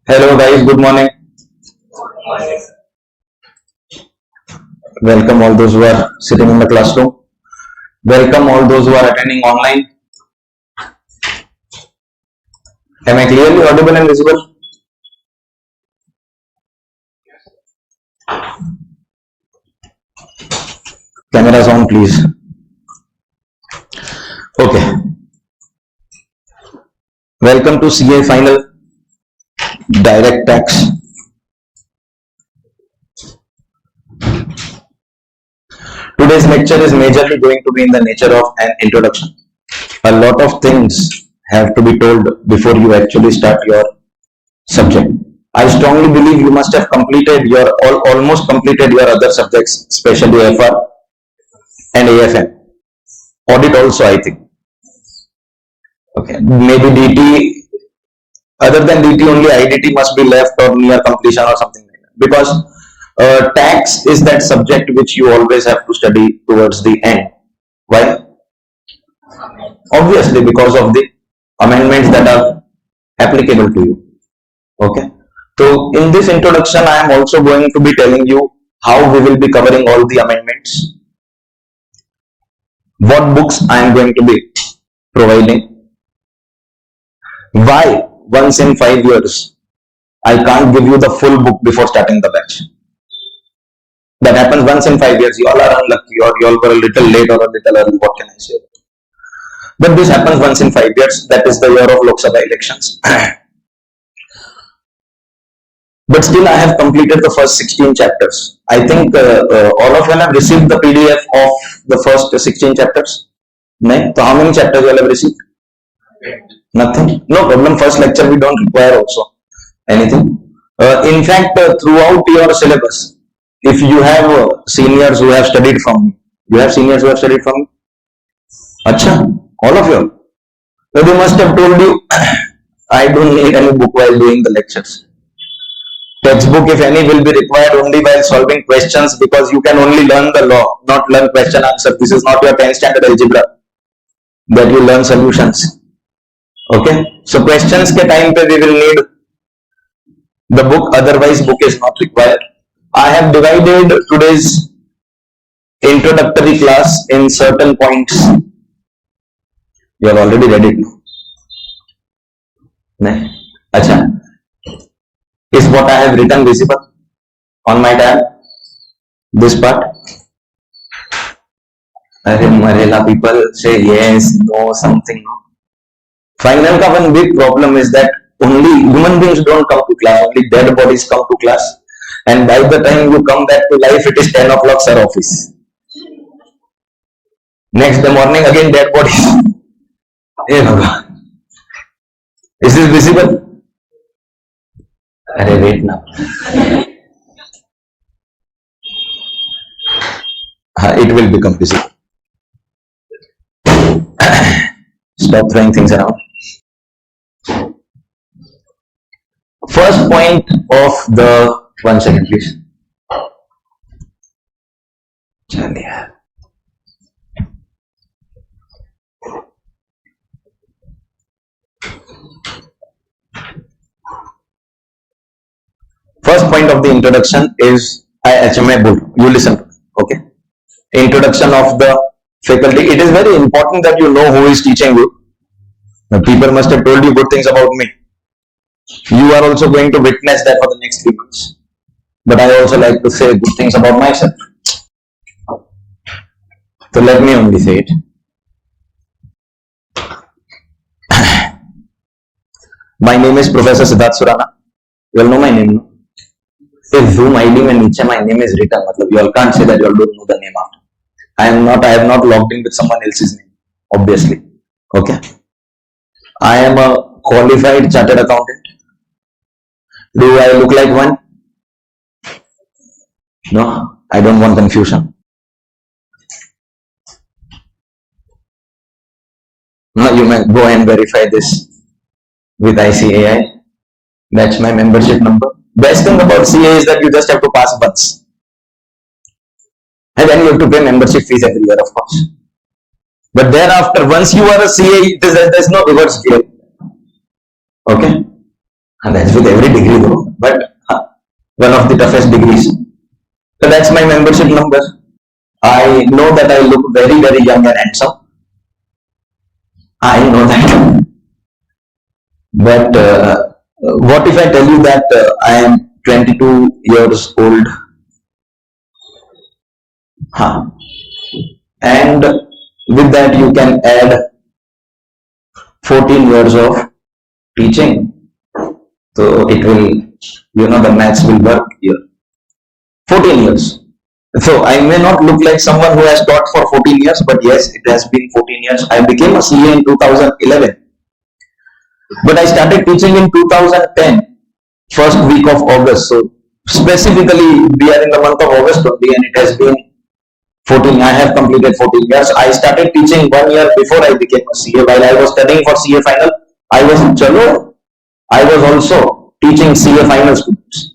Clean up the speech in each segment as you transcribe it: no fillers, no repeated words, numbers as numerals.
Hello guys, good morning. Welcome all those who are sitting in the classroom. Welcome all those who are attending online. Am I clearly audible and visible? Cameras on, please. Okay. Welcome to CA final direct tax. Today's lecture is majorly going to be in the nature of an introduction. A lot of things have to be told before you actually start your subject. I strongly believe you must have completed your almost completed your other subjects, especially FR and AFM. Audit also, I think. Okay, maybe DT. Other than DT, only IDT must be left or near completion or something like that. Because tax is that subject which you always have to study towards the end. Why? Obviously, because of the amendments that are applicable to you. Okay. So in this introduction, I am also going to be telling you how we will be covering all the amendments, what books I am going to be providing, why once in 5 years I can't give you the full book before starting the batch. That happens once in 5 years. You all are unlucky, or you all were a little late or a little early. What can I say? But this happens once in 5 years. That is the year of Lok Sabha elections. But still, I have completed the first 16 chapters. I think all of you have received the PDF of the first 16 chapters. No? So how many chapters you all have received? Nothing. No problem. First lecture we don't require also anything. In fact, throughout your syllabus, if you have seniors who have studied from me, you have seniors who have studied from me? Acha, all of you. So they must have told you, I don't need any book while doing the lectures. Textbook, if any, will be required only while solving questions, because you can only learn the law, not learn question answer. This is not your 10th standard algebra that you learn solutions. Okay, so questions ke time pe we will need the book, otherwise book is not required. I have divided today's introductory class in certain points. You have already read it now. No? Acha. Is what I have written visible on my tab? This part? Marela people say yes, no, something, no. Final ka one big problem is that only human beings don't come to class, only dead bodies come to class. And by the time you come back to life, it is 10 o'clock, sir, office. Next day morning, again dead bodies. Hey, Bhagwan. Is this visible? Arey, wait now. It will become visible. Stop throwing things around. First point of the 1 second, please. First point of the introduction is HMA board. You listen to me, okay? Introduction of the faculty. It is very important that you know who is teaching you. Now, people must have told you good things about me. You are also going to witness that for the next 3 months. But I also like to say good things about myself. So let me only say it. My name is Professor Siddharth Surana. You all know my name, no? If Zoom ID mein niche my name is written, you all can't say that you all don't know the name after. I have not logged in with someone else's name, obviously. Okay. I am a qualified chartered accountant. Do I look like one? No, I don't want confusion. No, you may go and verify this with ICAI. That's my membership number. Best thing about CA is that you just have to pass once. And then you have to pay membership fees every year, of course. But thereafter, once you are a CA, there's no reverse gear. Okay. And that's with every degree though, but one of the toughest degrees. So that's my membership number. I know that I look very, very young and handsome. I know that. But what if I tell you that I am 22 years old? Huh. And with that you can add 14 years of teaching. So it will, the maths will work here. 14 years. So I may not look like someone who has taught for 14 years, but yes, it has been 14 years. I became a CA in 2011. But I started teaching in 2010, first week of August. So specifically, we are in the month of August only, and it has been 14. I have completed 14 years. I started teaching 1 year before I became a CA. While I was studying for CA final, I was also teaching CA final students.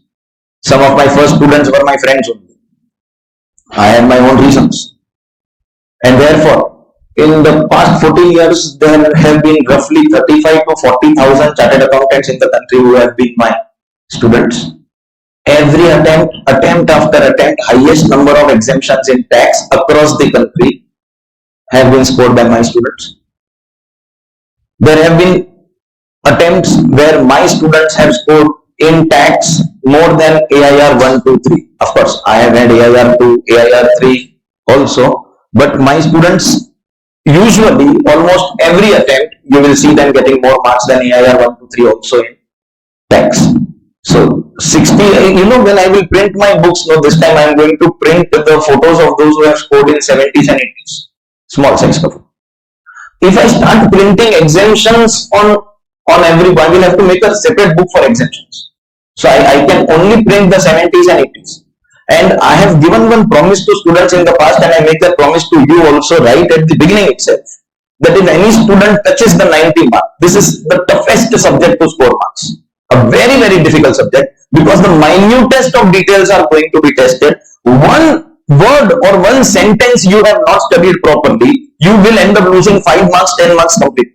Some of my first students were my friends only. I had my own reasons. And therefore, in the past 14 years, there have been roughly 35 to 40,000 chartered accountants in the country who have been my students. Every attempt after attempt, highest number of exemptions in tax across the country have been scored by my students. There have been attempts where my students have scored in tax more than AIR 1, 2, 3. Of course, I have had AIR 2, AIR 3 also, but my students usually almost every attempt you will see them getting more marks than AIR 1, 2, 3 also in tax. So 60, when I will print my books, this time I am going to print the photos of those who have scored in 70s and 80s, small size cover. If I start printing exemptions on everyone, I will have to make a separate book for exemptions. So I can only print the 70s and 80s. And I have given one promise to students in the past, and I make that promise to you also right at the beginning itself, that if any student touches the 90 mark, this is the toughest subject to score marks. A very, very difficult subject, because the minutest of details are going to be tested. One word or one sentence you have not studied properly, you will end up losing 5 marks, 10 marks completely.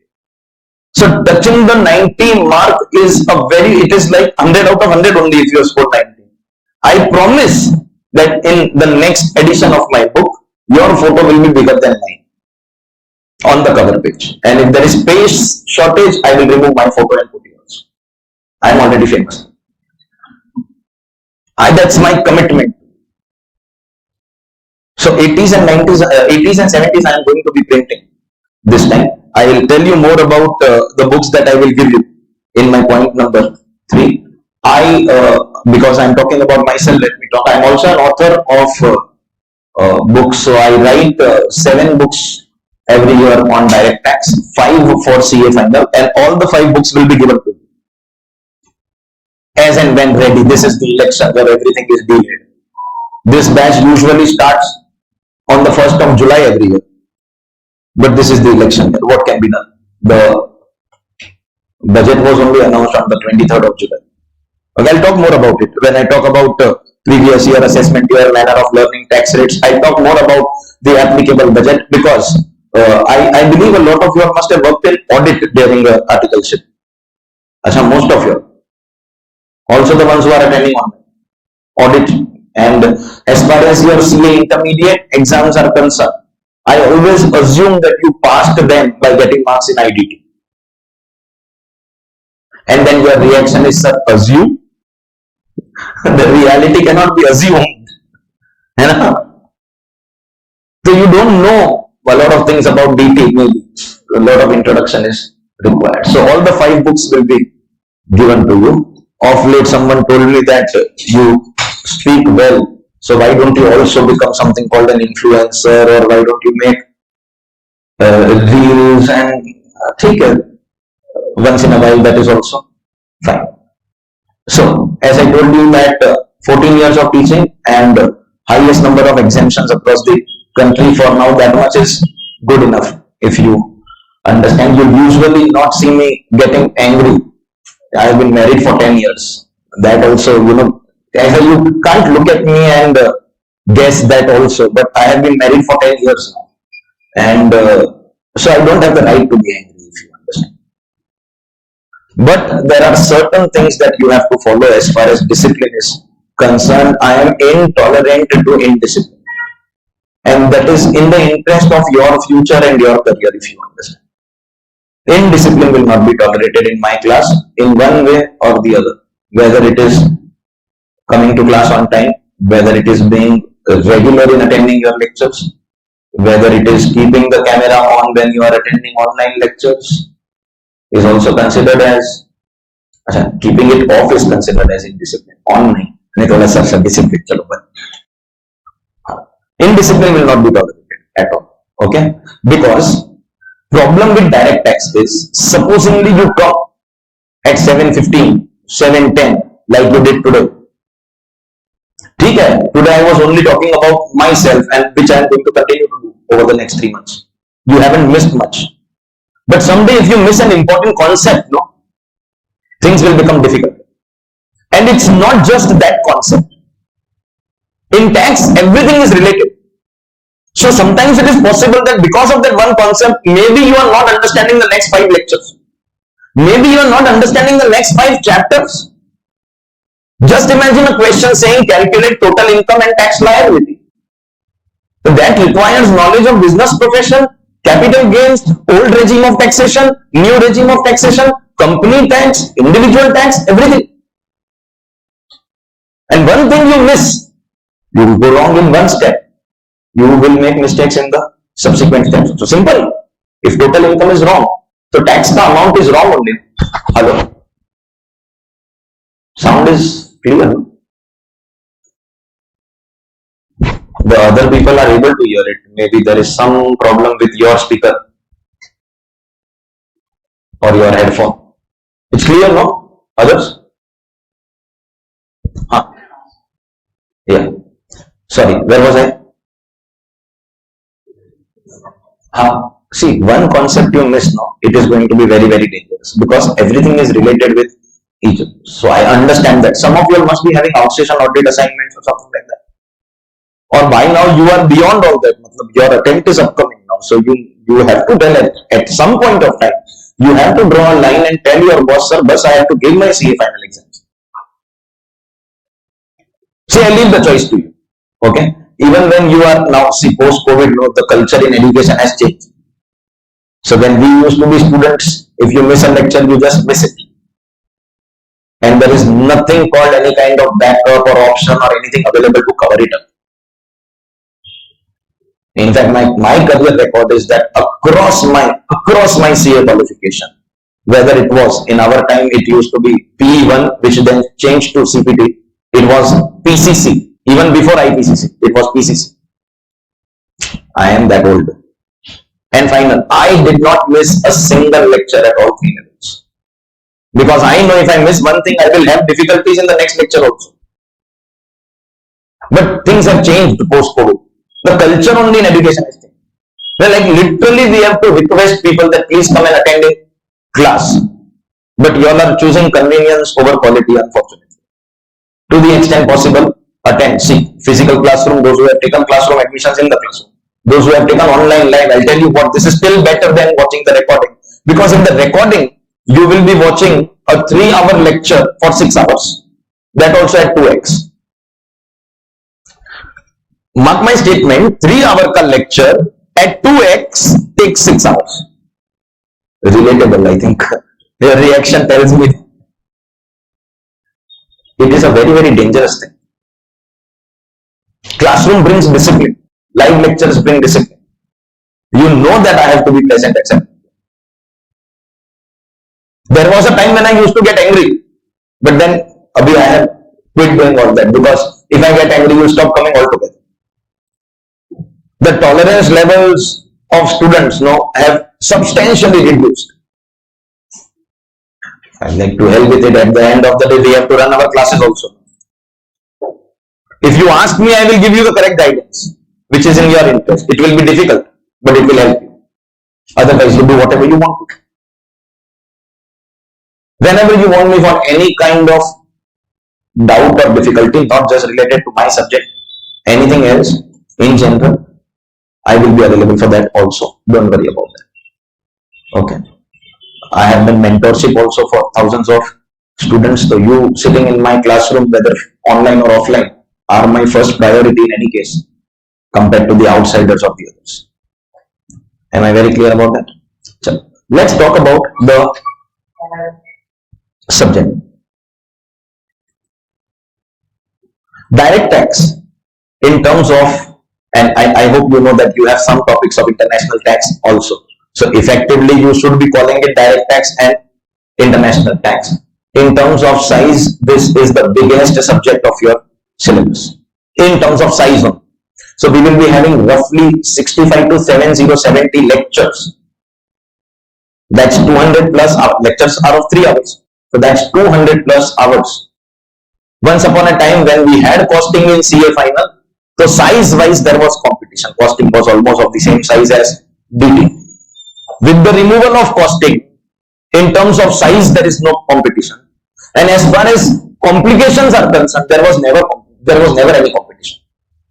So touching the 90 mark is it is like 100 out of 100 only if you score 90. I promise that in the next edition of my book, your photo will be bigger than mine on the cover page. And if there is space shortage, I will remove my photo and put yours. I am already famous. That's my commitment. So 80s and 90s, 80s and 70s, I am going to be printing this time. I will tell you more about the books that I will give you in my point number 3. Because I am talking about myself, let me talk. I am also an author of books. So I write 7 books every year on direct tax, 5 for CA final, and all the 5 books will be given to you as and when ready. This is the election where everything is delayed. This batch usually starts on the 1st of July every year. But this is the election year. What can be done? The budget was only announced on the 23rd of July. Okay, I'll talk more about it. When I talk about previous year, assessment year, manner of learning, tax rates, I'll talk more about the applicable budget, because I believe a lot of you must have worked in audit during articleship. Most of you. Also the ones who are attending on audit. And as far as your CA intermediate exams are concerned, I always assume that you passed them by getting marks in IDT. And then your reaction is, sir, assume? The reality cannot be assumed. So you don't know a lot of things about DT, maybe. A lot of introduction is required. So all the 5 books will be given to you. Of late, someone told me that you speak well. So why don't you also become something called an influencer, or why don't you make reels and take once in a while? That is also fine. So as I told you that 14 years of teaching and highest number of exemptions across the country, for now that much is good enough. If you understand, you usually not see me getting angry. I have been married for 10 years. That also, you can't look at me and guess that also. But I have been married for 10 years now. And so I don't have the right to be angry, if you understand. But there are certain things that you have to follow as far as discipline is concerned. I am intolerant to indiscipline, and that is in the interest of your future and your career, if you understand. Indiscipline will not be tolerated in my class in one way or the other, whether it is coming to class on time, whether it is being regular in attending your lectures, whether it is keeping the camera on when you are attending online lectures, is also considered as, keeping it off is considered as indiscipline. On नहीं थोड़ा सा discipline चलो पर indiscipline will not be tolerated at all. Okay, because problem with direct tax is, supposingly you come at 7:15, 7:10 like you did today. ठीक है, today I was only talking about myself and which I am going to continue to do over the next 3 months. You haven't missed much. But someday if you miss an important concept, no, things will become difficult. And it's not just that concept. In tax, everything is related. So sometimes it is possible that because of that one concept, maybe you are not understanding the next 5 lectures. Maybe you are not understanding the next 5 chapters. Just imagine a question saying calculate total income and tax liability. So that requires knowledge of business profession, capital gains, old regime of taxation, new regime of taxation, company tax, individual tax, everything. And one thing you miss, you will go wrong in one step. You will make mistakes in the subsequent steps. So simple. If total income is wrong, so tax the amount is wrong only. Hello. Sound is clear. No? The other people are able to hear it. Maybe there is some problem with your speaker or your headphone. It's clear, no? Others? Huh. Yeah. Sorry, where was I? See, one concept you miss now, it is going to be very, very dangerous because everything is related with each other. So I understand that some of you must be having outstation audit assignments or something like that. Or by now you are beyond all that. Your attempt is upcoming now. So you have to tell at some point of time, you have to draw a line and tell your boss, sir, I have to give my CA final exams. See, I leave the choice to you. Okay. Even when you are now, see, post-COVID, no, the culture in education has changed. So when we used to be students, if you miss a lecture, you just miss it. And there is nothing called any kind of backup or option or anything available to cover it up. In fact, my career record is that across my CA qualification, whether it was in our time, it used to be PE1, which then changed to CPT. It was PCC. Even before IPCC, it was PCC. I am that old. And final, I did not miss a single lecture at all 3 levels. Because I know if I miss one thing, I will have difficulties in the next lecture also. But things have changed post-COVID. The culture only in education is changed. Well, like literally we have to request people that please come and attend a class. But you all are choosing convenience over quality, unfortunately. To the extent possible, attend. See, physical classroom, those who have taken classroom admissions in the classroom. Those who have taken online live, I'll tell you what, this is still better than watching the recording. Because in the recording, you will be watching a 3-hour lecture for 6 hours. That also at 2x. Mark my statement, 3-hour ka lecture at 2x takes 6 hours. Relatable, I think. Your reaction tells me it is a very, very dangerous thing. Classroom brings discipline. Live lectures bring discipline. You know that I have to be present at some. There was a time when I used to get angry, but then I have quit doing all that because if I get angry, you stop coming altogether. The tolerance levels of students now have substantially reduced. I like to hell with it. At the end of the day, we have to run our classes also. If you ask me, I will give you the correct guidance, which is in your interest. It will be difficult, but it will help you. Otherwise, you do whatever you want to. Whenever you want me for any kind of doubt or difficulty, not just related to my subject, anything else, in general, I will be available for that also. Don't worry about that. Okay. I have done mentorship also for thousands of students. So you sitting in my classroom, whether online or offline, are my first priority in any case compared to the outsiders or the others. Am I very clear about that? So let's talk about the subject. Direct tax in terms of, and I hope you know that you have some topics of international tax also. So effectively you should be calling it direct tax and international tax. In terms of size, this is the biggest subject of your syllabus. In terms of size, so we will be having roughly 65 to 70 lectures. That's 200 plus hours. Lectures are of 3 hours. So that's 200 plus hours. Once upon a time when we had costing in CA final, so size wise there was competition. Costing was almost of the same size as DT. With the removal of costing, in terms of size there is no competition. And as far as complications are concerned, there was never any competition.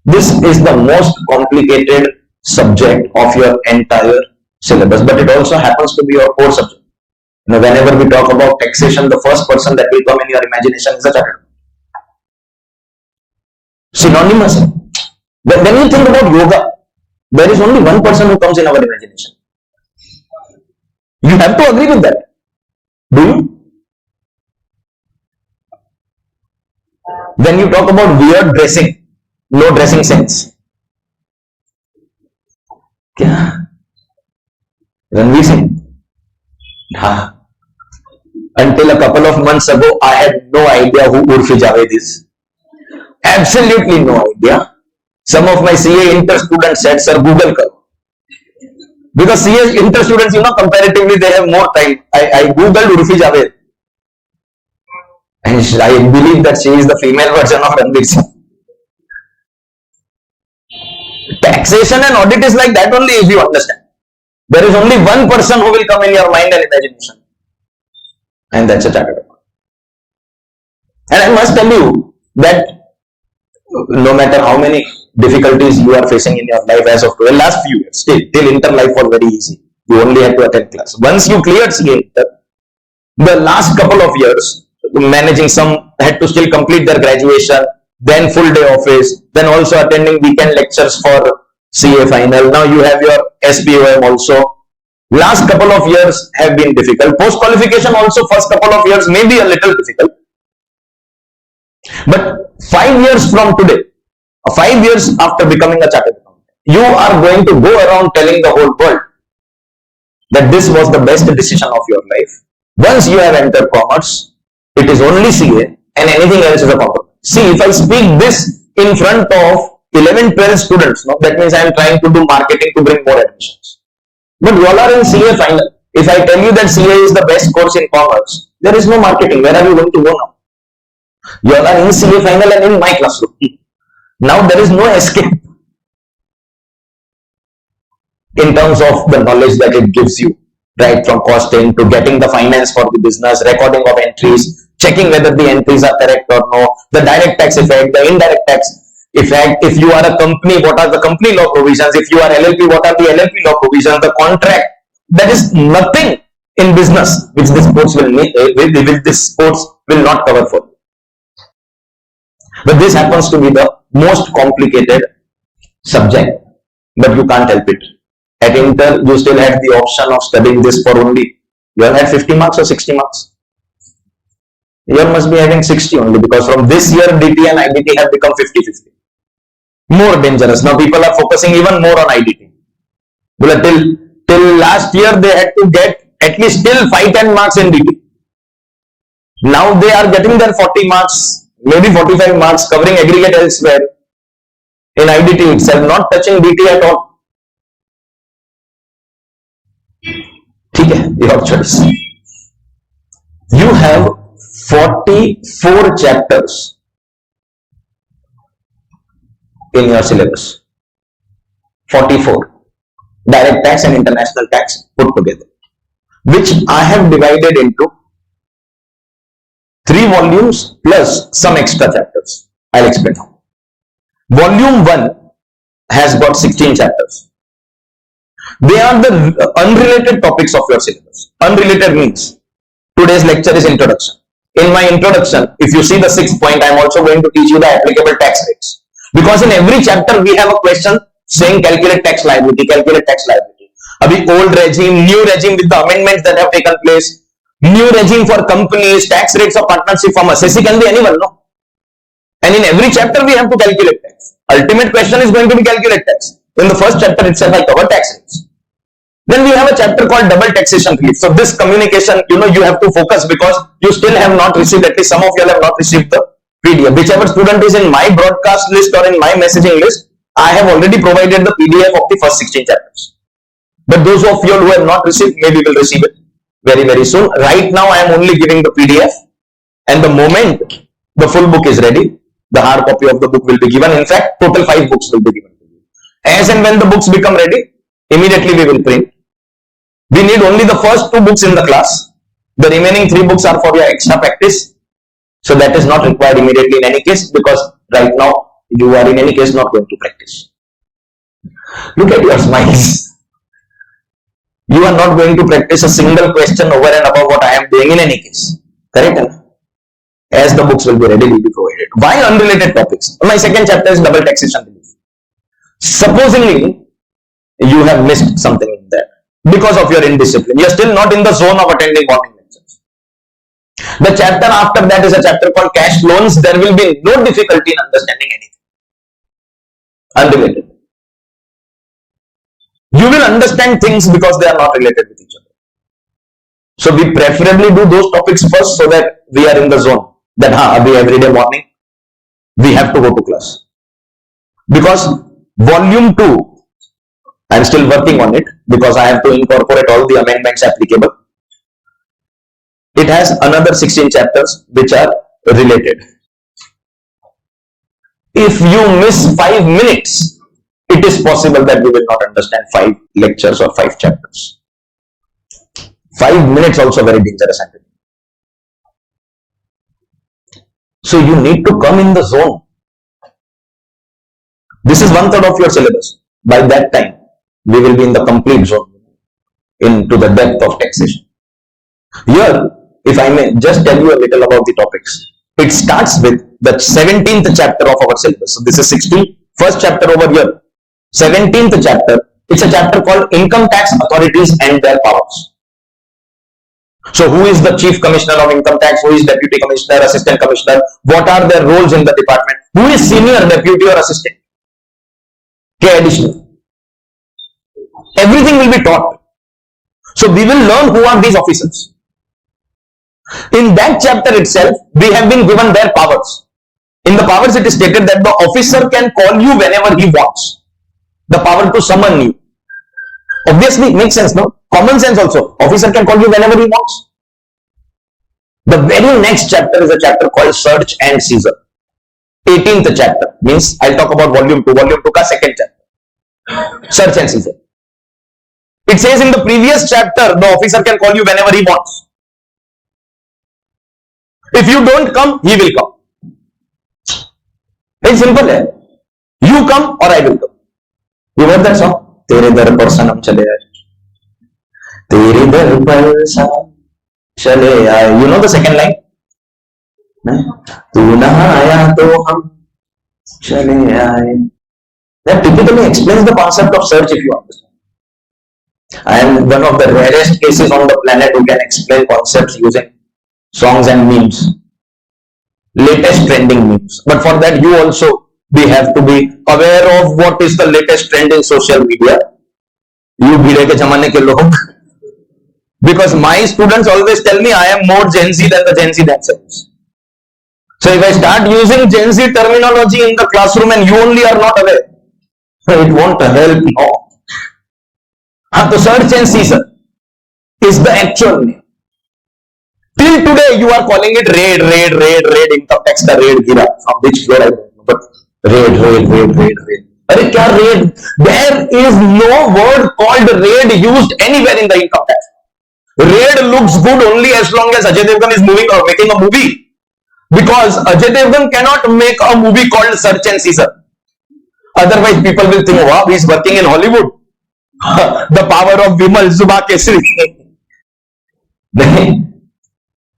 This is the most complicated subject of your entire syllabus, but it also happens to be your core subject. Now, whenever we talk about taxation, the first person that will come in your imagination is a chartered. Synonymous. When you think about yoga, there is only one person who comes in our imagination. You have to agree with that. Do you? When you talk about weird dressing, no dressing sense. Kya? Ranveer Singh. Until a couple of months ago, I had no idea who Urfi Javed is. Absolutely no idea. Some of my CA inter students said, "Sir, Google karo." Because CA inter students, comparatively they have more time. I googled Urfi Javed. And I believe that she is the female version of Ranveer Singh. Taxation and audit is like that only if you understand. There is only one person who will come in your mind and imagination. And that's a chartered accountant. And I must tell you that no matter how many difficulties you are facing in your life as of today, last few years, till inter life was very easy. You only had to attend class. Once you cleared CA inter, the last couple of years, managing, some had to still complete their graduation, then full day office, then also attending weekend lectures for CA final. Now you have your SPOM also. Last couple of years have been difficult. Post qualification also, first couple of years may be a little difficult. But 5 years from today, 5 years after becoming a chartered accountant, you are going to go around telling the whole world that this was the best decision of your life. Once you have entered commerce, it is only CA and anything else is a compromise. See, if I speak this in front of 11, 12 students, that means I am trying to do marketing to bring more admissions. But you all are in CA final. If I tell you that CA is the best course in commerce, there is no marketing. Where are you going to go now? You all are in CA final and in my classroom. Now there is no escape in terms of the knowledge that it gives you, right from costing to getting the finance for the business, recording of entries, checking whether the entries are correct or no, the direct tax effect, the indirect tax effect. If you are a company, what are the company law provisions? If you are LLP, what are the LLP law provisions? The contract. There is nothing in business which this course will not cover for you. But this happens to be the most complicated subject, but you can't help it. At inter, you still had the option of studying this for only, you have had 50 marks or 60 marks. You must be having 60 only, because from this year DT and IDT have become 50-50. More dangerous. Now people are focusing even more on IDT. But till last year they had to get at least still 5-10 marks in DT. Now they are getting their 40 marks, maybe 45 marks, covering aggregate elsewhere in IDT itself, not touching DT at all. Your choice. You have 44 chapters in your syllabus. 44. Direct tax and international tax put together, which I have divided into 3 volumes plus some extra chapters. I'll explain how. Volume 1 has got 16 chapters. They are the unrelated topics of your syllabus. Unrelated means today's lecture is introduction. In my introduction, if you see the 6th point, I am also going to teach you the applicable tax rates. Because in every chapter we have a question saying calculate tax liability, calculate tax liability. Abhi old regime, new regime with the amendments that have taken place, new regime for companies, tax rates of partnership firm, assessee can be anyone, no? And in every chapter we have to calculate tax. Ultimate question is going to be calculate tax. In the first chapter itself I cover tax rates. Then we have a chapter called double taxation relief. So this communication, you have to focus because you still have not received, at least some of you have not received the PDF. Whichever student is in my broadcast list or in my messaging list, I have already provided the PDF of the first 16 chapters. But those of you who have not received, maybe will receive it very, very soon. Right now, I am only giving the PDF, and the moment the full book is ready, the hard copy of the book will be given. In fact, total 5 books will be given to you. As and when the books become ready, immediately we will print. We need only the first 2 books in the class. The remaining 3 books are for your extra practice. So that is not required immediately in any case, because right now you are in any case not going to practice. Look at your smiles. You are not going to practice a single question over and above what I am doing in any case. Correct? As the books will be ready, will be provided. Why unrelated topics? My second chapter is double taxation relief. Supposingly, you have missed something in there because of your indiscipline. You are still not in the zone of attending morning lectures. The chapter after that is a chapter called cash loans. There will be no difficulty in understanding anything. Unrelated. You will understand things because they are not related with each other. So we preferably do those topics first so that we are in the zone. That every day morning we have to go to class. Because volume 2, I am still working on it because I have to incorporate all the amendments applicable. It has another 16 chapters which are related. If you miss 5 minutes, it is possible that we will not understand 5 lectures or 5 chapters. 5 minutes also very dangerous. So you need to come in the zone. This is 1/3 of your syllabus. By that time, we will be in the complete zone, into the depth of taxation. Here, if I may just tell you a little about the topics. It starts with the 17th chapter of our syllabus. So this is 16th, first chapter over here. 17th chapter, it's a chapter called Income Tax Authorities and Their Powers. So who is the Chief Commissioner of Income Tax? Who is Deputy Commissioner, Assistant Commissioner? What are their roles in the department? Who is Senior Deputy or Assistant? Okay, additional. Everything will be taught. So we will learn who are these officers. In that chapter itself, we have been given their powers. In the powers, it is stated that the officer can call you whenever he wants. The power to summon you. Obviously, it makes sense, no? Common sense also. Officer can call you whenever he wants. The very next chapter is a chapter called Search and Seizure. 18th chapter. Means, I'll talk about volume 2. Volume 2 ka second chapter. Search and Seizure. It says in the previous chapter, the officer can call you whenever he wants. If you don't come, he will come. Very simple, eh? You come or I will come. You heard that song? तेरे दर पर सनम चले आए. तेरे दर पर सनम चले आए. You know the second line? तू ना आया तो हम चले आए. That typically explains the concept of search if you understand. I am one of the rarest cases on the planet who can explain concepts using songs and memes. Latest trending memes. But for that you also we have to be aware of what is the latest trend in social media. You bhide ke zamane ke log. Because my students always tell me I am more Gen Z than the Gen Z themselves. So if I start using Gen Z terminology in the classroom and you only are not aware, it won't help, no. So search and seizure is the actual name. Till today you are calling it raid, income tax the raid gira. From which floor I don't know, but raid. Arey kya raid? There is no word called raid used anywhere in the income tax. Raid looks good only as long as Ajay Devgan is moving or making a movie. Because Ajay Devgan cannot make a movie called Search and Seizure. Otherwise people will think, wow, he is working in Hollywood. The power of Vimal Zubaa Kesri.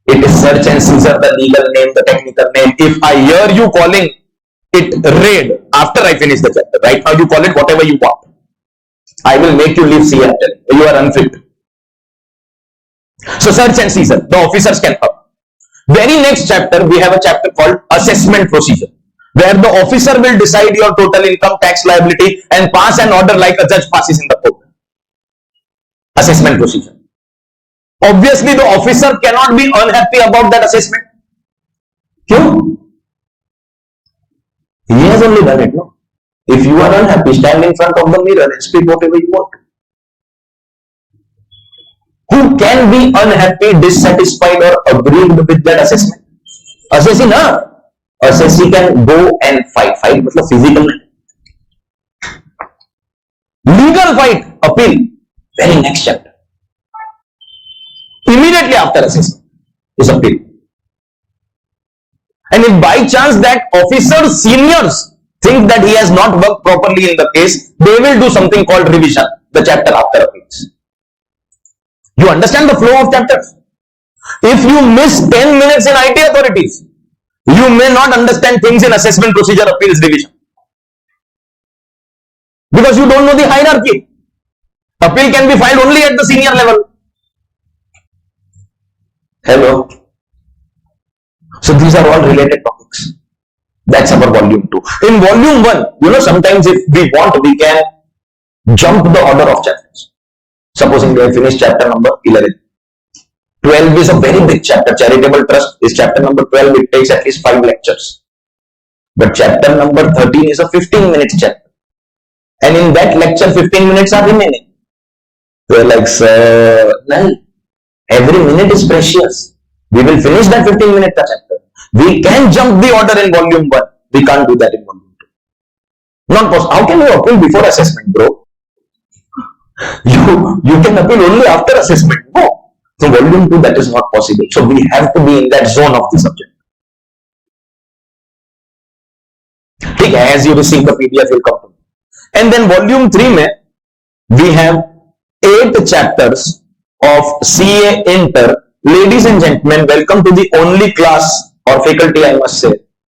It is search and seizure, the legal name, the technical name. If I hear you calling it raid after I finish the chapter, right now you call it whatever you want. I will make you leave Seattle. You are unfit. So search and seizure, the officers can help. Very next chapter, we have a chapter called assessment procedure, where the officer will decide your total income tax liability and pass an order like a judge passes in the court. Assessment procedure. Obviously, the officer cannot be unhappy about that assessment. Kyun? He has only done it, no? If you are unhappy, stand in front of the mirror and speak whatever you want. Who can be unhappy, dissatisfied, or aggrieved with that assessment? Assessee, na? Assessee can go and fight. Fight means physical. Legal fight, appeal. Very next chapter. Immediately after assessment is appeal. And if by chance that officer's seniors think that he has not worked properly in the case, they will do something called revision, the chapter after appeals. You understand the flow of chapters? If you miss 10 minutes in IT authorities, you may not understand things in assessment procedure appeals division. Because you don't know the hierarchy. Appeal can be filed only at the senior level. Hello. So these are all related topics. That's our volume 2. In volume 1, sometimes if we want, we can jump the order of chapters. Supposing we have finished chapter number 11. 12 is a very big chapter. Charitable trust is chapter number 12. It takes at least 5 lectures. But chapter number 13 is a 15-minute chapter. And in that lecture, 15 minutes are remaining. We are like, sir, no, every minute is precious. We will finish that 15-minute chapter. We can jump the order in volume 1. We can't do that in volume 2. Not possible. How can you appeal before assessment, bro? You can appeal only after assessment. No. So volume 2, that is not possible. So we have to be in that zone of the subject. Okay, as you receive the PDF will come to me. And then volume 3 mein, we have 8 chapters of CA Inter. Ladies and gentlemen, welcome to the only class or faculty, I must say,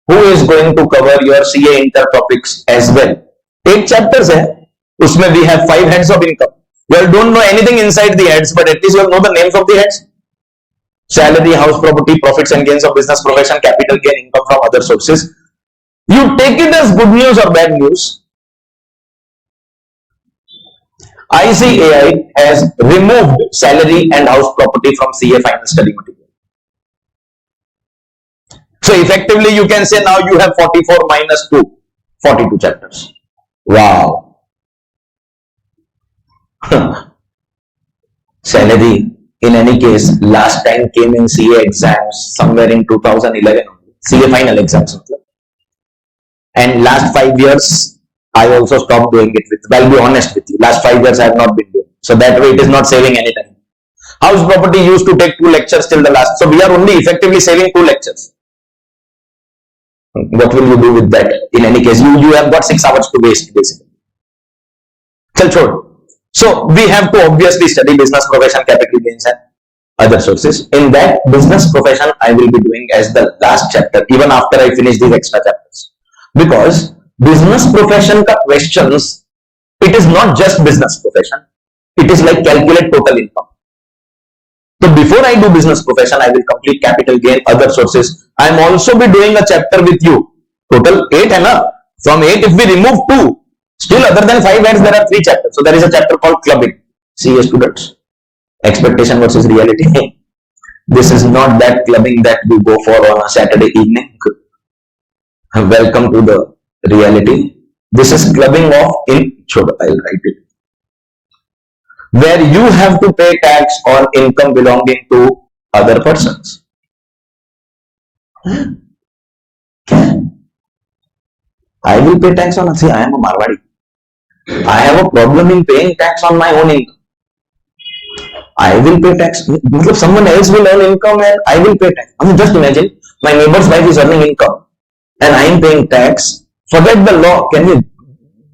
who is going to cover your CA Inter topics as well. 8 chapters hai. Usme we have 5 heads of income. You all don't know anything inside the heads, but at least you all know the names of the heads. Salary, house property, profits and gains of business profession, capital gain, income from other sources. You take it as good news or bad news. ICAI has removed salary and house property from CA final study material. So effectively you can say now you have 44 minus 2, 42 chapters. Wow. Salary, in any case, last time came in CA exams somewhere in 2011, CA final exams. And last 5 years, I also stopped doing it. I'll be honest with you, last 5 years I have not been doing. So that way it is not saving any time. House property used to take 2 lectures till the last. So we are only effectively saving 2 lectures. What will you do with that? In any case, you have got 6 hours to waste basically. So we have to obviously study business profession, capital gains and other sources. In that business profession, I will be doing as the last chapter, even after I finish these extra chapters. Because business profession ka questions, it is not just business profession. It is like calculate total income. So before I do business profession, I will complete capital gain, other sources. I am also be doing a chapter with you. Total 8 hai na? From 8, if we remove 2, still other than 5 heads, there are 3 chapters. So there is a chapter called clubbing. CA students. Expectation versus reality. This is not that clubbing that we go for on a Saturday evening. Welcome to the reality. This is clubbing of I'll write it. Where you have to pay tax on income belonging to other persons. I will pay tax on, see, I am a Marwadi. I have a problem in paying tax on my own income. I will pay tax. If someone else will earn income and I will pay tax. I mean, just imagine, my neighbor's wife is earning income and I am paying tax. Forget the law. Can you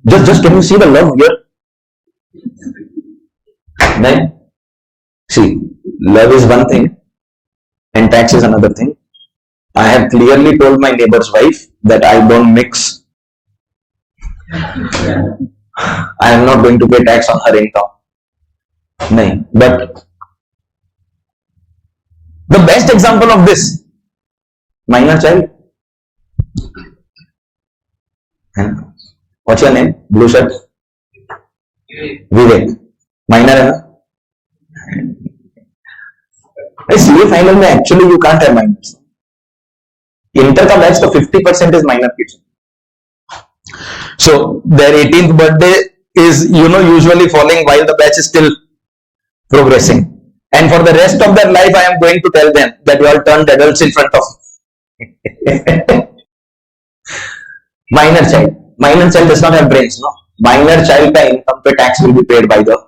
just can you see the love here? Right? See, love is one thing and tax is another thing. I have clearly told my neighbor's wife that I don't mix. I am not going to pay tax on her income. No, but the best example of this, minor child. What's your name? Blue shirt. Vivek. Minor है ना? CA final में actually you can't have minors. Inter का batch तो 50% is minor kids. So their 18th birthday is usually falling while the batch is still progressing. And for the rest of their life, I am going to tell them that you all turned adults in front of minor child. Minor child does not have brains, no. Minor child ka income pe tax will be paid by the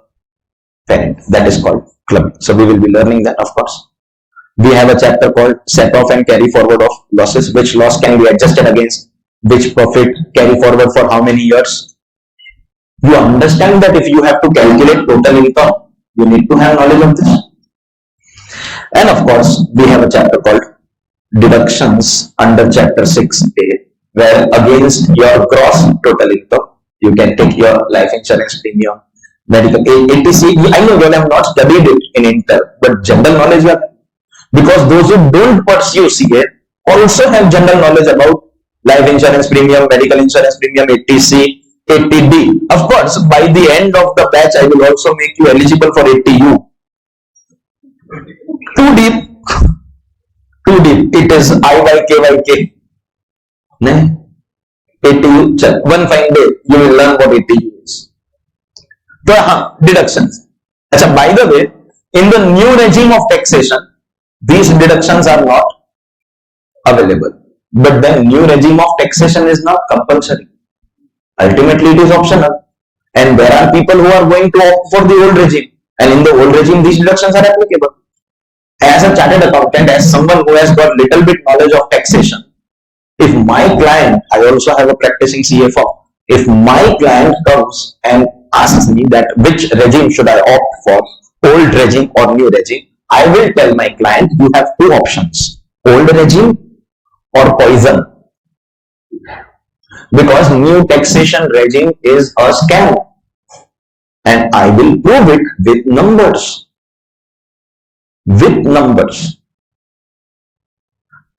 parent. That is called clubbing. So we will be learning that, of course. We have a chapter called set off and carry forward of losses. Which loss can be adjusted against which profit, carry forward for how many years. You understand that if you have to calculate total income, you need to have knowledge of this. And of course, we have a chapter called deductions under chapter 6a, where against your gross total income, you can take your life insurance premium, medical, ATC. I know you have not studied it in Inter, but general knowledge you have. Because those who don't pursue CA also have general knowledge about life insurance premium, medical insurance premium, ATC, ATD. Of course, by the end of the batch, I will also make you eligible for ATU. Too deep. It is IYKYK. ATU. One fine day, you will learn what ATU is. So, deductions. By the way, in the new regime of taxation, these deductions are not available. But the new regime of taxation is not compulsory. Ultimately, it is optional. And there are people who are going to opt for the old regime. And in the old regime, these deductions are applicable. As a chartered accountant, as someone who has got little bit knowledge of taxation, if my client, I also have a practicing CA firm, if my client comes and asks me that which regime should I opt for, old regime or new regime, I will tell my client, you have two options, old regime or poison. Because new taxation regime is a scam. And I will prove it with numbers. With numbers.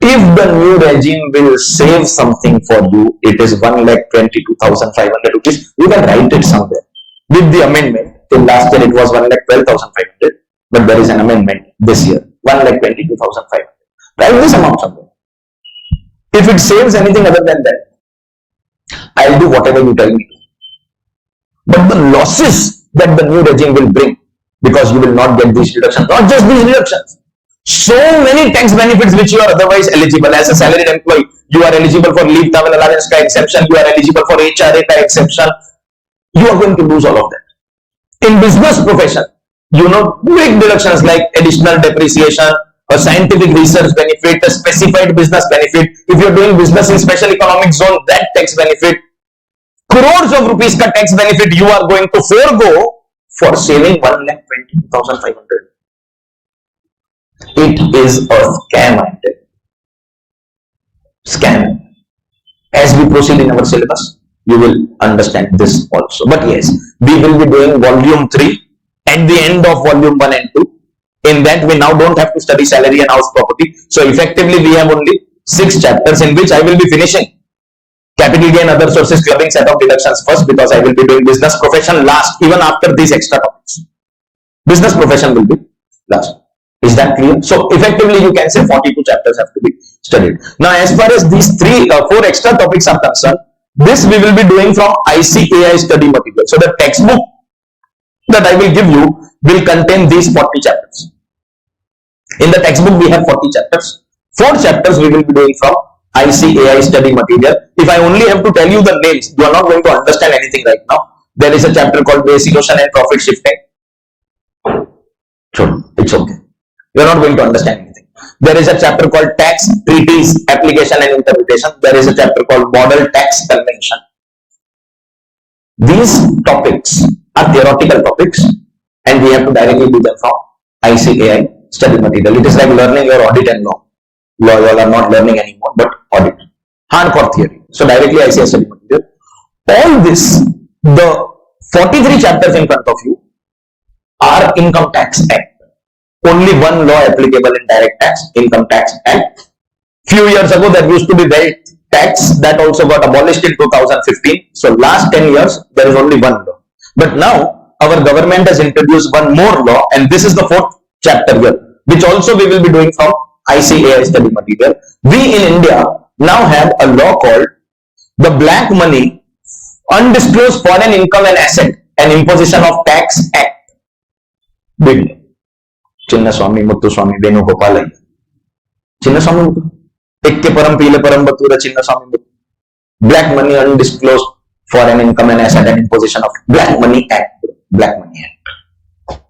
If the new regime will save something for you, it is 1,22,500 rupees. You can write it somewhere. With the amendment, till last year it was 1,12,500, but there is an amendment this year, 1,22,500. Write this amount somewhere. If it saves anything other than that, I'll do whatever you tell me to. But the losses that the new regime will bring, because you will not get these deductions, not just these deductions, so many tax benefits which you are otherwise eligible. As a salaried employee, you are eligible for leave travel allowance ka exemption, you are eligible for HRA ka exemption. You are going to lose all of that. In business profession, big deductions like additional depreciation, a scientific research benefit, a specified business benefit. If you are doing business in special economic zone, that tax benefit, crores of rupees ka tax benefit you are going to forego for saving 1,22,500. It is a scam, I tell you. Scam. As we proceed in our syllabus, you will understand this also. But yes, we will be doing volume 3 at the end of volume 1 and 2. In that, we now don't have to study salary and house property. So effectively, we have only 6 chapters in which I will be finishing capital gain, other sources, clubbing, set of deductions first, because I will be doing business profession last, even after these extra topics. Business profession will be last. Is that clear? So effectively, you can say 42 chapters have to be studied. Now, as far as these 4 extra topics are concerned, this we will be doing from ICAI study material. So the textbook that I will give you will contain these 40 chapters. In the textbook, we have 40 chapters. 4 chapters we will be doing from ICAI study material. If I only have to tell you the names, you are not going to understand anything right now. There is a chapter called basic notion and profit shifting. Sure, it's okay. You are not going to understand anything. There is a chapter called tax, treaties, application and interpretation. There is a chapter called model tax convention. These topics are theoretical topics and we have to directly do them from ICAI study material. It is like learning your audit and law. Law you all are not learning anymore, but audit. Hardcore theory. So directly ICAI study material. All this, the 43 chapters in front of you are Income Tax Act. Only one law applicable in direct tax, Income Tax Act. Few years ago there used to be wealth tax, that also got abolished in 2015. So last 10 years there is only one law. But now our government has introduced one more law, and this is the fourth chapter here, which also we will be doing from ICAI study material. We in India now have a law called the Black Money Undisclosed Foreign Income and Asset and Imposition of Tax Act. Big. Chinnaswamy, Muttuswamy, Venugopal. Chinnaswamy, Ikke Param, Pile Param, Batura, Chinnaswamy. Black Money Undisclosed Foreign Income and Asset and Imposition of Black Money Act. Black Money Act.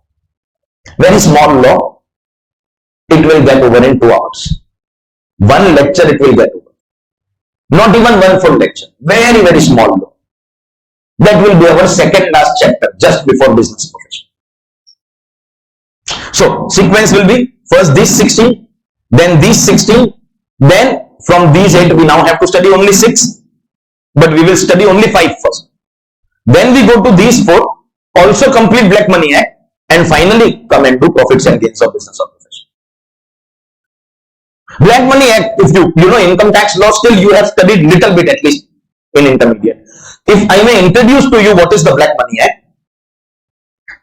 Very small law. It will get over in 2 hours. One lecture it will get over. Not even one full lecture. Very, very small law. That will be our second last chapter, just before business profession. So, sequence will be first these 16, then these 16, then from these 8 we now have to study only 6, but we will study only 5 first. Then we go to these 4, also complete Black Money Act, and finally come and do profits and gains of business or profession. Black Money Act, if you know income tax law, still you have studied little bit at least in intermediate. If I may introduce to you what is the Black Money Act.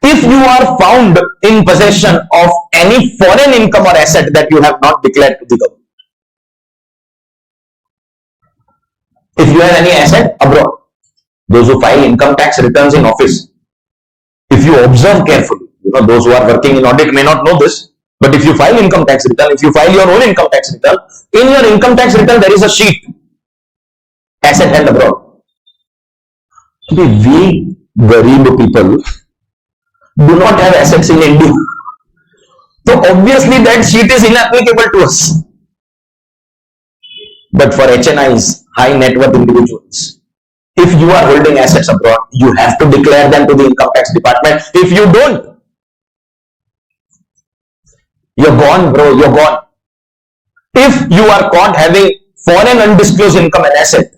If you are found in possession of any foreign income or asset that you have not declared to the government, if you have any asset abroad, those who file income tax returns in office, if you observe carefully, those who are working in audit may not know this, but if you file income tax return, if you file your own income tax return, in your income tax return there is a sheet, asset held abroad. We Garib people do not have assets in India. So obviously that sheet is inapplicable to us. But for HNIs, high net worth individuals, if you are holding assets abroad, you have to declare them to the income tax department. If you don't, you're gone, bro, you're gone. If you are caught having foreign undisclosed income and asset,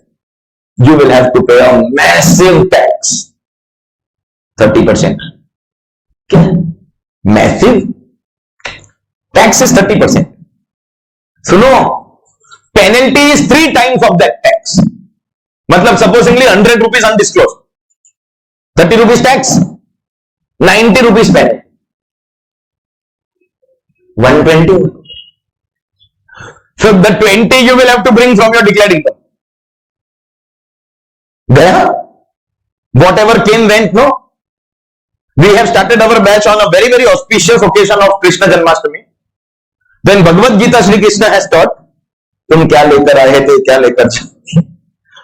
you will have to pay a massive tax, 30%. Okay. Massive tax is 30%. So no, penalty is 3 times of that tax. Matlab supposingly 100 rupees undisclosed, 30 rupees tax, 90 rupees penalty, 120. So the 20 you will have to bring from your declared income. Gaya? Whatever came went, no? We have started our batch on a very, very auspicious occasion of Krishna Janmashtami. Then Bhagavad Gita Shri Krishna has taught, tum kya lekar aaye the, kya lekar jaओ.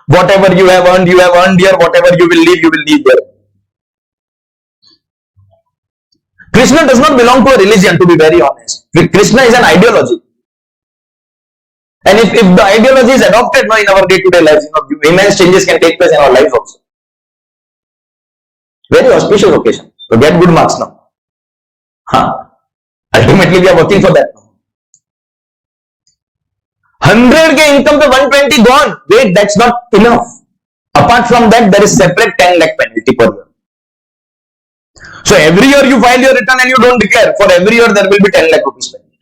Whatever you have earned here. Whatever you will leave there. Krishna does not belong to a religion, to be very honest. Krishna is an ideology. And if the ideology is adopted in our day-to-day lives, immense changes can take place in our lives also. Very auspicious occasion. So get good marks now. Ultimately, we are working for that now. 100 ke income pe 120 gone. Wait, that's not enough. Apart from that, there is separate 10 lakh penalty per year. So every year you file your return and you don't declare. For every year there will be 10 lakh rupees penalty.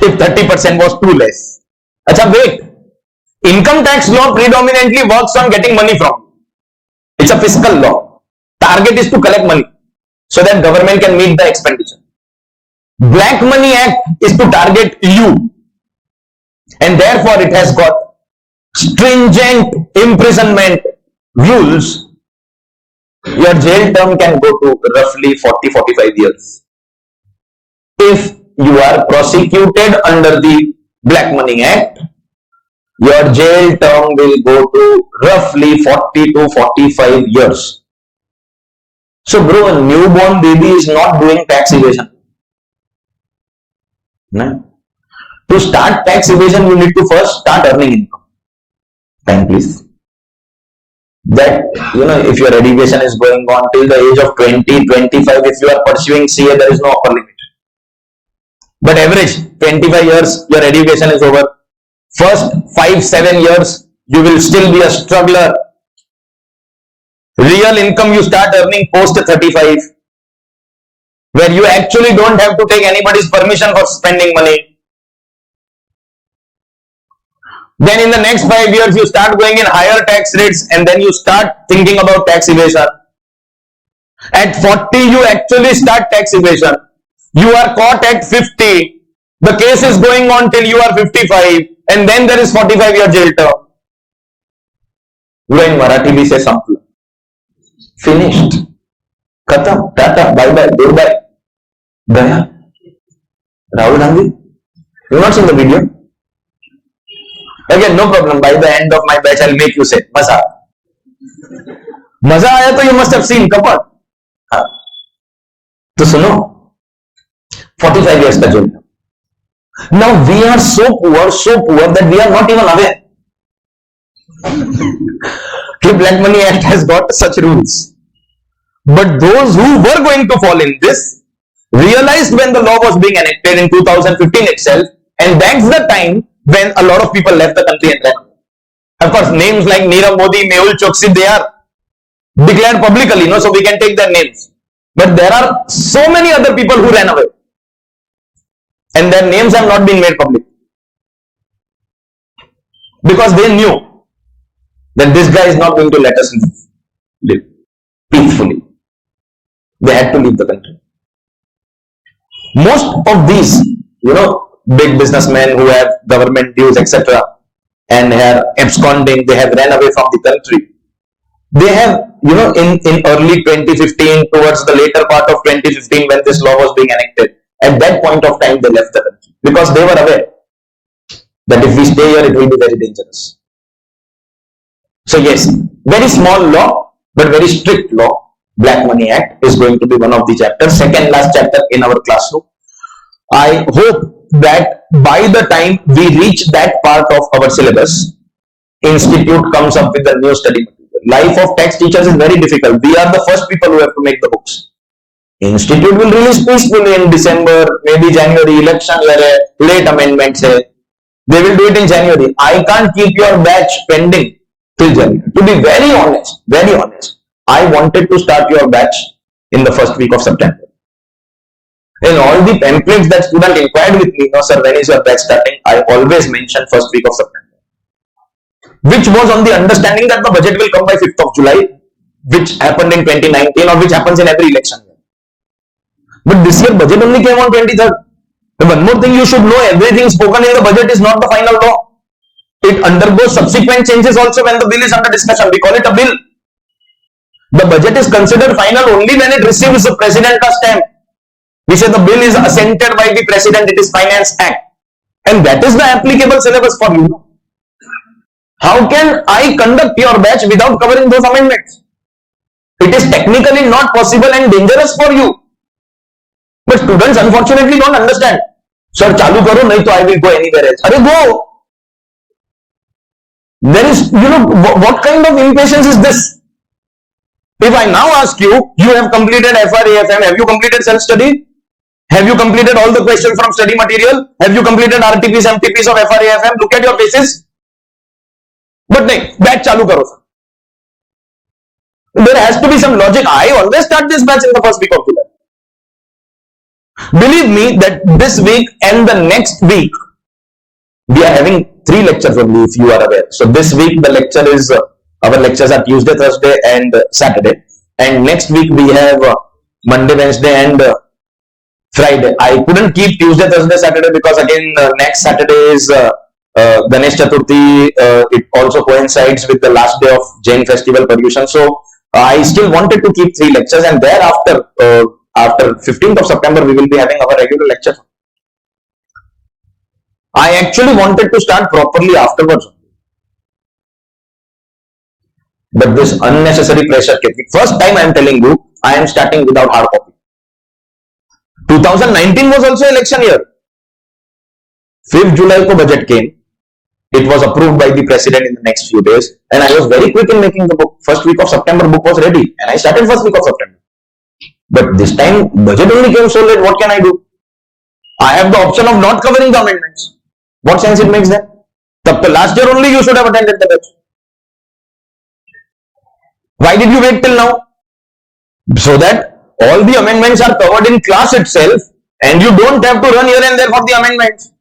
If 30% was too less. Acha, wait. Income tax law predominantly works on getting money from you. It's a fiscal law. Target is to collect money so that government can meet the expenditure. Black Money Act is to target you, and therefore it has got stringent imprisonment rules. Your jail term can go to roughly 40-45 years. If you are prosecuted under the Black Money Act, your jail term will go to roughly 40 to 45 years. So bro, a newborn baby is not doing tax evasion. No. To start tax evasion, you need to first start earning income. Time please. that, if your education is going on till the age of 20, 25, if you are pursuing CA, there is no upper limit. But average 25 years, your education is over. First 5-7 years, you will still be a struggler. Real income you start earning post 35, where you actually don't have to take anybody's permission for spending money. Then in the next 5 years, you start going in higher tax rates, and then you start thinking about tax evasion. At 40, you actually start tax evasion. You are caught at 50. The case is going on till you are 55, and then there is 45-year jail term. When Marathi bhi se sample. Finished. Khatam. Tata. Bye-bye. Goodbye. Gaya. Rahul Gandhi. You not seen the video? Again, no problem. By the end of my batch, I'll make you say, Maza. Maza aaya to you must have seen. Kapat. To suno. 45 years ka jail. Now we are so poor that we are not even aware. The Black Money Act has got such rules. But those who were going to fall in this realized when the law was being enacted in 2015 itself, and that's the time when a lot of people left the country and ran away. Of course, names like Nirav Modi, Mehul Choksi, they are declared publicly, so we can take their names. But there are so many other people who ran away, and their names have not been made public because they knew that this guy is not going to let us live peacefully. They had to leave the country. Most of these, big businessmen who have government dues, etc., and are absconding, they have ran away from the country. They have, in early 2015, towards the later part of 2015, when this law was being enacted, at that point of time, they left the country because they were aware that if we stay here, it will be very dangerous. So yes, very small law, but very strict law. Black Money Act is going to be one of the chapters, second last chapter in our classroom. I hope that by the time we reach that part of our syllabus, Institute comes up with a new study material. Life of tax teachers is very difficult. We are the first people who have to make the books. Institute will release peacefully in December, maybe January, election, late amendments. They will do it in January. I can't keep your batch pending till January. To be very honest, I wanted to start your batch in the first week of September. In all the pamphlets that student inquired with me, no sir, when is your batch starting? I always mention first week of September, which was on the understanding that the budget will come by 5th of July, which happened in 2019 or which happens in every election year. But this year budget only came on 23rd. One more thing you should know, everything spoken in the budget is not the final law. It undergoes subsequent changes also when the bill is under discussion. We call it a bill. The budget is considered final only when it receives the President's stamp. We say the bill is assented by the President, it is Finance Act. And that is the applicable syllabus for you. How can I conduct your batch without covering those amendments? It is technically not possible and dangerous for you. But students unfortunately don't understand. Sir, chalu karo, nahi to I will go anywhere else. Arey go! There is, what kind of impatience is this? If I now ask you, you have completed FRAFM, have you completed self-study? Have you completed all the questions from study material? Have you completed RTPs, MTPs of FRAFM? Look at your faces. But nahi, batch chalu karo, sir. There has to be some logic. I always start this batch in the first week of July. Believe me that this week and the next week, we are having 3 lectures only, if you are aware. So this week the lecture is, our lectures are Tuesday, Thursday and Saturday. And next week we have Monday, Wednesday and Friday. I couldn't keep Tuesday, Thursday, Saturday because again next Saturday is Ganesh Chaturthi. It also coincides with the last day of Jain festival Paryushan. So I still wanted to keep 3 lectures, and thereafter, after 15th of September, we will be having our regular lecture. I actually wanted to start properly afterwards. But this unnecessary pressure kept me. First time I am telling you, I am starting without hard copy. 2019 was also election year. 5th July ko budget came. It was approved by the president in the next few days, and I was very quick in making the book. First week of September, book was ready, and I started first week of September. But this time, budget only came so late. What can I do? I have the option of not covering the amendments. What sense it makes then? Last year only you should have attended the batch. Why did you wait till now? So that all the amendments are covered in class itself, and you don't have to run here and there for the amendments.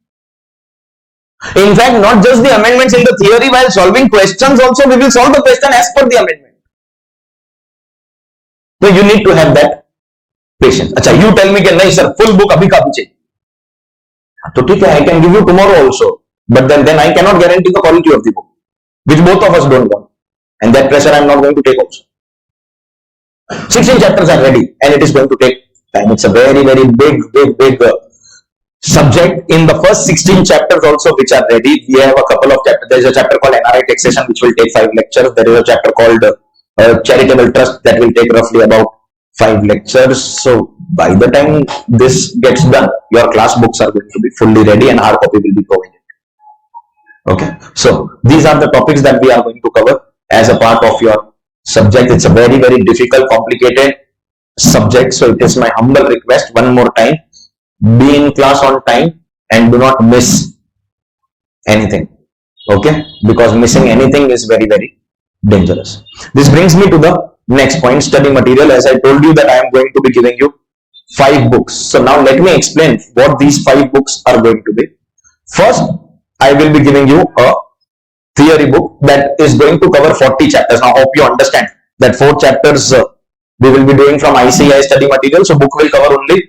In fact, not just the amendments in the theory, while solving questions also, we will solve the question as per the amendment. So you need to have that patience. Acha, you tell me, nahi sir, full book abhi ka abhi chahiye. So I can give you tomorrow also, but then I cannot guarantee the quality of the book, which both of us don't want, and that pressure I am not going to take also. 16 chapters are ready, and it is going to take time. It's a very big subject. In the first 16 chapters also which are ready, we have a couple of chapters. There is a chapter called NRI Taxation, which will take 5 lectures. There is a chapter called Charitable Trust that will take roughly about 5 lectures. So by the time this gets done, your class books are going to be fully ready and hard copy will be provided. Okay, so these are the topics that we are going to cover as a part of your subject. It's a very difficult, complicated subject. So it is my humble request, one more time, be in class on time and do not miss anything. Okay, because missing anything is very dangerous. This brings me to the next point, study material. As I told you that I am going to be giving you 5 books. So now let me explain what these 5 books are going to be. First, I will be giving you a theory book that is going to cover 40 chapters. Now, hope you understand that 4 chapters we will be doing from ICAI study material. So book will cover only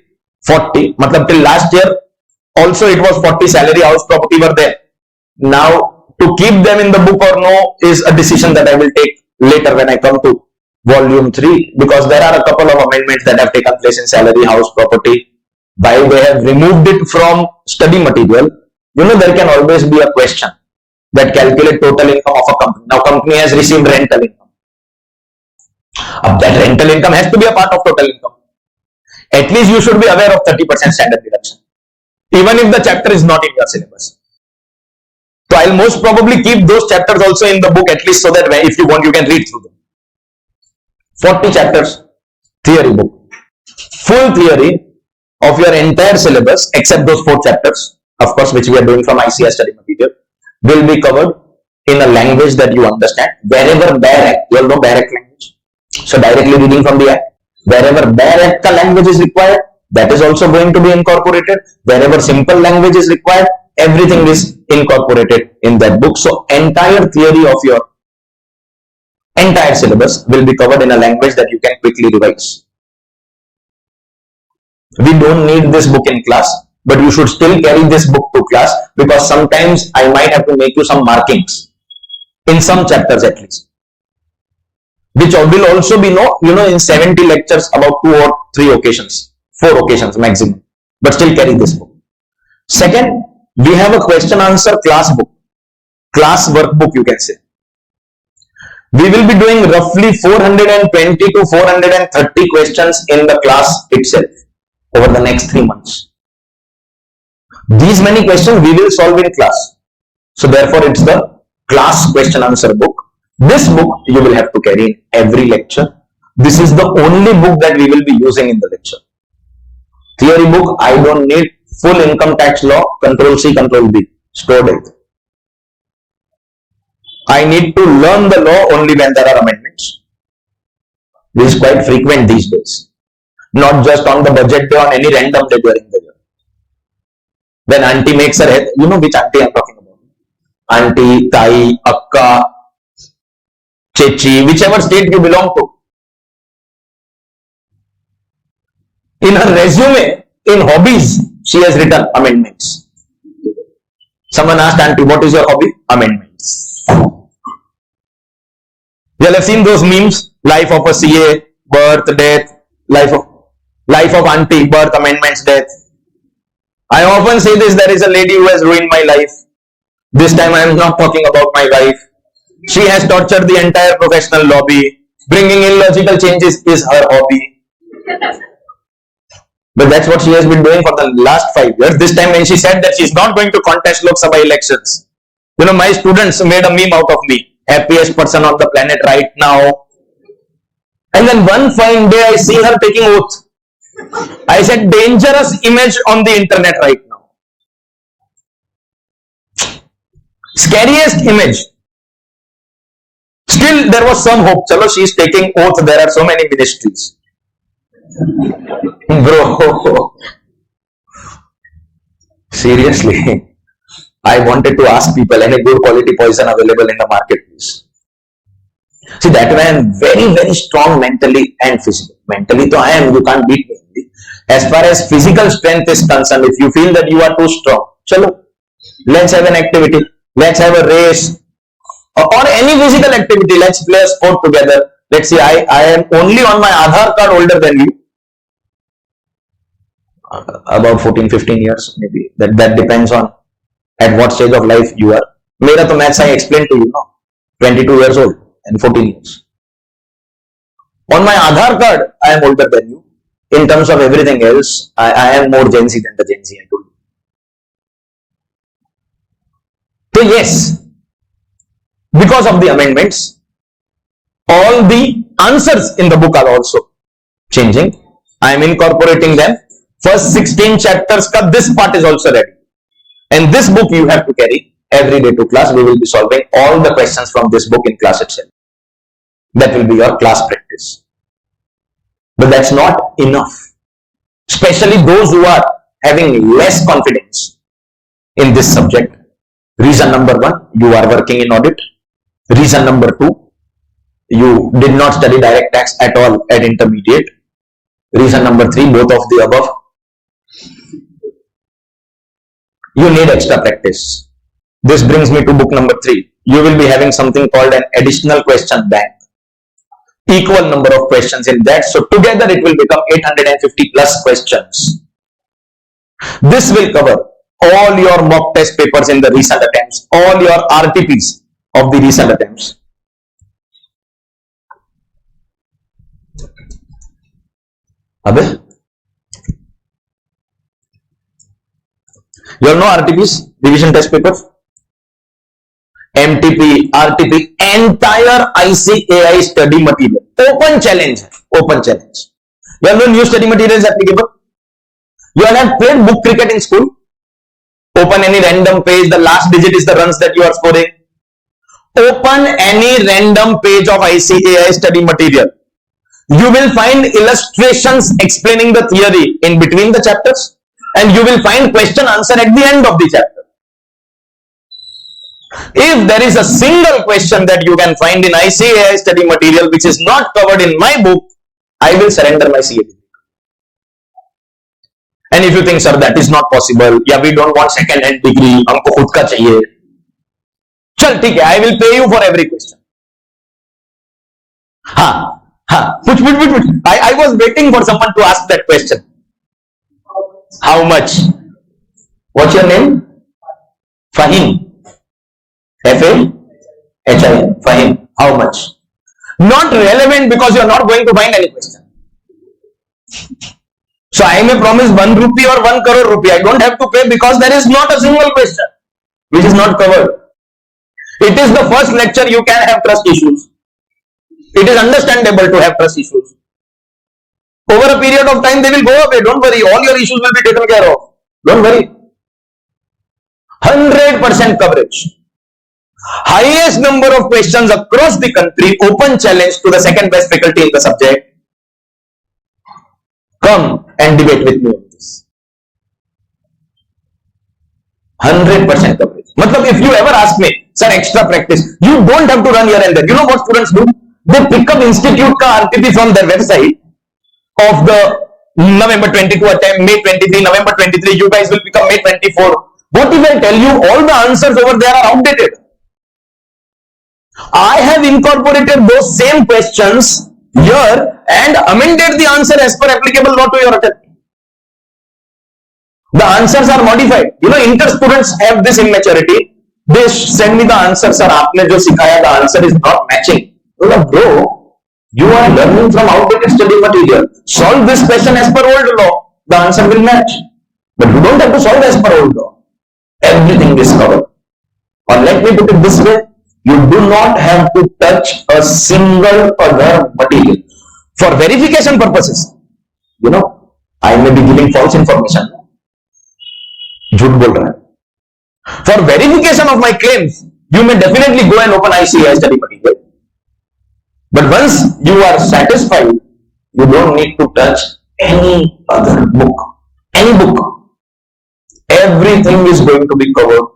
40. Matlab till last year also it was 40 salary, house, property were there. Now to keep them in the book or no is a decision that I will take later when I come to volume 3, because there are a couple of amendments that have taken place in salary, house, property. By they have removed it from study material. You know, there can always be a question that calculate total income of a company. Now company has received rental income. That rental income has to be a part of total income. At least you should be aware of 30% standard deduction, even if the chapter is not in your syllabus. So I'll most probably keep those chapters also in the book, at least so that if you want, you can read through them. 40 chapters, theory book, full theory of your entire syllabus except those 4 chapters, of course, which we are doing from ICAI study material, will be covered in a language that you understand. Wherever bare act, you all know bare act language, so directly reading from the act. Wherever bare act language is required, that is also going to be incorporated. Wherever simple language is required, everything is incorporated in that book. So entire theory of your entire syllabus will be covered in a language that you can quickly revise. We don't need this book in class, but you should still carry this book to class, because sometimes I might have to make you some markings in some chapters at least, which will also be in 70 lectures about 2 or 3 occasions, 4 occasions maximum, but still carry this book. Second, we have a question answer class book, class workbook you can say. We will be doing roughly 420 to 430 questions in the class itself over the next 3 months. These many questions we will solve in class. So therefore it's the class question answer book. This book you will have to carry in every lecture. This is the only book that we will be using in the lecture. Theory book, I don't need. Full income tax law, Control C, Control B, stored it. I need to learn the law only when there are amendments. This is quite frequent these days. Not just on the budget day, on any random day during the year. When auntie makes her head, you know which auntie I'm talking about. Auntie, Tai, Akka, Chechi, whichever state you belong to. In her resume, in hobbies, she has written amendments. Someone asked auntie, what is your hobby? Amendments. You all have seen those memes, life of a CA, birth, death, life of auntie, birth, amendments, death. I often say this, there is a lady who has ruined my life. This time I am not talking about my wife. She has tortured the entire professional lobby. Bringing illogical changes is her hobby. But that's what she has been doing for the last 5 years. This time when she said that she is not going to contest Lok Sabha elections, My students made a meme out of me, happiest person on the planet right now. And then one fine day I see her taking oath. I said, dangerous image on the internet right now. Scariest image. Still, there was some hope. Chalo, she is taking oath. There are so many ministries. Bro, seriously, I wanted to ask people, any good quality poison available in the market, please? See, that way I am very, very strong mentally and physically. Mentally, I am, you can't beat me. As far as physical strength is concerned, if you feel that you are too strong, chalo, let's have an activity, let's have a race, or any physical activity, let's play a sport together. Let's see, I am only on my Aadhaar card older than you. About 14-15 years, maybe. That depends on at what stage of life you are. Mera to maths I explained to you, no? 22 years old and 14 years. On my Aadhaar card, I am older than you. In terms of everything else, I am more Gen Z than the Gen Z, I told you. So yes, because of the amendments, all the answers in the book are also changing. I am incorporating them. First 16 chapters ka this part is also ready. And this book you have to carry every day to class. We will be solving all the questions from this book in class itself. That will be your class practice. But that's not enough. Especially those who are having less confidence in this subject. Reason number 1, you are working in audit. Reason number 2, you did not study direct tax at all at intermediate. Reason number 3, both of the above. You need extra practice. This brings me to book number 3. You will be having something called an additional question bank. Equal number of questions in that. So together it will become 850 plus questions. This will cover all your mock test papers in the recent attempts, all your RTPs of the recent attempts. Abhi? You all know RTPs, revision test papers? MTP, RTP, entire ICAI study material. Open challenge. Open challenge. You all know new study material is applicable? You all have played book cricket in school? Open any random page. The last digit is the runs that you are scoring. Open any random page of ICAI study material. You will find illustrations explaining the theory in between the chapters, and you will find question answer at the end of the chapter. If there is a single question that you can find in ICAI study material which is not covered in my book, I will surrender my CA. And if you think, sir, that is not possible, yeah, we don't want second hand degree, humko khud ka chahiye. Chal, theek hai, I will pay you for every question. Puch. I was waiting for someone to ask that question. How much? What's your name? Fahim. F-A-H-I-M. Fahim. How much? Not relevant because you are not going to find any question. So I may promise 1 rupee or 1 crore rupee. I don't have to pay because there is not a single question which is not covered. It is the first lecture you can have trust issues. It is understandable to have trust issues. Over a period of time, they will go away. Don't worry. All your issues will be taken care of. Don't worry. 100% coverage. Highest number of questions across the country. Open challenge to the second best faculty in the subject. Come and debate with me on this. 100% coverage. Matlab, if you ever ask me, sir, extra practice, you don't have to run here and there. You know what students do? They pick up institute ka RTP from their website of the November 22 attempt, May 23, November 23, you guys will become May 24. What if I tell you all the answers over there are outdated? I have incorporated those same questions here and amended the answer as per applicable law to your attempt. The answers are modified. You know, inter students have this immaturity. They send me the answer, sir, aapne jo sikhaya, the answer is not matching. Bro, you are learning from outdated study material. Solve this question as per old law. The answer will match. But you don't have to solve as per old law. Everything is covered. Or let me put it this way, you do not have to touch a single other material. For verification purposes, I may be giving false information. झूठ बोल रहा है. For verification of my claims, you may definitely go and open ICAI study material. But once you are satisfied, you don't need to touch any other book. Any book. Everything is going to be covered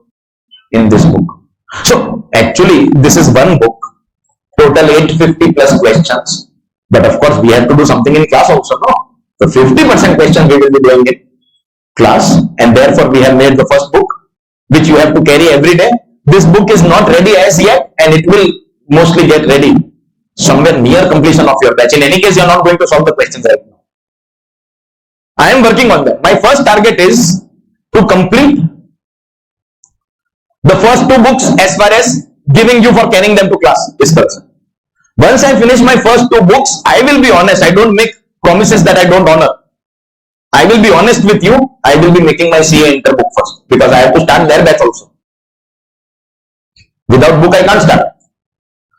in this book. So actually, this is one book, total 850 plus questions. But of course, we have to do something in class also, no? So 50% questions we will be doing in class, and therefore we have made the first book, which you have to carry every day. This book is not ready as yet, and it will mostly get ready somewhere near completion of your batch. In any case, you are not going to solve the questions right now. I am working on that. My first target is to complete the first two books as far as giving you for carrying them to class is concerned. Once I finish my first two books, I will be honest. I don't make promises that I don't honor. I will be honest with you. I will be making my CA inter book first, because I have to start their batch also. Without book, I can't start.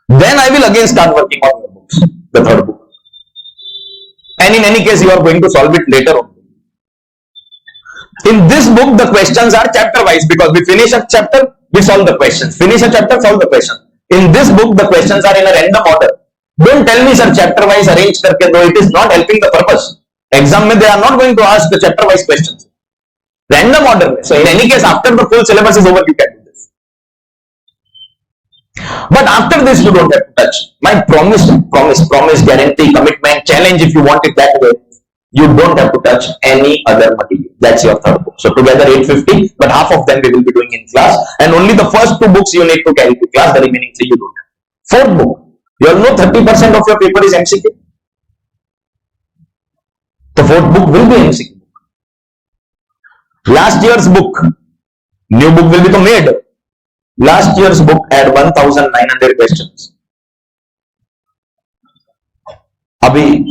Then I will again start working on your books, the third book. And in any case, you are going to solve it later on. In this book, the questions are chapter wise, because we finish a chapter, we solve the questions. Finish a chapter, solve the question. In this book, the questions are in a random order. Don't tell me, sir, chapter wise arrange karke do. It is not helping the purpose. Exam mein they are not going to ask the chapter wise questions. Random order. So in any case, after the full syllabus is over, you can do this. But after this, you don't have to touch. My promise, guarantee, commitment, challenge, if you want it that way, you don't have to touch any other material. That's your third book. So together 850, but half of them we will be doing in class, and only the first two books you need to carry to class. The remaining three you don't have. Fourth book, you all know 30% of your paper is MCQ. The fourth book will be MCQ. Last year's book, new book will be made. Last year's book had 1900 questions. Abhi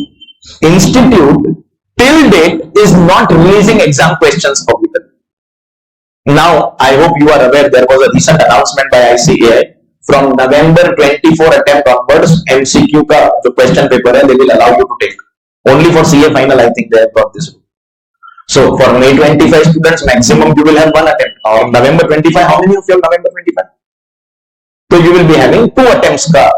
institute till date is not releasing exam questions publicly. Now, I hope you are aware there was a recent announcement by ICAI. From November 24 attempt onwards, MCQ ka jo question paper hai, they will allow you to take. Only for CA final, I think they have got this. So for May 25 students, maximum you will have one attempt. Or November 25, how many of you have November 25? So you will be having two attempts ka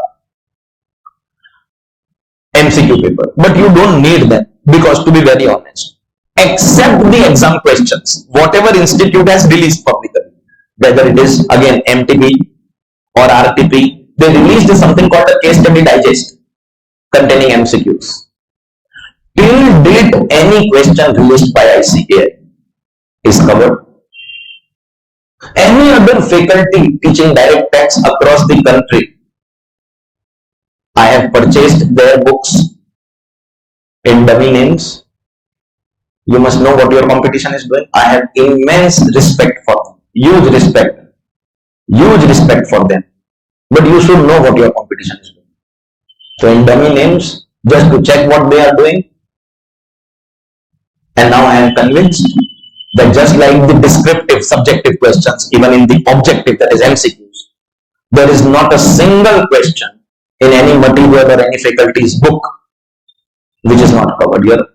MCQ paper. But you don't need them, because to be very honest, except the exam questions, whatever institute has released publicly, whether it is again MTP or RTP, they released something called a case study digest containing MCQs. Till date, any question released by ICAI is covered. Any other faculty teaching direct tax across the country, I have purchased their books in dummy names. You must know what your competition is doing. I have immense respect for them. Huge respect for them. But you should know what your competition is doing. So in dummy names, just to check what they are doing. And now I am convinced that just like the descriptive, subjective questions, even in the objective, that is MCQs, there is not a single question in any material or any faculty's book which is not covered. Your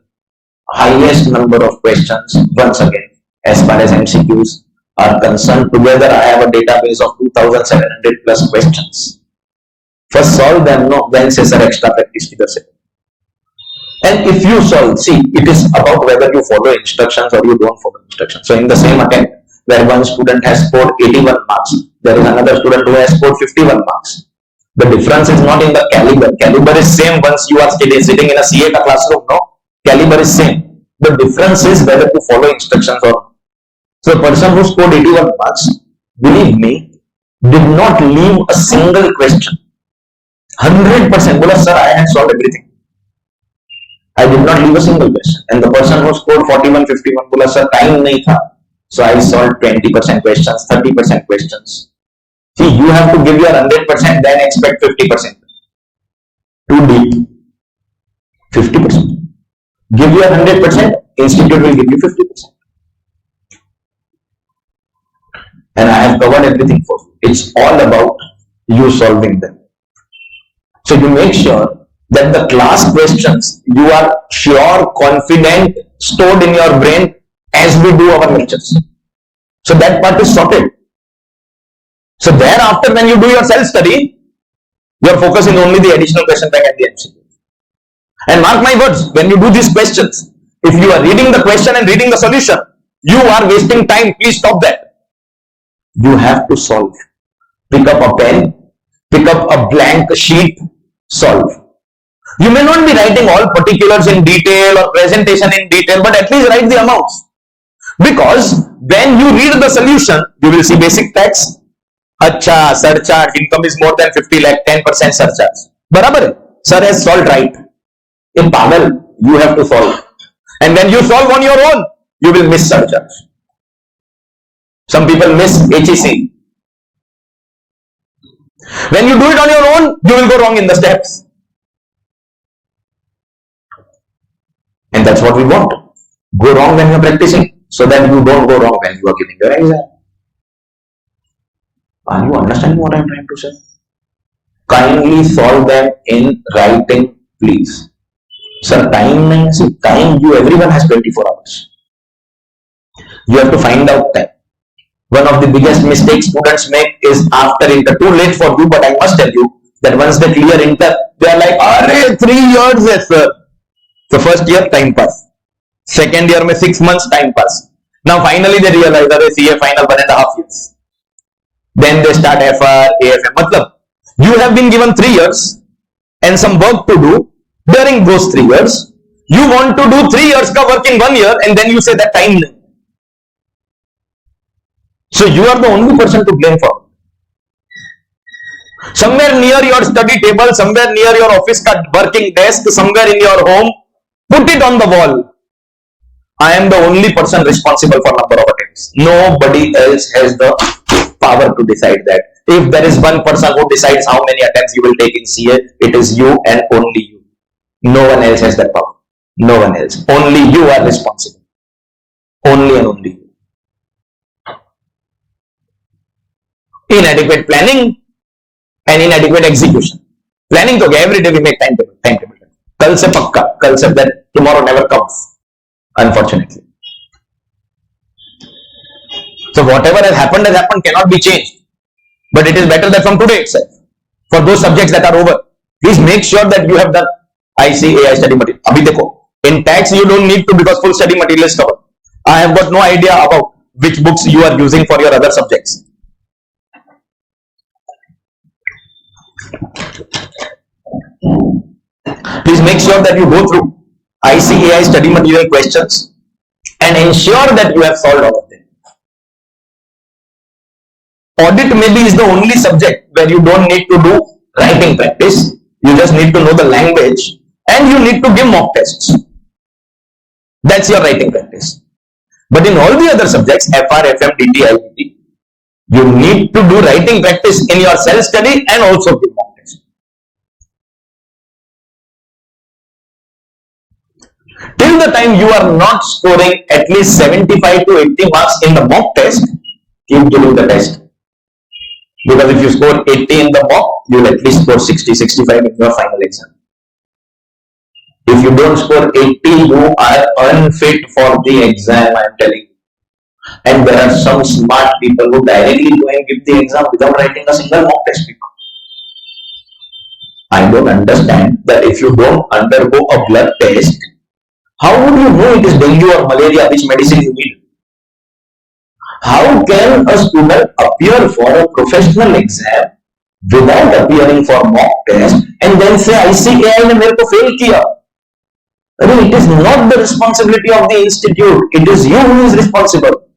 highest number of questions, once again, as far as MCQs are concerned, together I have a database of 2700 plus questions. First solve them, no, then say sir extra practice figure set. And if you solve, see, it is about whether you follow instructions or you don't follow instructions. So in the same attempt, where one student has scored 81 marks, there is another student who has scored 51 marks. The difference is not in the caliber. Caliber is same once you are sitting in a CA classroom, no? Caliber is same. The difference is whether to follow instructions or not. So the person who scored 81 marks, believe me, did not leave a single question. 100%. Bola, sir, I had solved everything. I did not leave a single question. And the person who scored 41, 51, bola, sir, time nahi tha. So I solved 20% questions, 30% questions. See, you have to give your 100%, then expect 50%. Too deep. 50%. Give your 100%, institute will give you 50%. and I have covered everything for you. It's all about you solving them. So you make sure that the class questions you are sure, confident, stored in your brain as we do our lectures. So that part is sorted. So thereafter, when you do your self-study, your focus is only the additional question bank and the MCQ. And mark my words, when you do these questions, if you are reading the question and reading the solution, you are wasting time. Please stop that. You have to solve. Pick up a pen, pick up a blank sheet, solve. You may not be writing all particulars in detail or presentation in detail, but at least write the amounts. Because when you read the solution, you will see basic tax. Acha, surcharge, income is more than 50 lakh, 10% surcharge. Barabar, sir has solved right. In Pagal, you have to solve. And when you solve on your own, you will miss surcharge. Some people miss HEC. When you do it on your own, you will go wrong in the steps. And that's what we want. Go wrong when you are practicing, so that you don't go wrong when you are giving your exam. Are you understanding what I am trying to say? Kindly solve them in writing, please. Sir, time, see, time, everyone has 24 hours. You have to find out time. One of the biggest mistakes students make is after inter. Too late for you, but I must tell you that once they clear inter, they are like, "Arey, 3 years, yes, sir." So first year, time pass. Second year, 6 months, time pass. Now finally they realize that they CA final 1.5 years. Then they start FR, AFM. Matlab, you have been given 3 years and some work to do during those 3 years. You want to do 3 years ka work in 1 year, and then you say that time. So you are the only person to blame for. Somewhere near your study table, somewhere near your office ka working desk, somewhere in your home, put it on the wall. I am the only person responsible for number of attempts. Nobody else has the power to decide that. If there is one person who decides how many attempts you will take in CA, it is you and only you. No one else has that power. No one else. Only you are responsible. Only and only you. Inadequate planning and inadequate execution. Planning to every day we make timetable. Kal se pakka. Kal se that tomorrow never comes. Unfortunately. So whatever has happened cannot be changed. But it is better that from today itself. For those subjects that are over, please make sure that you have done ICAI study material. Abhi dekho, in tax you don't need to, because full study material is covered. I have got no idea about which books you are using for your other subjects. Please make sure that you go through ICAI study material questions and ensure that you have solved all of them. Audit maybe is the only subject where you don't need to do writing practice. You just need to know the language and you need to give mock tests. That's your writing practice. But in all the other subjects, FR, FM, DT, IPT, you need to do writing practice in your self-study and also give mock tests. Till the time you are not scoring at least 75 to 80 marks in the mock test, keep giving the test. Because if you score 80 in the mock, you will at least score 60, 65 in your final exam. If you don't score 80, you are unfit for the exam, I am telling you. And there are some smart people who directly go and give the exam without writing a single mock test paper. I don't understand that if you don't undergo a blood test, how would you know it is dengue or malaria, which medicine you need? How can a student appear for a professional exam without appearing for mock test and then say ICAI ने मेरे को fail किया? I mean, it is not the responsibility of the institute. It is you who is responsible.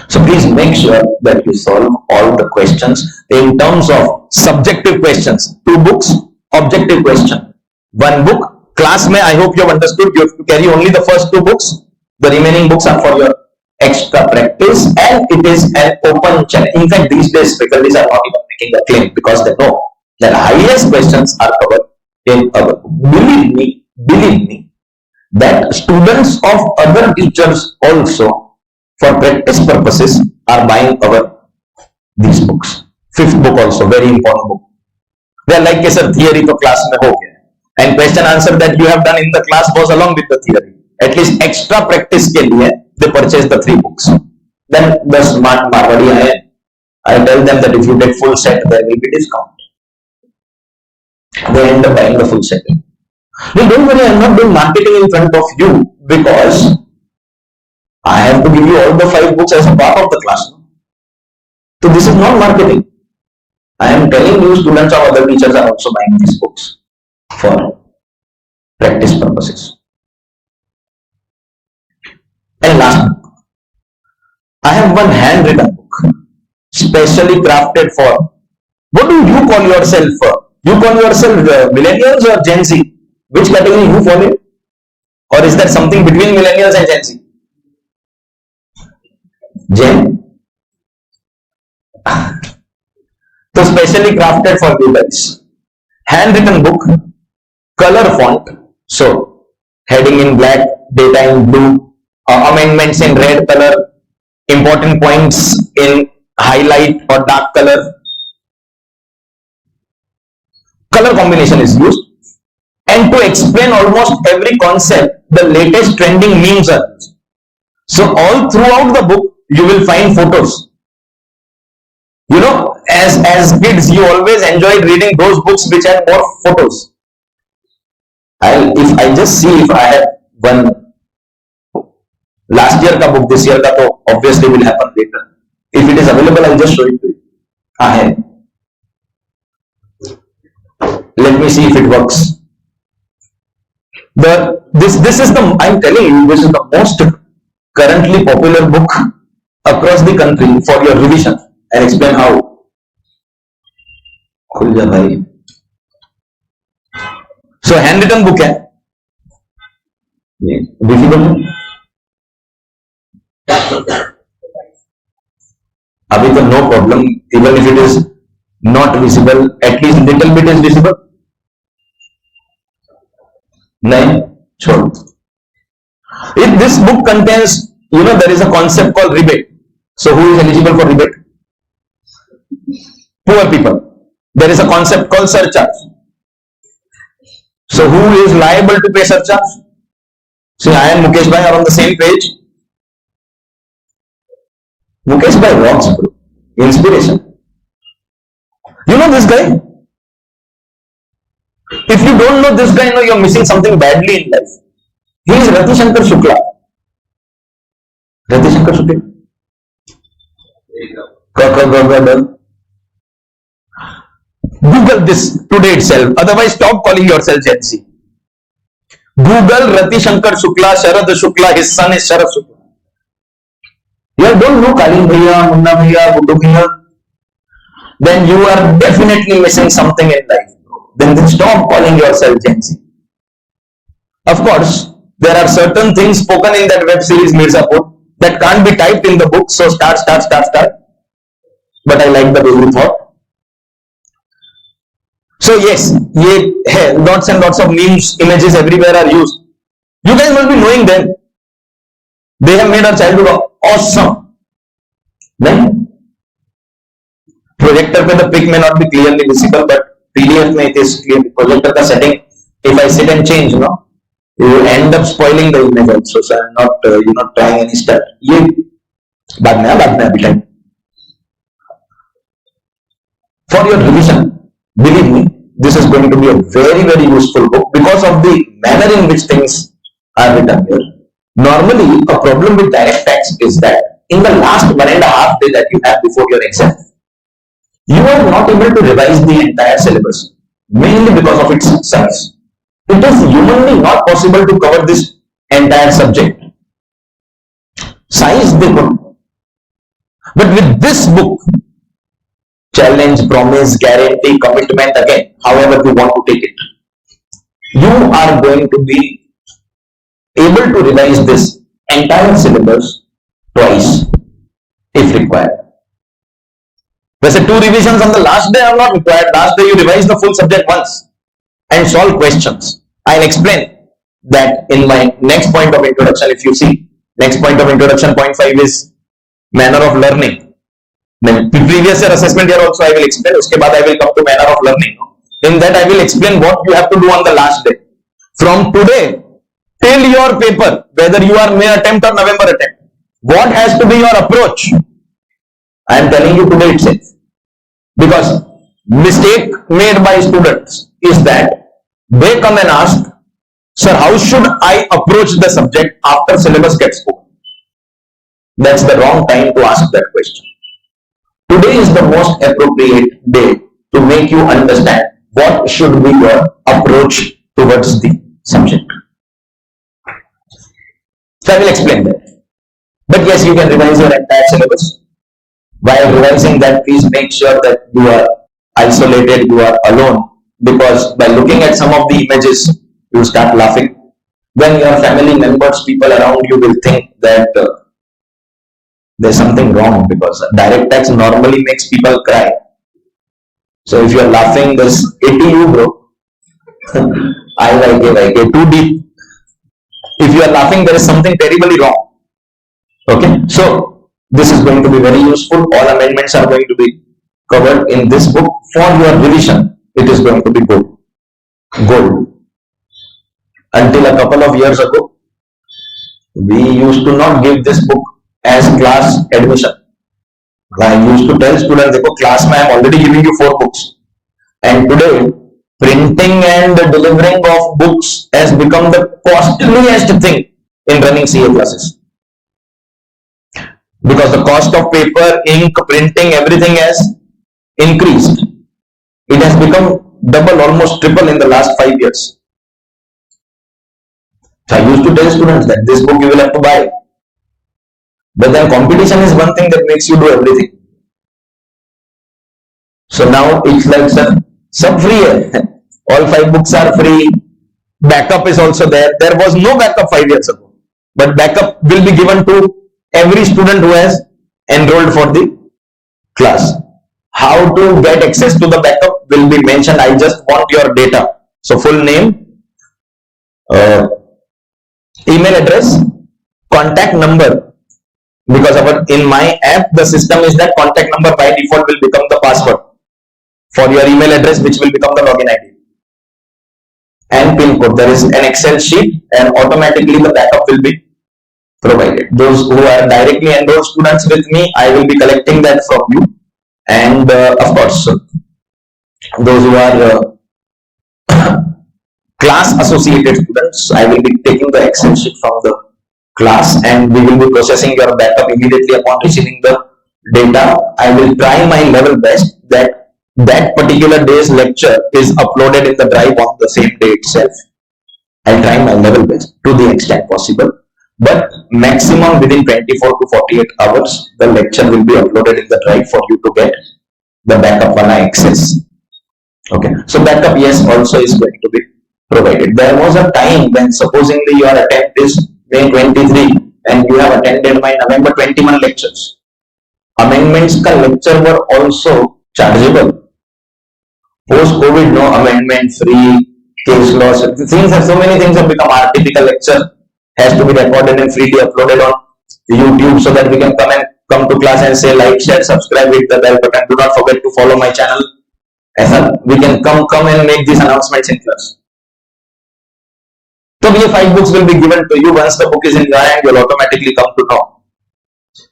So please make sure that you solve all the questions in terms of subjective questions. 2 books, objective question. 1 book. Class mein, I hope you have understood, you have to carry only the first 2 books. The remaining books are for your extra practice, and it is an open challenge. In fact, these days faculties are not even making a claim because they know that highest questions are covered in our book. Believe me, that students of other teachers also, for practice purposes, are buying these books. Fifth book also, very important book. They are like sir theory to class mein ho gaya, and question answer that you have done in the class goes along with the theory. At least extra practice ke liye they purchase the 3 books. Then the smart Marwadi I tell them that if you take full set, there will be discount. They end up buying the full set. No, don't worry, I am not doing marketing in front of you because I have to give you all the 5 books as a part of the class. So this is not marketing. I am telling you students or other teachers are also buying these books for practice purposes. And last book. I have one handwritten book, specially crafted for, what do you call yourself for? You call yourself millennials or Gen Z? Which category you fall in? Or is there something between millennials and Gen Z? Gen? So specially crafted for you guys. Handwritten book, color font. So heading in black, data in blue, amendments in red color, important points in highlight or dark color. Color combination is used. And to explain almost every concept, the latest trending memes are used. So all throughout the book, you will find photos. You know, as kids, you always enjoyed reading those books which had more photos. If I just see if I have one last year ka book, this year ka, to obviously will happen later. If it is available, I'll just show it to you. Let me see if it works. This is the, I'm telling you, this is the most currently popular book across the country for your revision. I'll explain how. So handwritten book है, visible. अभी तो no problem, even if it is not visible, at least little bit is visible. नहीं, छोड़. If this book contains, you know, there is a concept called rebate. So who is eligible for rebate? Poor people. There is a concept called surcharge. So who is liable to pay surcharge? See, I and Mukesh Bhai are on the same page. Mukesh Bhai rocks, bro. Inspiration. You know this guy? If you don't know this guy, you know you're missing something badly in life. He is Rati Shankar Shukla. Rati Shankar Shukla. Google this today itself. Otherwise, stop calling yourself Gen Z. Google Rati Shankar Shukla, Sharad Shukla. His son is Sharad Shukla. You don't know Kalin Bhaiya, Munna Bhaiya, Buddu Bhaiya. Then you are definitely missing something in life. Then stop calling yourself Gen Z. Of course, there are certain things spoken in that web series Mirzapur that can't be typed in the book. So start. But I like the way you thought. So yes, lots and lots of memes, images everywhere are used. You guys must be knowing them. They have made our childhood awesome. Then projector पे the pic may not be clearly visible, but PDF में it is clear. Projector का setting, if I sit and change, you will end up spoiling the image also. So I'm not trying any step. ये बाद में अभी time. For your revision, believe me, this is going to be a very, very useful book because of the manner in which things are written here. Normally, a problem with direct tax is that in the last 1.5 days that you have before your exam, you are not able to revise the entire syllabus, mainly because of its size. It is humanly not possible to cover this entire subject. Size they could. But with this book, challenge, promise, guarantee, commitment, again, however you want to take it, you are going to be able to revise this entire syllabus twice if required. वैसे 2 revisions on the last day are not required. Last day you revise the full subject once and solve questions. I'll explain that in my next point of introduction. If you see, next point of introduction, point 5 is manner of learning. Previous year assessment year also I will explain. Uske baad I will come to manner of learning. In that I will explain what you have to do on the last day. From today till your paper, whether you are May attempt or November attempt, what has to be your approach? I am telling you today itself. Because mistake made by students is that they come and ask, sir, how should I approach the subject after syllabus gets over? That's the wrong time to ask that question. Today is the most appropriate day to make you understand what should be your approach towards the subject. So I will explain that. But yes, you can revise your entire syllabus. While revising that, please make sure that you are isolated, you are alone, because by looking at some of the images, you start laughing. Then your family members, people around you will think that there's something wrong, because direct tax normally makes people cry. So if you are laughing, there's 80 you, bro. I like it, too deep. If you are laughing, there is something terribly wrong. Okay, so this is going to be very useful. All amendments are going to be covered in this book. For your revision, it is going to be gold. Until a couple of years ago, we used to not give this book as class admission. I used to tell students, देखो class में I am already giving you 4 books. And today, printing and delivering of books has become the costliest thing in running CA classes. Because the cost of paper, ink, printing, everything has increased. It has become double, almost triple in the last 5 years. So I used to tell students that this book you will have to buy. But then competition is one thing that makes you do everything. So now it's like, sub free. All 5 books are free. Backup is also there. There was no backup 5 years ago. But backup will be given to every student who has enrolled for the class. How to get access to the backup will be mentioned. I just want your data. So full name, email address, contact number. Because in my app, the system is that contact number by default will become the password for your email address, which will become the login ID. And pin code. There is an Excel sheet and automatically the backup will be provided. Those who are directly enrolled students with me, I will be collecting that from you. And of course, those who are class associated students, I will be taking the Excel sheet from the class and we will be processing your backup immediately upon receiving the data. I will try my level best that particular day's lecture is uploaded in the drive on the same day itself. I'll try my level best to the extent possible. But maximum within 24 to 48 hours, the lecture will be uploaded in the drive for you to get the backup when I access. Okay, so backup, yes, also is going to be provided. There was a time when supposedly your attempt is May 23 and you have attended my November 21 lectures. Amendments ka lecture were also chargeable. Post-COVID, no amendment, free, case laws. So many things have become typical lecture has to be recorded and freely uploaded on YouTube so that we can come to class and say like, share, subscribe, hit the bell button. Do not forget to follow my channel. We can come and make these announcements in class. So these 5 books will be given to you. Once the book is in your hand, you will automatically come to know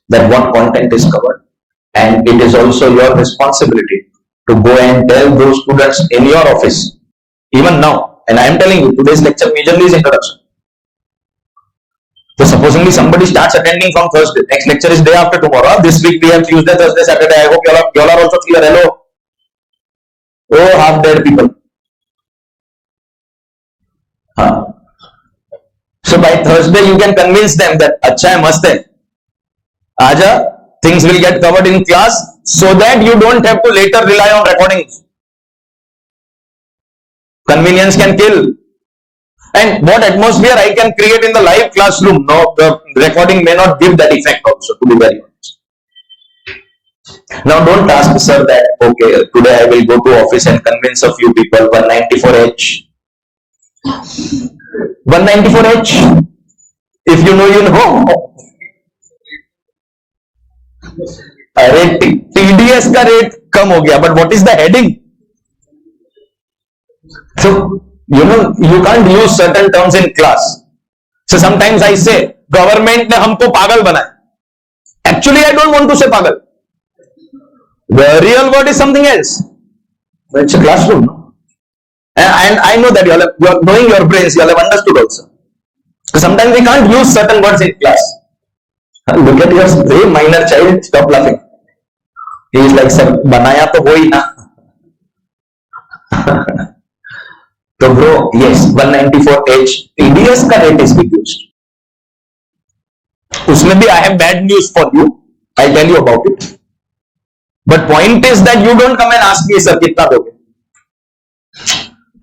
that what content is covered. And it is also your responsibility to go and tell those students in your office, even now. And I am telling you, today's lecture majorly is introduction. So supposedly somebody starts attending from Thursday. Next lecture is day after tomorrow. This week we have Tuesday, Thursday, Saturday. I hope you all are also clear. Hello. Oh, half dead people. So by Thursday you can convince them that अच्छा है मस्त है आजा, things will get covered in class so that you don't have to later rely on recordings. Convenience can kill. And what atmosphere I can create in the live classroom, no, the recording may not give that effect also, to be very honest. Now don't ask sir that, okay, today I will go to office and convince a few people, 194H. 194H, if you know, you know. अरे TDS का rate कम हो गया, but what is the heading? So, you can't use certain terms in class. So sometimes I say, government ने हमको पागल बनाया. Actually, I don't want to say pagal. The real word is something else. But it's a classroom. And I know that you are knowing your brains, you have understood also. So sometimes we can't use certain words in class. Look at your very minor child, stop laughing. He is like, sir, banaya to wo hi na. So bro, yes, 194H TDS का rate is reduced. उसमें भी I have bad news for you. I'll tell you about it. But point is that you don't come and ask me, sir, कितना दोगे?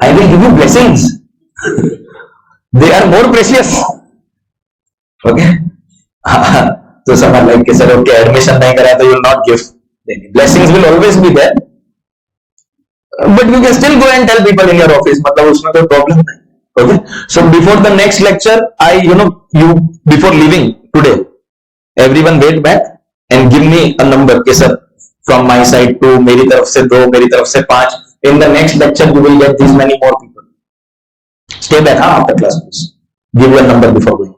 I will give you blessings. They are more precious. Okay? So someone like, sir, okay, admission नहीं करा तो you will not give. Blessings will always be there. But you can still go and tell people in your office. मतलब उसमें कोई problem नहीं. Okay? So before the next lecture, you before leaving today, everyone wait back and give me a number. Okay, sir, from my side 2, मेरी तरफ से 2, मेरी तरफ से 5. In the next lecture, you will get these many more people. Stay back after class, please. Give your number before going.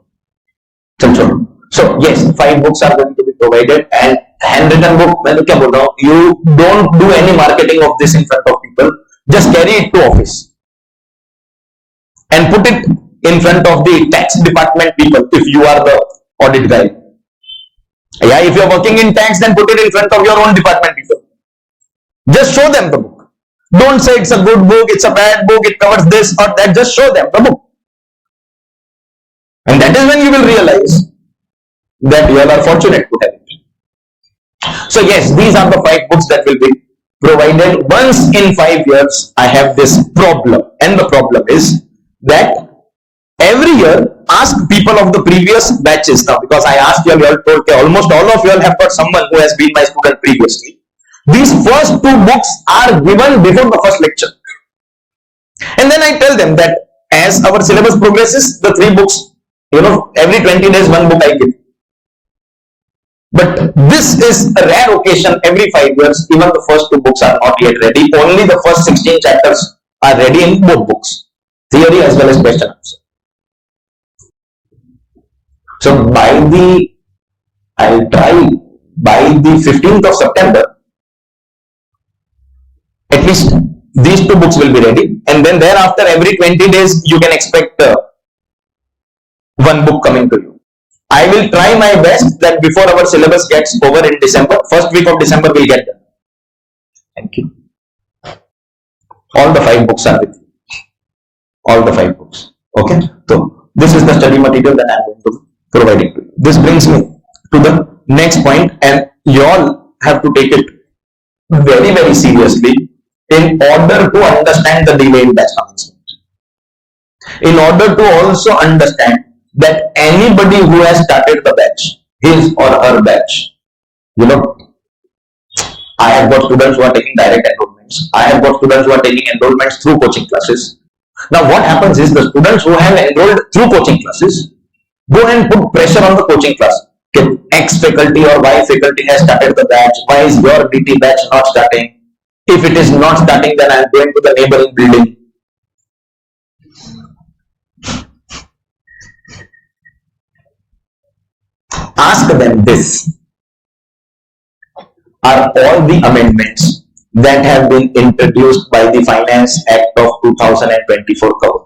So yes, 5 books are going to be provided, and handwritten book. मैं तो क्या बोल रहा हूँ? You don't do any marketing of this in front of people. Just carry it to office and put it in front of the tax department people. If you are the audit guy, yeah, if you are working in tax, then put it in front of your own department people. Just show them the book. Don't say it's a good book, it's a bad book, it covers this or that. Just show them the book. And that is when you will realize that you all are fortunate to have it. So yes, these are the 5 books that will be provided. Once in 5 years, I have this problem. And the problem is that every year, ask people of the previous batches now, because I asked you all told okay, almost all of you all have got someone who has been my student previously. These first 2 books are given before the first lecture. And then I tell them that as our syllabus progresses, the 3 books, every 20 days 1 book I give. But this is a rare occasion. Every 5 years, even the first 2 books are not yet ready. Only the first 16 chapters are ready in both books, theory as well as question answer. So I'll try by the 15th of September, at least these 2 books will be ready, and then thereafter every 20 days you can expect 1 book coming to you. I will try my best that before our syllabus gets over in December, first week of December will get done. Thank you. All the 5 books are with you. All the 5 books. Okay. So this is the study material that I am going to be providing to you. This brings me to the next point, and you all have to take it very, very seriously in order to understand the delay in batch commencement. In order to also understand that anybody who has started the batch, his or her batch, I have got students who are taking direct enrollments. I have got students who are taking enrollments through coaching classes. Now what happens is the students who have enrolled through coaching classes go and put pressure on the coaching class. Okay, X faculty or Y faculty has started the batch. Why is your DT batch not starting? If it is not starting, then I am going to the neighboring building. Ask them this. Are all the amendments that have been introduced by the Finance Act of 2024 covered?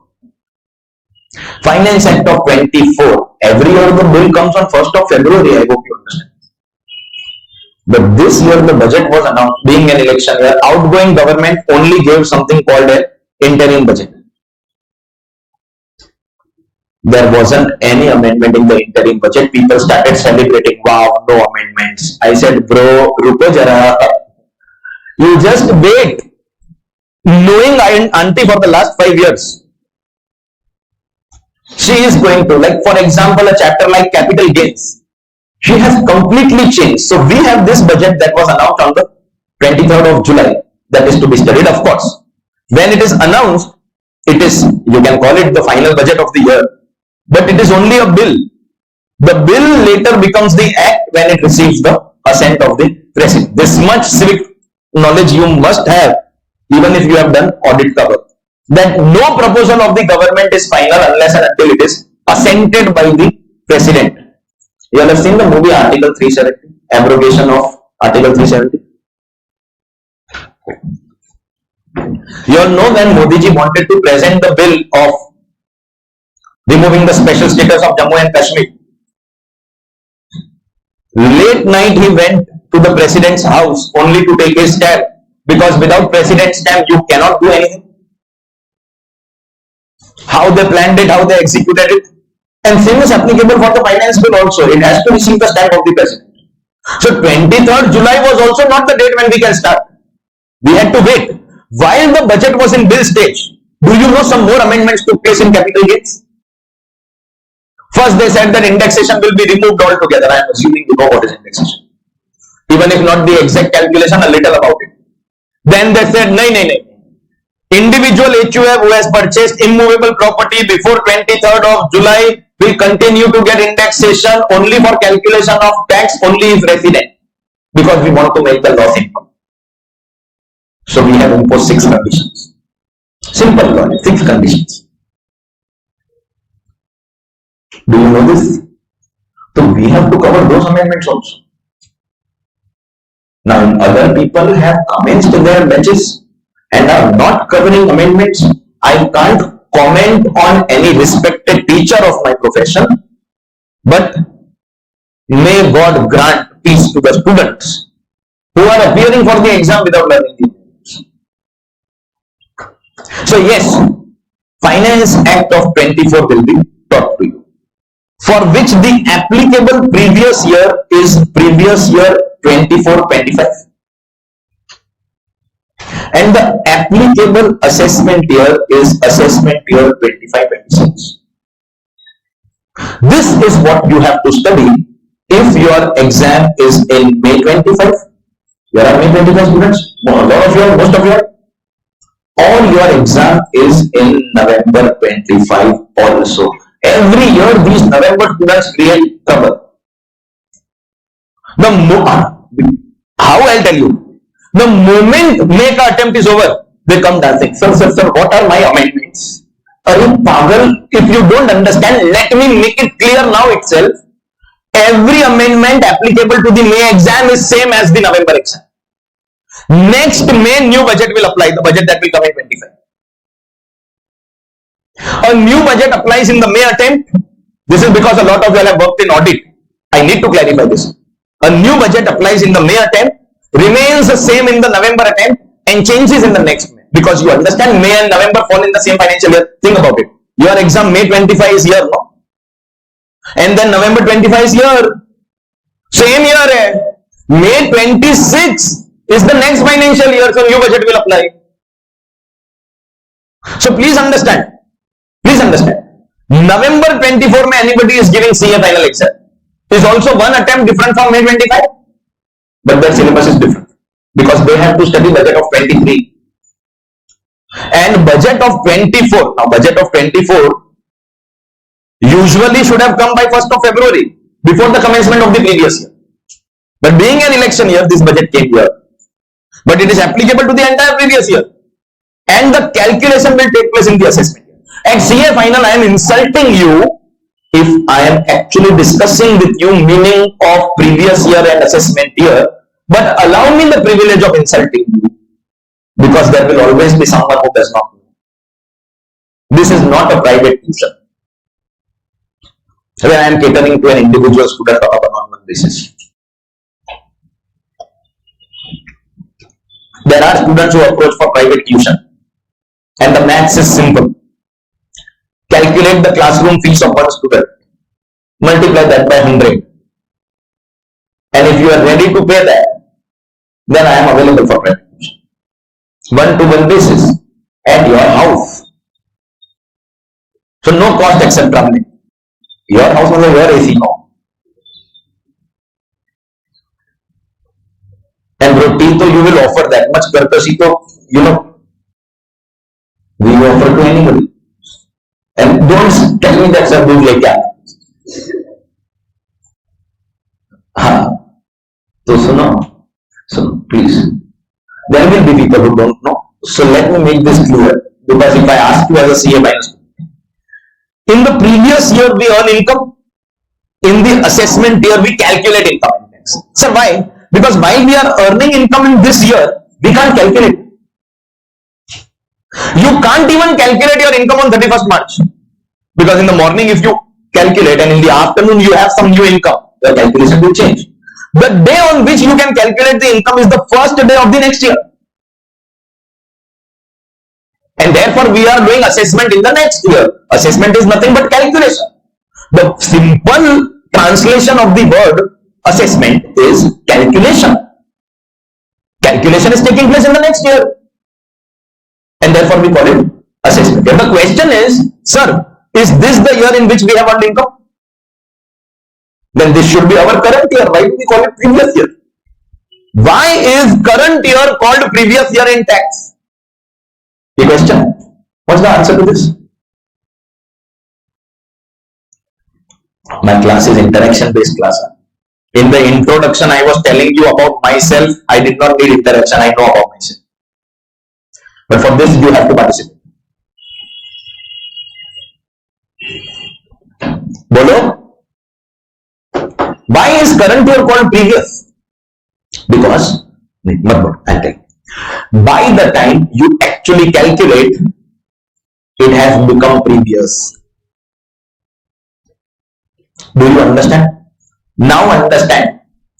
Finance Act of 24. Every year the bill comes on 1st of February. I hope you understand. But this year the budget was announced, being an election year. Outgoing government only gave something called an interim budget. There wasn't any amendment in the interim budget. People started celebrating. Wow, no amendments. I said, bro, ruko jara. You just wait. Knowing auntie for the last 5 years, she is going to, like for example, a chapter like capital gains. She has completely changed. So we have this budget that was announced on the 23rd of July that is to be studied, of course. When it is announced, it is, you can call it the final budget of the year, but it is only a bill. The bill later becomes the act when it receives the assent of the president. This much civic knowledge you must have, even if you have done audit cover, that no proposal of the government is final unless and until it is assented by the president. You have seen the movie Article 370, abrogation of Article 370. You all know when Modi ji wanted to present the bill of removing the special status of Jammu and Kashmir, late night he went to the president's house only to take his stamp, because without president's stamp you cannot do anything. How they planned it, how they executed it, and same is applicable for the finance bill also. It has to receive the stamp of the president. So 23rd July was also not the date when we can start. We had to wait. While the budget was in bill stage, do you know some more amendments took place in capital gains? First they said that indexation will be removed altogether. I am assuming you know what is indexation. Even if not the exact calculation, a little about it. Then they said, no. Individual HUF who has purchased immovable property before 23rd of July will continue to get indexation only for calculation of tax only if resident, because we want to make the loss income. So we have imposed 6 conditions. Simple logic, 6 conditions. Do you know this? So we have to cover those amendments also. Now other people have commenced their batches and are not covering amendments. I can't comment on any respected teacher of my profession, but may God grant peace to the students who are appearing for the exam without learning the amendments. So yes, Finance Act of 24 will be taught to you, for which the applicable previous year is previous year 24-25. And the applicable assessment year is assessment year 25-26. This is what you have to study if your exam is in May 25. There are May 25 students, most of you, all your exam is in November 25 also. Every year these November students create trouble. How I'll tell you. The moment make attempt is over, they come dancing. Sir, what are my amendments? If you don't understand, let me make it clear now itself. Every amendment applicable to the May exam is same as the November exam. Next May, new budget will apply, the budget that will come in 25. A new budget applies in the May attempt. This is because a lot of you have worked in audit. I need to clarify this. A new budget applies in the May attempt, remains the same in the November attempt, and changes in the next May. Because you understand May and November fall in the same financial year. Think about it. Your exam May 25 is here, no? And then November 25 is here. Same year, eh? May 26 is the next financial year, so new budget will apply. So please understand. Please understand. November 24 may anybody is giving CA final exam. Is also one attempt different from May 25? But their syllabus is different, because they have to study budget of 23 and budget of 24. Now budget of 24 usually should have come by 1st of February, before the commencement of the previous year. But being an election year, this budget came here. But it is applicable to the entire previous year, and the calculation will take place in the assessment year. At CA final, I am insulting you if I am actually discussing with you meaning of previous year and assessment year, but allow me the privilege of insulting you, because there will always be someone who does not know. This is not a private tuition where I am catering to an individual student on a one-on-one basis. There are students who approach for private tuition, and the maths is simple. Calculate the classroom fees of one student, multiply that by 100, and if you are ready to pay that, then I am available for private tuition. One-to-one basis at your house. So no cost except traveling. Your house was your AC now. And roti, so you will offer that much courtesy, so we offer to anybody. And don't tell me that sir, do like that. So please. There will be people who don't know. So let me make this clear. Because if I ask you as a CA minus, in the previous year we earn income. In the assessment year we calculate income. So why? Because while we are earning income in this year, we can't calculate. You can't even calculate your income on 31st March. Because in the morning if you calculate and in the afternoon you have some new income, your calculation will change. The day on which you can calculate the income is the first day of the next year. And therefore we are doing assessment in the next year. Assessment is nothing but calculation. The simple translation of the word assessment is calculation. Calculation is taking place in the next year. And therefore we call it assessment. If the question is, sir, is this the year in which we have earned income? Then this should be our current year. Why do we call it previous year? Why is current year called previous year in tax? The question. What's the answer to this? My class is interaction based class. In the introduction, I was telling you about myself. I did not need interaction. I know about myself. But for this, you have to participate. Bolo? Why is current year called previous? Because, I'll tell you. By the time you actually calculate, it has become previous. Do you understand? Now understand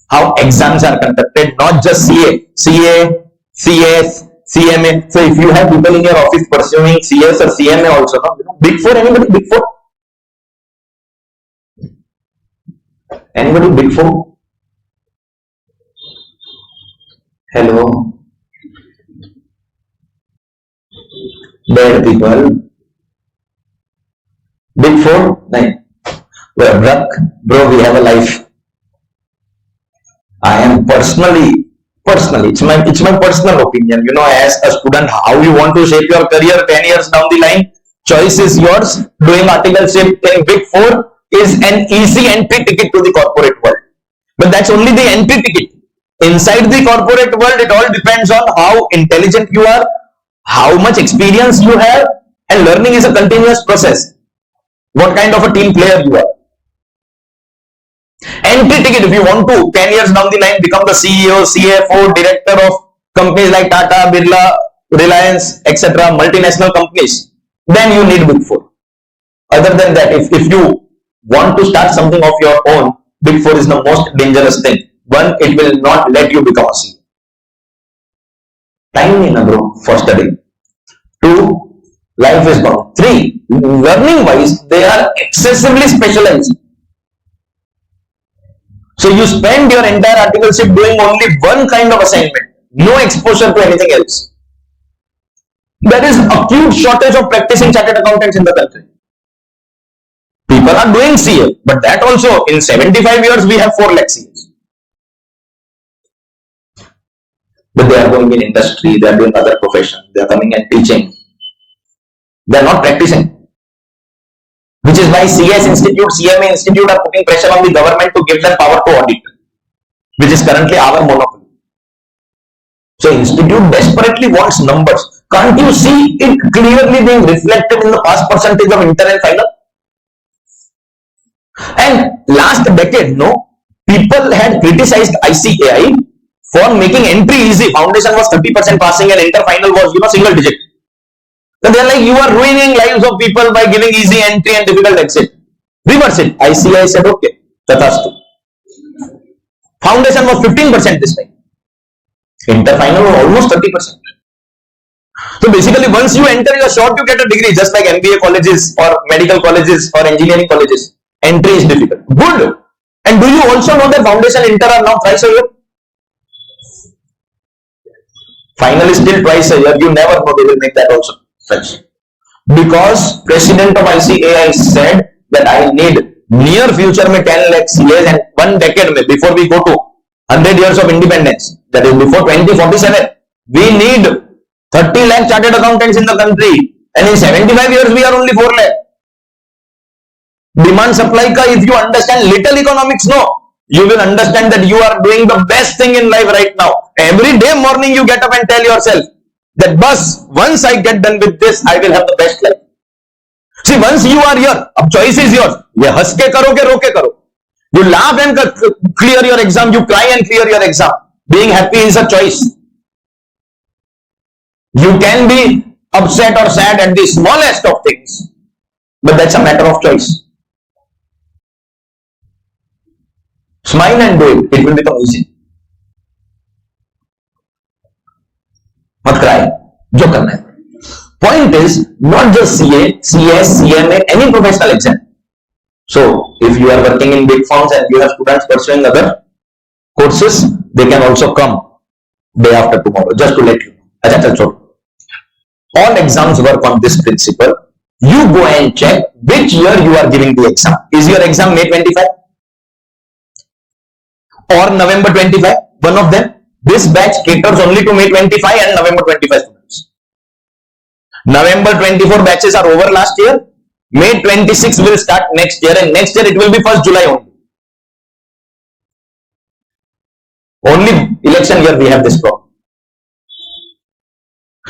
how exams are conducted, not just CA, CS, CMA. So if you have people in your office pursuing CS or CMA also, no? Big Four, anybody? Big Four? Anybody? Big Four? Hello? Dead people. Big Four? No. Bro, we have a life. I am personally, it's my personal opinion. You know, as a student, how you want to shape your career 10 years down the line, choice is yours. Doing articleship in Big Four is an easy entry ticket to the corporate world. But that's only the entry ticket. Inside the corporate world, it all depends on how intelligent you are, how much experience you have, and learning is a continuous process. What kind of a team player you are. Entry ticket, if you want to 10 years down the line become the CEO, CFO, director of companies like Tata, Birla, Reliance, etc., multinational companies, then you need Big Four. Other than that, if you want to start something of your own, Big Four is the most dangerous thing. One, it will not let you become a CEO. Time in a bro for studying. Two, life is bound. Three, learning wise, they are excessively specialized. So you spend your entire articleship doing only one kind of assignment, no exposure to anything else. There is acute shortage of practicing chartered accountants in the country. People are doing CA, but that also in 75 years we have 4 lakh CAs. But they are going in industry, they are doing other professions, they are coming and teaching. They are not practicing. Which is why CS Institute, CMA Institute are putting pressure on the government to give them power to audit, which is currently our monopoly. So Institute desperately wants numbers. Can't you see it clearly being reflected in the pass percentage of inter and final? And last decade, people had criticized ICAI for making entry easy. Foundation was 30% passing and inter final was single digit. So they're like, you are ruining lives of people by giving easy entry and difficult exit. Reverse it. ICAI said, okay, tathastu. Foundation was 15% this time. Inter final was almost 30%. So basically, once you enter, you are sure to get a degree, just like MBA colleges or medical colleges or engineering colleges. Entry is difficult. Good. And do you also know that foundation inter are now twice a year? Final is still twice a year. You never know they will make that also. Because president of ICAI said that I need near future में 10 lakh CAs and 1 decade में, before we go to 100 years of independence, that is before 2047, we need 30 lakh chartered accountants in the country, and in 75 years we are only 4 lakh. Demand supply ka, if you understand little economics, you will understand that you are doing the best thing in life right now. Every day morning you get up and tell yourself that bus, once I get done with this, I will have the best life. See, once you are here, अब choice is yours. ये हंस के करो के रो के करो. You laugh and clear your exam. You cry and clear your exam. Being happy is a choice. You can be upset or sad at the smallest of things, but that's a matter of choice. Smile and do it. It will become easy. मत cry. जो करना है. Point is not just CA, CS, CMA, any professional exam. So if you are working in big firms and you have students pursuing other courses, they can also come day after tomorrow. Just to let you know. अच्छा चल छोड़. All exams work on this principle. You go and check which year you are giving the exam. Is your exam May 25 or November 25? One of them. This batch caters only to May 25 and November 25 students. November 24 batches are over last year. May 26 will start next year, and next year it will be 1st July only. Only election year we have this problem.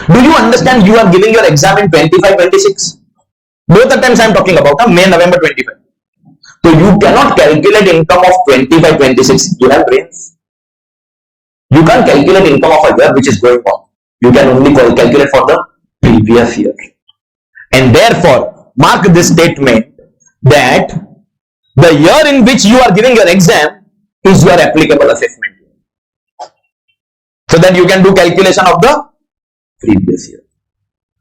Do you understand you are giving your exam in 25-26? Both the times I am talking about May, November 25. So you cannot calculate income of 25-26. You have brains. You can't calculate income of a year which is going on. You can only calculate for the previous year. And therefore, mark this statement that the year in which you are giving your exam is your applicable assessment year. So that you can do calculation of the previous year.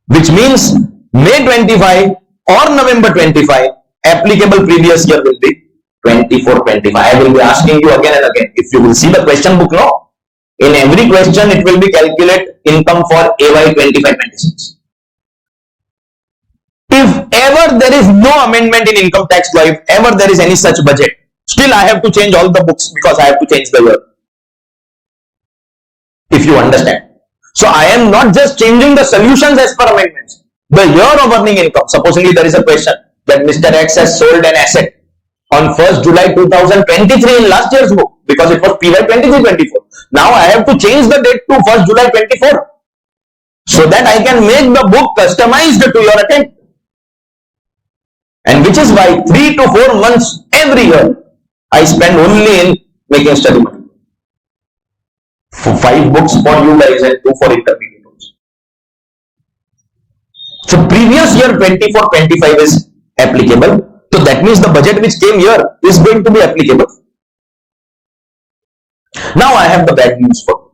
Which means May 25 or November 25, applicable previous year will be 24-25. I will be asking you again and again. If you will see the question book now, in every question it will be calculate income for AY 25-26. If ever there is no amendment in income tax law, if ever there is any such budget, still I have to change all the books because I have to change the year. If you understand. So I am not just changing the solutions as per amendments. The year of earning income. Supposedly there is a question that Mr. X has sold an asset on 1st July 2023 in last year's book because it was PY 23-24. Now I have to change the date to 1st July 24 so that I can make the book customized to your attempt. And which is why 3 to 4 months every year I spend only in making study money. For 5 books for you guys and 2 for intermediate books. So previous year 24-25 is applicable. So that means the budget which came here is going to be applicable. Now I have the bad news for you.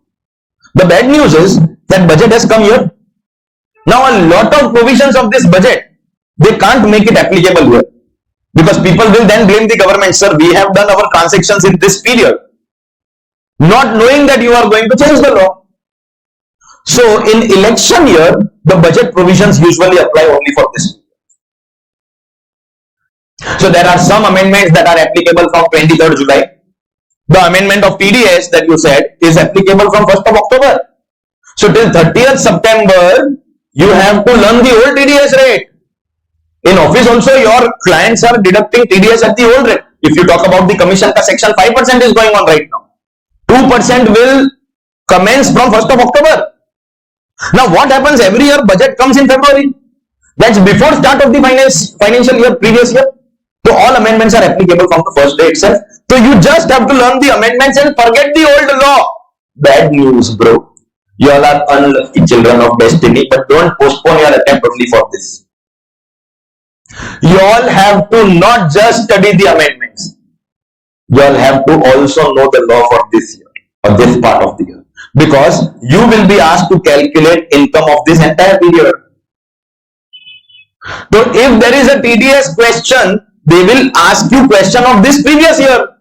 The bad news is that budget has come here. Now a lot of provisions of this budget, they can't make it applicable here. Because people will then blame the government. Sir, we have done our transactions in this period, not knowing that you are going to change the law. So in election year, the budget provisions usually apply only for this. So there are some amendments that are applicable from 23rd July. The amendment of TDS that you said is applicable from 1st of October. So till 30th September, you have to learn the old TDS rate. In office also, your clients are deducting TDS at the old rate. If you talk about the commission, section 5% is going on right now. 2% will commence from 1st of October. Now what happens every year? Budget comes in February. That's before start of the financial year, previous year. So all amendments are applicable from the first day itself. So you just have to learn the amendments and forget the old law. Bad news, bro. You all are unlucky children of destiny, but don't postpone your attempt only for this. You all have to not just study the amendments. You all have to also know the law for this year or this part of the year. Because you will be asked to calculate income of this entire period. So if there is a TDS question, they will ask you question of this previous year.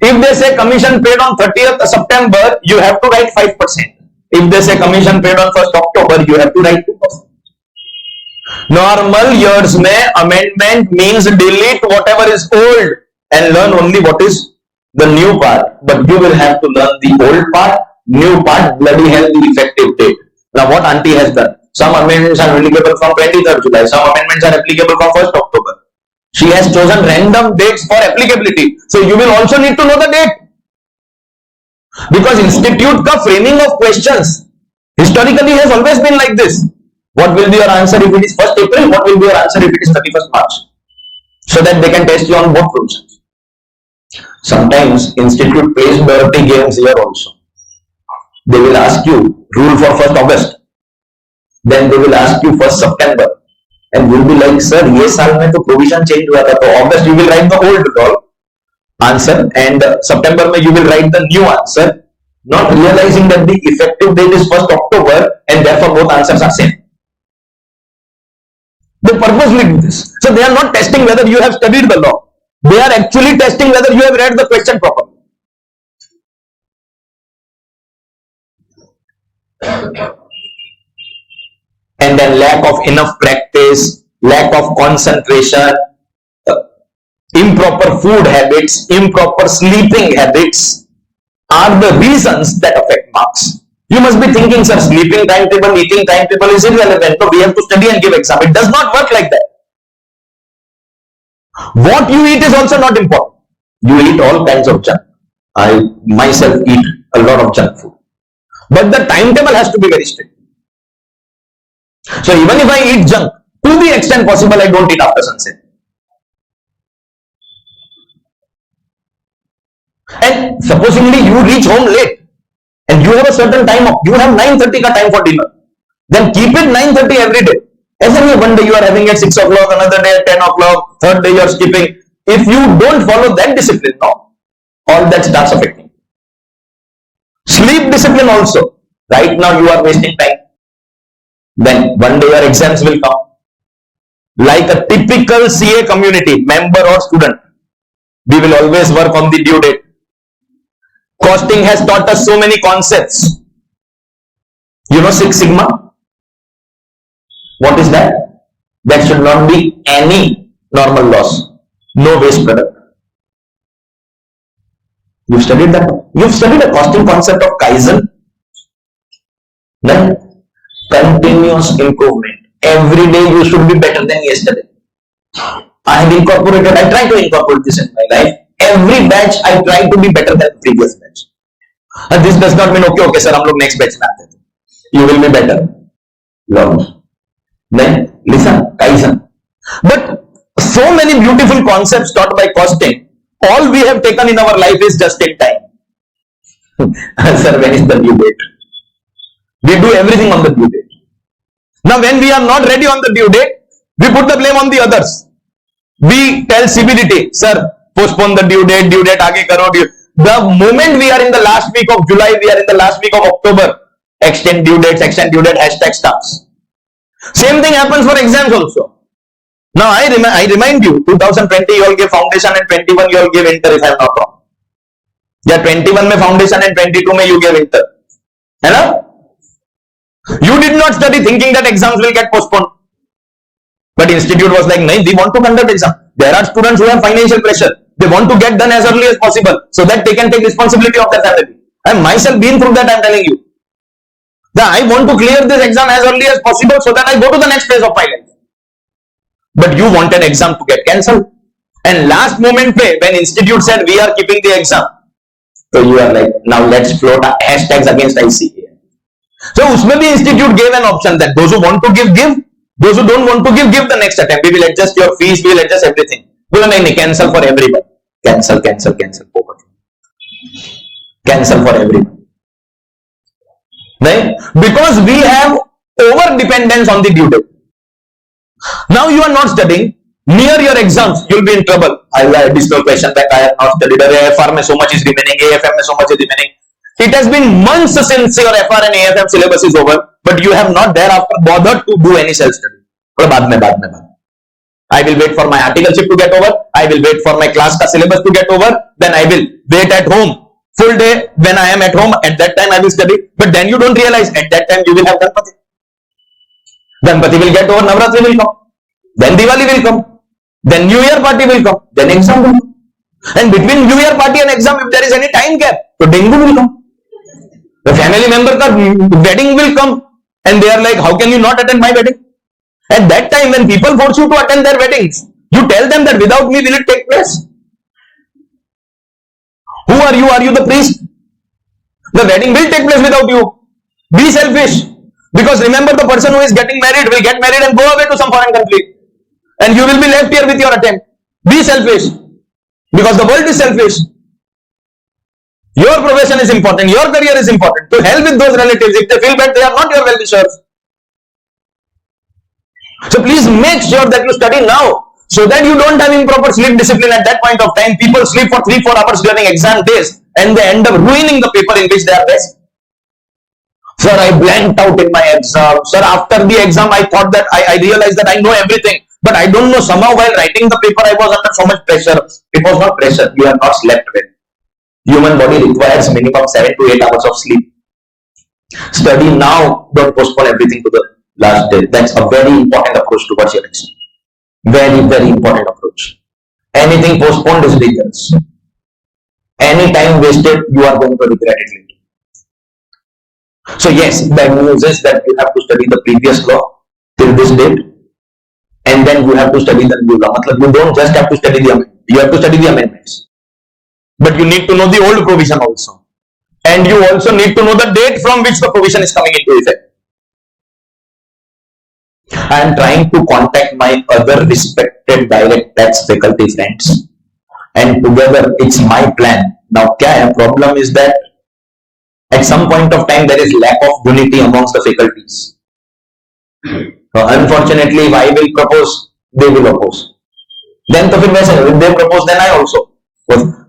If they say commission paid on 30th September, you have to write 5%. If they say commission paid on 1st October, you have to write 2%. Normal years mein amendment means delete whatever is old and learn only what is the new part. But you will have to learn the old part, new part, bloody hell, the effective date. Now what auntie has done? Some amendments are applicable from 23rd July. Some amendments are applicable from 1st October. She has chosen random dates for applicability. So you will also need to know the date. Because institute का framing of questions historically has always been like this. What will be your answer if it is 1st April? What will be your answer if it is 31st March? So that they can test you on both provisions. Sometimes institute plays dirty games here also. They will ask you rule for 1st August. Then they will ask you 1st September. And you'll be like, sir, ये साल में तो provision change हुआ था, तो August you will write the old answer and September में you will write the new answer, not realizing that the effective date is 1st October and therefore both answers are same. They purposely do this. So they are not testing whether you have studied the law. They are actually testing whether you have read the question properly. And then lack of enough practice, lack of concentration, improper food habits, improper sleeping habits are the reasons that affect marks. You must be thinking, sir, sleeping timetable, eating timetable is irrelevant. No, we have to study and give exam. It does not work like that. What you eat is also not important. You eat all kinds of junk. I myself eat a lot of junk food. But the timetable has to be very strict. So even if I eat junk, to the extent possible, I don't eat after sunset. And supposedly you reach home late and you have a certain time of, you have 9:30 ka time for dinner. Then keep it 9:30 every day. As in one day you are having at 6 o'clock, another day at 10 o'clock, third day you are skipping. If you don't follow that discipline now, all that starts affecting. Sleep discipline also. Right now you are wasting time. Then one day your exams will come. Like a typical CA community, member or student, we will always work on the due date. Costing has taught us so many concepts. You know Six Sigma? What is that? That should not be any normal loss. No waste product. You've studied that? You've studied a costing concept of Kaizen? Then continuous improvement. Every day you should be better than yesterday. I have incorporated, I try to incorporate this in my life. Every batch I try to be better than the previous batch. And this does not mean okay sir, हम लोग next batch में आते हैं. You will be better. Learn. Then listen, Kaizen. But so many beautiful concepts taught by costing, all we have taken in our life is just in time. Sir, when is the due date? We do everything on the due date. Now when we are not ready on the due date, we put the blame on the others. We tell CBDT, sir, postpone the due date aage karo. The moment we are in the last week of July, we are in the last week of October, extend due date, hashtag starts. Same thing happens for exams also. Now I remind you, 2020 you all give foundation and 21 you all give inter if I am not wrong. Yeah, 21 mein foundation and 22 mein you give inter. है ना? You did not study thinking that exams will get postponed. But institute was like, nahin, we want to conduct exam. There are students who have financial pressure. They want to get done as early as possible so that they can take responsibility of their family. I have myself been through that, I am telling you. That I want to clear this exam as early as possible so that I go to the next phase of my life. But you want an exam to get cancelled. And last moment when institute said we are keeping the exam, so you are like, now let's float hashtags against ICAI. So usme bhi institute gave an option that those who want to give. Those who don't want to give the next attempt. We will adjust your fees, we will adjust everything. बोला नहीं, cancel for everyone. Cancel. Cancel for everyone. Right? Because we have over dependence on the due date. Now you are not studying. Near your exams, you will be in trouble. I will additional question that I have not studied. AFR mein so much is remaining. AFM mein so much is remaining. It has been months since your FR and AFM syllabus is over, but you have not thereafter bothered to do any self-study. बाद में. I will wait for my articleship to get over. I will wait for my class ka syllabus to get over. Then I will wait at home full day. When I am at home, at that time I will study. But then you don't realize at that time you will have Ganpati. Ganpati will get over. Navratri will come. Then Diwali will come. Then New Year party will come. Then exam will come. And between New Year party and exam, if there is any time gap, so dengue will come. The family member ka wedding will come. And they are like, how can you not attend my wedding? At that time, when people force you to attend their weddings, you tell them that without me will it take place? Who are you? Are you the priest? The wedding will take place without you. Be selfish. Because remember, the person who is getting married will get married and go away to some foreign country. And you will be left here with your attempt. Be selfish. Because the world is selfish. Your profession is important. Your career is important. To hell with those relatives. If they feel bad, they are not your well-wishers. So please make sure that you study now, so that you don't have improper sleep discipline at that point of time. People sleep for 3-4 hours during exam days and they end up ruining the paper in which they are best. Sir, I blanked out in my exam. Sir, after the exam, I thought that I realized that I know everything. But I don't know, somehow while writing the paper, I was under so much pressure. It was not pressure. You have not slept well. Human body requires minimum 7 to 8 hours of sleep. Study now. Don't postpone everything to the last day. That's a very important approach towards your exam. Very, very important approach. Anything postponed is dangerous. Any time wasted, you are going to regret it later. So yes, the news is that you have to study the previous law till this date, and then you have to study the new law. You don't just have to study the amendment. You have to study the amendments. But you need to know the old provision also. And you also need to know the date from which the provision is coming into effect. I am trying to contact my other respected direct tax faculty friends, and together it's my plan. Now, problem is that at some point of time there is lack of unity amongst the faculties. Unfortunately, if I will propose, they will oppose. Then if they propose, then I also.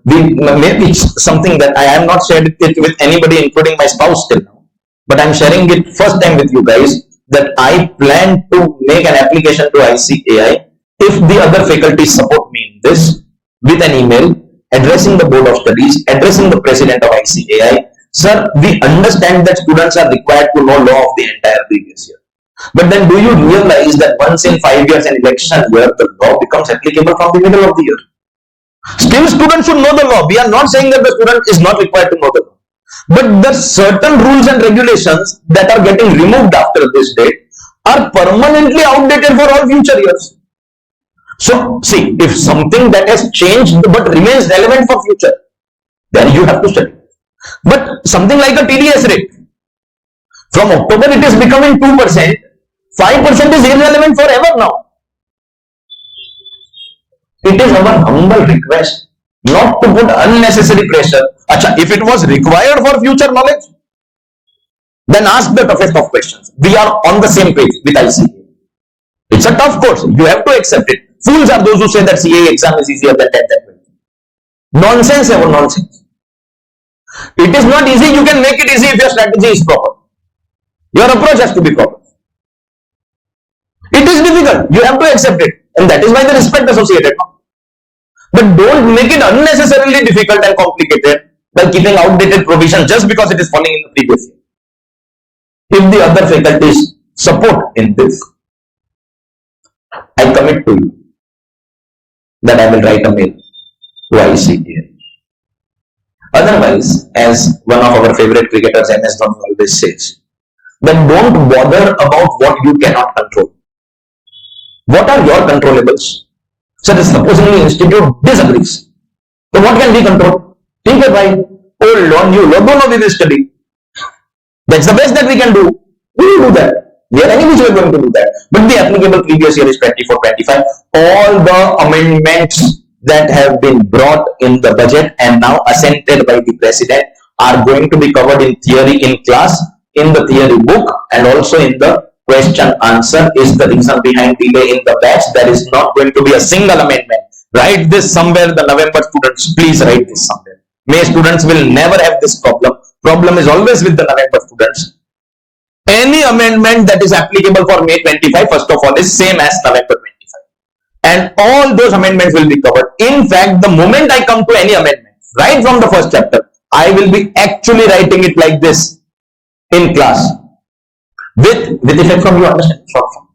Maybe it's something that I have not shared it with anybody, including my spouse till now. But I'm sharing it first time with you guys, that I plan to make an application to ICAI if the other faculties support me in this, with an email addressing the Board of Studies, addressing the President of ICAI. Sir, we understand that students are required to know law of the entire previous year. But then do you realize that once in 5 years an election year, the law becomes applicable from the middle of the year? Still, students should know the law. We are not saying that the student is not required to know the law. But the certain rules and regulations that are getting removed after this date are permanently outdated for all future years. So, see, if something that has changed but remains relevant for future, then you have to study. But something like a TDS rate, from October it is becoming 2%, 5% is irrelevant forever now. It is our humble request not to put unnecessary pressure. If it was required for future knowledge, then ask the toughest of questions. We are on the same page with ICAI. It's a tough course. You have to accept it. Fools are those who say that CA exam is easier than 10th and 12th. Nonsense ever nonsense. It is not easy. You can make it easy if your strategy is proper. Your approach has to be proper. It is difficult. You have to accept it. And that is why the respect associated. But don't make it unnecessarily difficult and complicated by keeping outdated provision just because it is falling in the previous year. If the other faculties support in this, I commit to you that I will write a mail to ICAI. Otherwise, as one of our favorite cricketers, MS Dhoni, always says, then don't bother about what you cannot control. What are your controllables? So, supposing institute disagrees. So, what can we control? Think about it. Hold on, you know, we will study. That's the best that we can do. We will do that. We are anyway going to do that. But the applicable previous year is 24-25. All the amendments that have been brought in the budget and now assented by the president are going to be covered in theory in class, in the theory book, and also in the question answer. Is the reason behind delay in the batch. There is not going to be a single amendment. Write this somewhere, the November students. Please write this somewhere. May students will never have this problem. Problem is always with the November students. Any amendment that is applicable for May 25, first of all, is same as November 25. And all those amendments will be covered. In fact, the moment I come to any amendment, right from the first chapter, I will be actually writing it like this in class. With effect from, you understand? Short form.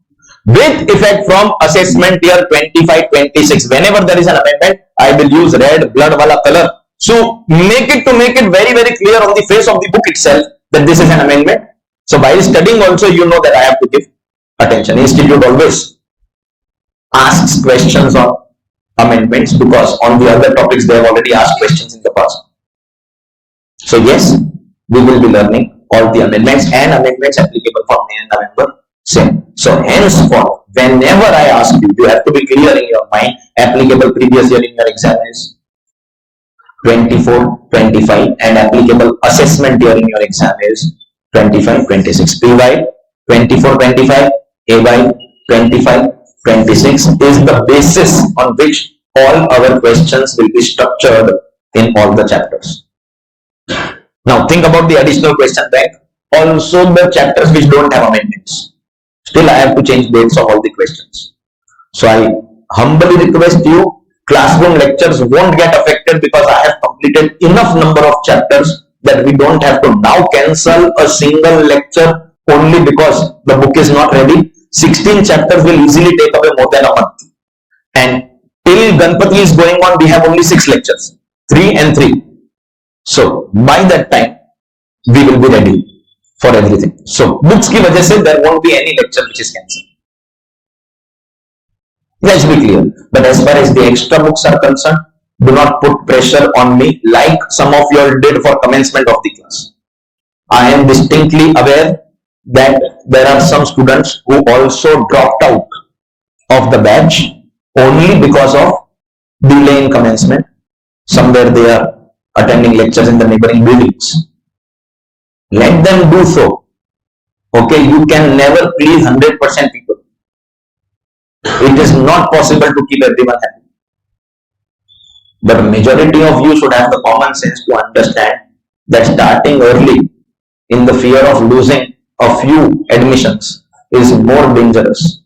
With effect from assessment year 25-26. Whenever there is an amendment, I will use red blood wala color. So make it very, very clear on the face of the book itself that this is an amendment. So while studying also, you know that I have to give attention. Institute always asks questions on amendments because on the other topics they have already asked questions in the past. So yes, we will be learning all the amendments and amendments applicable for May and November same. So henceforth, whenever I ask you, you have to be clear in your mind, applicable previous year in your exam is 24-25 and applicable assessment year in your exam is 25-26. PY 24-25, AY 25-26 is the basis on which all our questions will be structured in all the chapters. Now think about the additional question bank. Also the chapters which don't have amendments. Still I have to change dates of all the questions. So I humbly request you, classroom lectures won't get affected because I have completed enough number of chapters that we don't have to now cancel a single lecture only because the book is not ready. 16 chapters will easily take away more than a month. And till Ganpati is going on, we have only 6 lectures, 3 and 3. So by that time, we will be ready for everything. So books ki wajah se there won't be any lecture which is cancelled. Let's be clear. But as far as the extra books are concerned, do not put pressure on me like some of you all did for commencement of the class. I am distinctly aware that there are some students who also dropped out of the batch only because of delay in commencement. Somewhere they are attending lectures in the neighboring buildings. Let them do so. Okay, you can never please 100% people. It is not possible to keep everyone happy. But majority of you should have the common sense to understand that starting early in the fear of losing a few admissions is more dangerous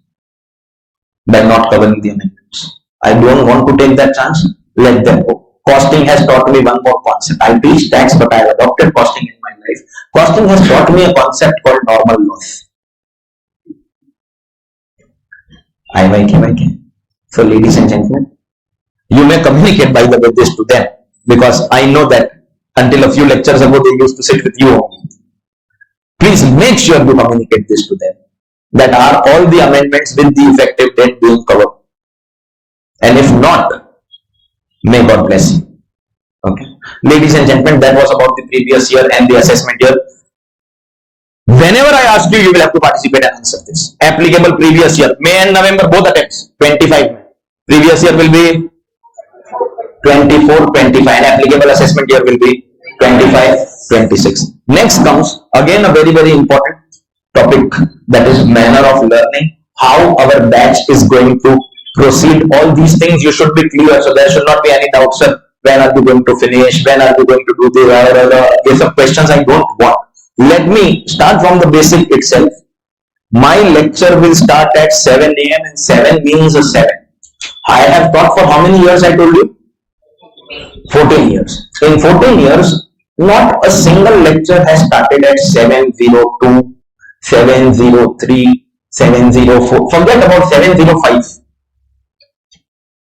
than not covering the amendments. I don't want to take that chance. Let them go. Costing has taught me one more concept. I teach tax, but I have adopted costing in my life. Costing has taught me a concept called normal loss. IYK. So ladies and gentlemen, you may communicate by the way this to them, because I know that until a few lectures ago they used to sit with you only. Please make sure you communicate this to them, that are all the amendments with the effective date being covered, and if not, may God bless you. Okay, ladies and gentlemen, that was about the previous year and the assessment year. Whenever I ask you, you will have to participate and answer this. Applicable previous year, May and November both attempts, 25. Previous year will be 24-25 and applicable assessment year will be 25-26. Next comes again a very important topic, that is manner of learning, how our batch is going to proceed. All these things you should be clear, so there should not be any doubt, sir. When are you going to finish? When are you going to do the these are questions I don't want. Let me start from the basic itself. My lecture will start at 7 a.m. and 7 means a 7. I have taught for how many years? I told you 14 years. In 14 years, not a single lecture has started at 7:02, 7:03, 7:04. Forget about 7:05.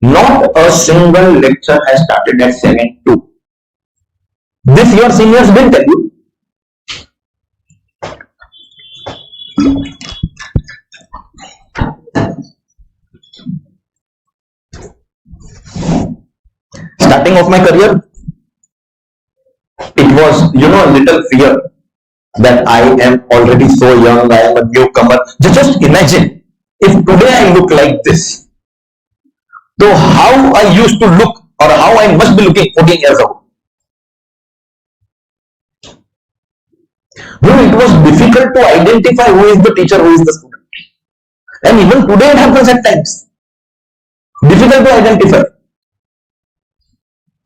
Not a single lecture has started at 7:02. This your seniors will tell you. Starting of my career, it was, a little fear that I am already so young, I am a newcomer. Just imagine if today I look like this. So how I used to look, or how I must be looking 14 years ago. It was difficult to identify who is the teacher, who is the student. And even today it happens at times. Difficult to identify.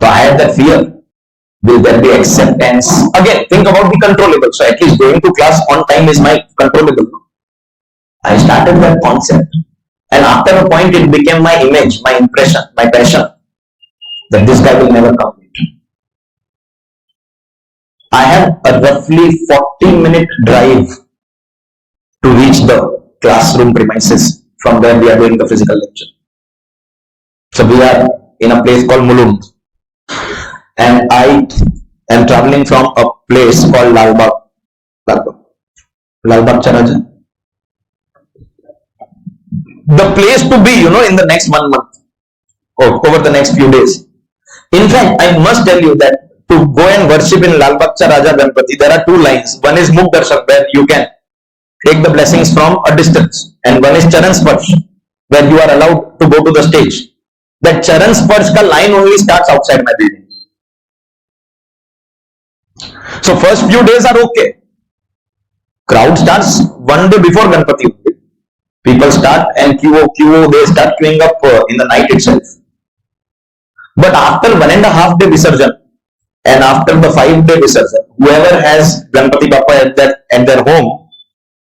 So I had that fear. Will there be acceptance? Again, think about the controllable. So at least going to class on time is my controllable. I started that concept. And after a point, it became my image, my impression, my passion, that this guy will never complete. I have a roughly 40-minute drive to reach the classroom premises from where we are doing the physical lecture. So we are in a place called Mulund. And I am traveling from a place called Lalbagh Charajan. The place to be, in the next 1 month or over the next few days. In fact, I must tell you that to go and worship in Lal Bagcha Raja Ganpati, there are two lines. One is Mukh Darshan, where you can take the blessings from a distance, and one is Charan Sparsh, where you are allowed to go to the stage. That Charan Sparsh ka line only starts outside my building. So first few days are okay. Crowd starts one day before Ganpati. People start and they start queuing up in the night itself. But after 1.5 day Visarjan and after the 5-day Visarjan, whoever has Ganpati Bappa at their home,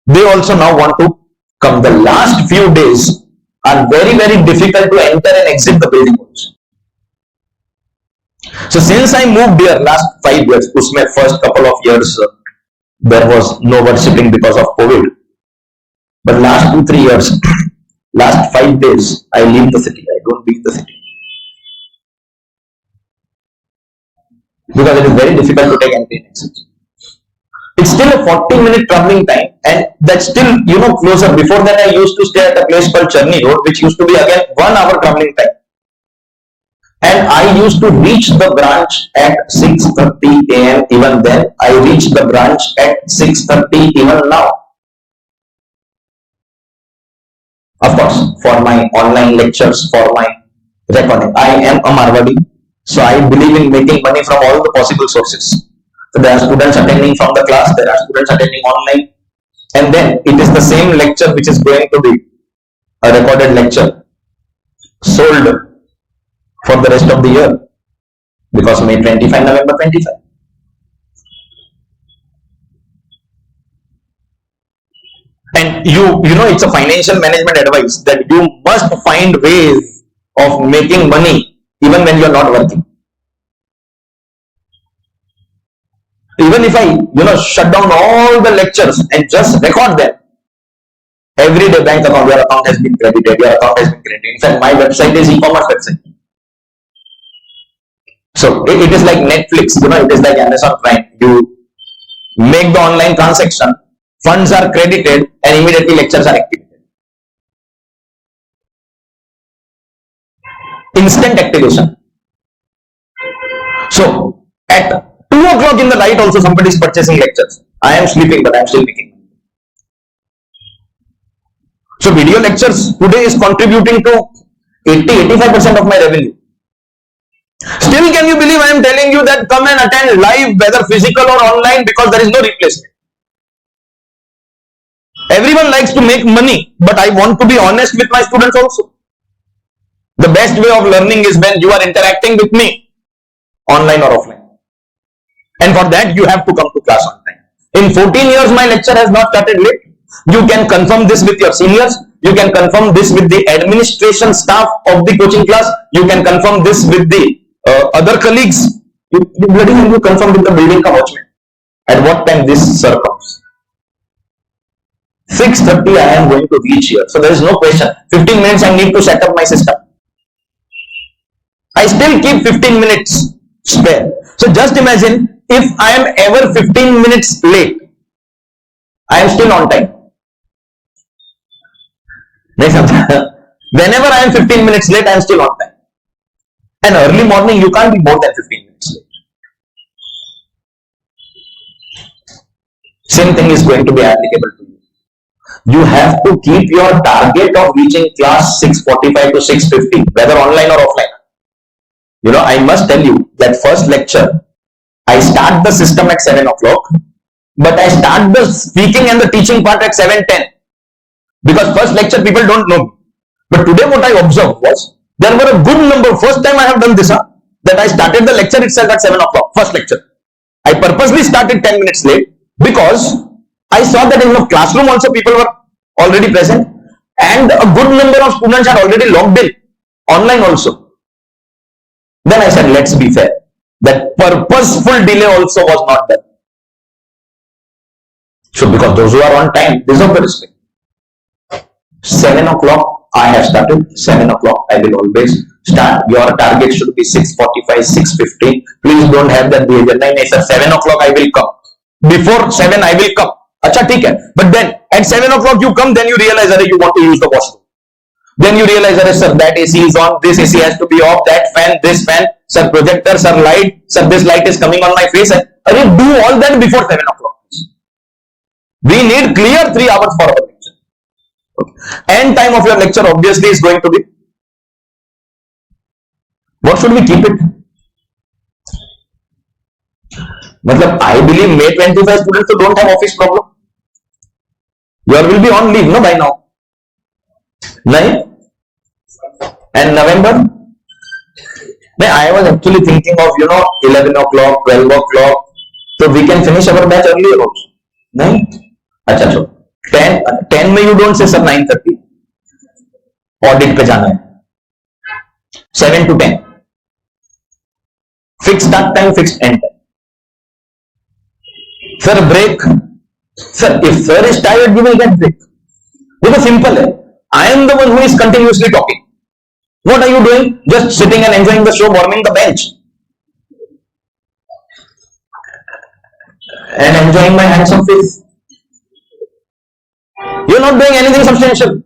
they also now want to come. The last few days are very, very difficult to enter and exit the building also. So since I moved here last 5 years, usme first couple of years there was no worshipping because of COVID. But last 2-3 years, last 5 days, I leave the city. I don't leave the city. Because it is very difficult to take entry and exit. It's still a 40-minute traveling time, and that's still, closer. Before that, I used to stay at a place called Charni Road, which used to be again 1 hour traveling time. And I used to reach the branch at 6:30 a.m. Even then, I reached the branch at 6:30 even now. Of course, for my online lectures, for my recording, I am a Marwadi, so I believe in making money from all the possible sources. So there are students attending from the class, there are students attending online, and then it is the same lecture which is going to be a recorded lecture sold for the rest of the year, because May 25, November 25. And it's a financial management advice that you must find ways of making money even when you're not working. Even if I, shut down all the lectures and just record them, every day bank account, your account has been credited, your account has been credited. In fact, my website is e-commerce website. So it is like Netflix, it is like Amazon Prime. You make the online transaction, funds are credited, and immediately lectures are activated. Instant activation. So at 2 o'clock in the night also somebody is purchasing lectures. I am sleeping, but I am still making money. So video lectures today is contributing to 80-85% of my revenue. Still, can you believe I am telling you that come and attend live, whether physical or online, because there is no replacement. Everyone likes to make money, but I want to be honest with my students also. The best way of learning is when you are interacting with me, online or offline. And for that, you have to come to class on time. In 14 years, my lecture has not started late. You can confirm this with your seniors. You can confirm this with the administration staff of the coaching class. You can confirm this with the other colleagues. You bloody hell, you confirm with the building watchman. At what time this sir comes? 6:30 I am going to reach here. So there is no question. 15 minutes I need to set up my system. I still keep 15 minutes spare. So just imagine if I am ever 15 minutes late, I am still on time. Whenever I am 15 minutes late, I am still on time. And early morning, you can't be more than 15 minutes late. Same thing is going to be applicable to you. You have to keep your target of reaching class 6:45 to 6:50, whether online or offline. I must tell you that first lecture, I start the system at 7 o'clock, but I start the speaking and the teaching part at 7:10. Because first lecture people don't know me. But today what I observed was, there were a good number, first time I have done this, that I started the lecture itself at 7 o'clock, first lecture. I purposely started 10 minutes late because I saw that in the classroom also people were already present and a good number of students had already logged in, online also. Then I said, let's be fair. That purposeful delay also was not done. So because those who are on time deserve the respect. 7 o'clock I have started, 7 o'clock I will always start. Your target should be 6:45, 6:50. Please don't have that behavior. No, sir, 7 o'clock I will come. Before 7 I will come. Acha, theek hai. But then at 7 o'clock you come, then you realize that you want to use the washroom. Then you realize, sir, that AC is on, this AC has to be off, that fan, this fan, sir, projector, sir, light, sir, this light is coming on my face. Do all that before 7 o'clock. We need clear 3 hours for our lecture. End time of your lecture obviously is going to be, what should we keep it? I believe May 25 students who don't have office problem. You all will be on leave, no, by now. Right? And November? I was actually thinking of, 11 o'clock, 12 o'clock. So we can finish our batch earlier also. Right? Achha, so 10 में you don't say sir 9:30. Audit पे जाना है. 7 to 10. Fixed start time, fixed end time. Sir, break. Sir, if sir is tired, you will get break. Because simple है. I am the one who is continuously talking. What are you doing? Just sitting and enjoying the show, warming the bench. And enjoying my handsome face. You're not doing anything substantial.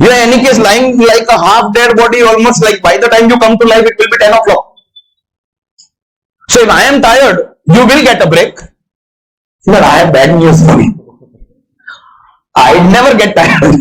You are in any case lying like a half dead body, almost like by the time you come to life, it will be 10 o'clock. So if I am tired, you will get a break. But I have bad news for you. I never get tired.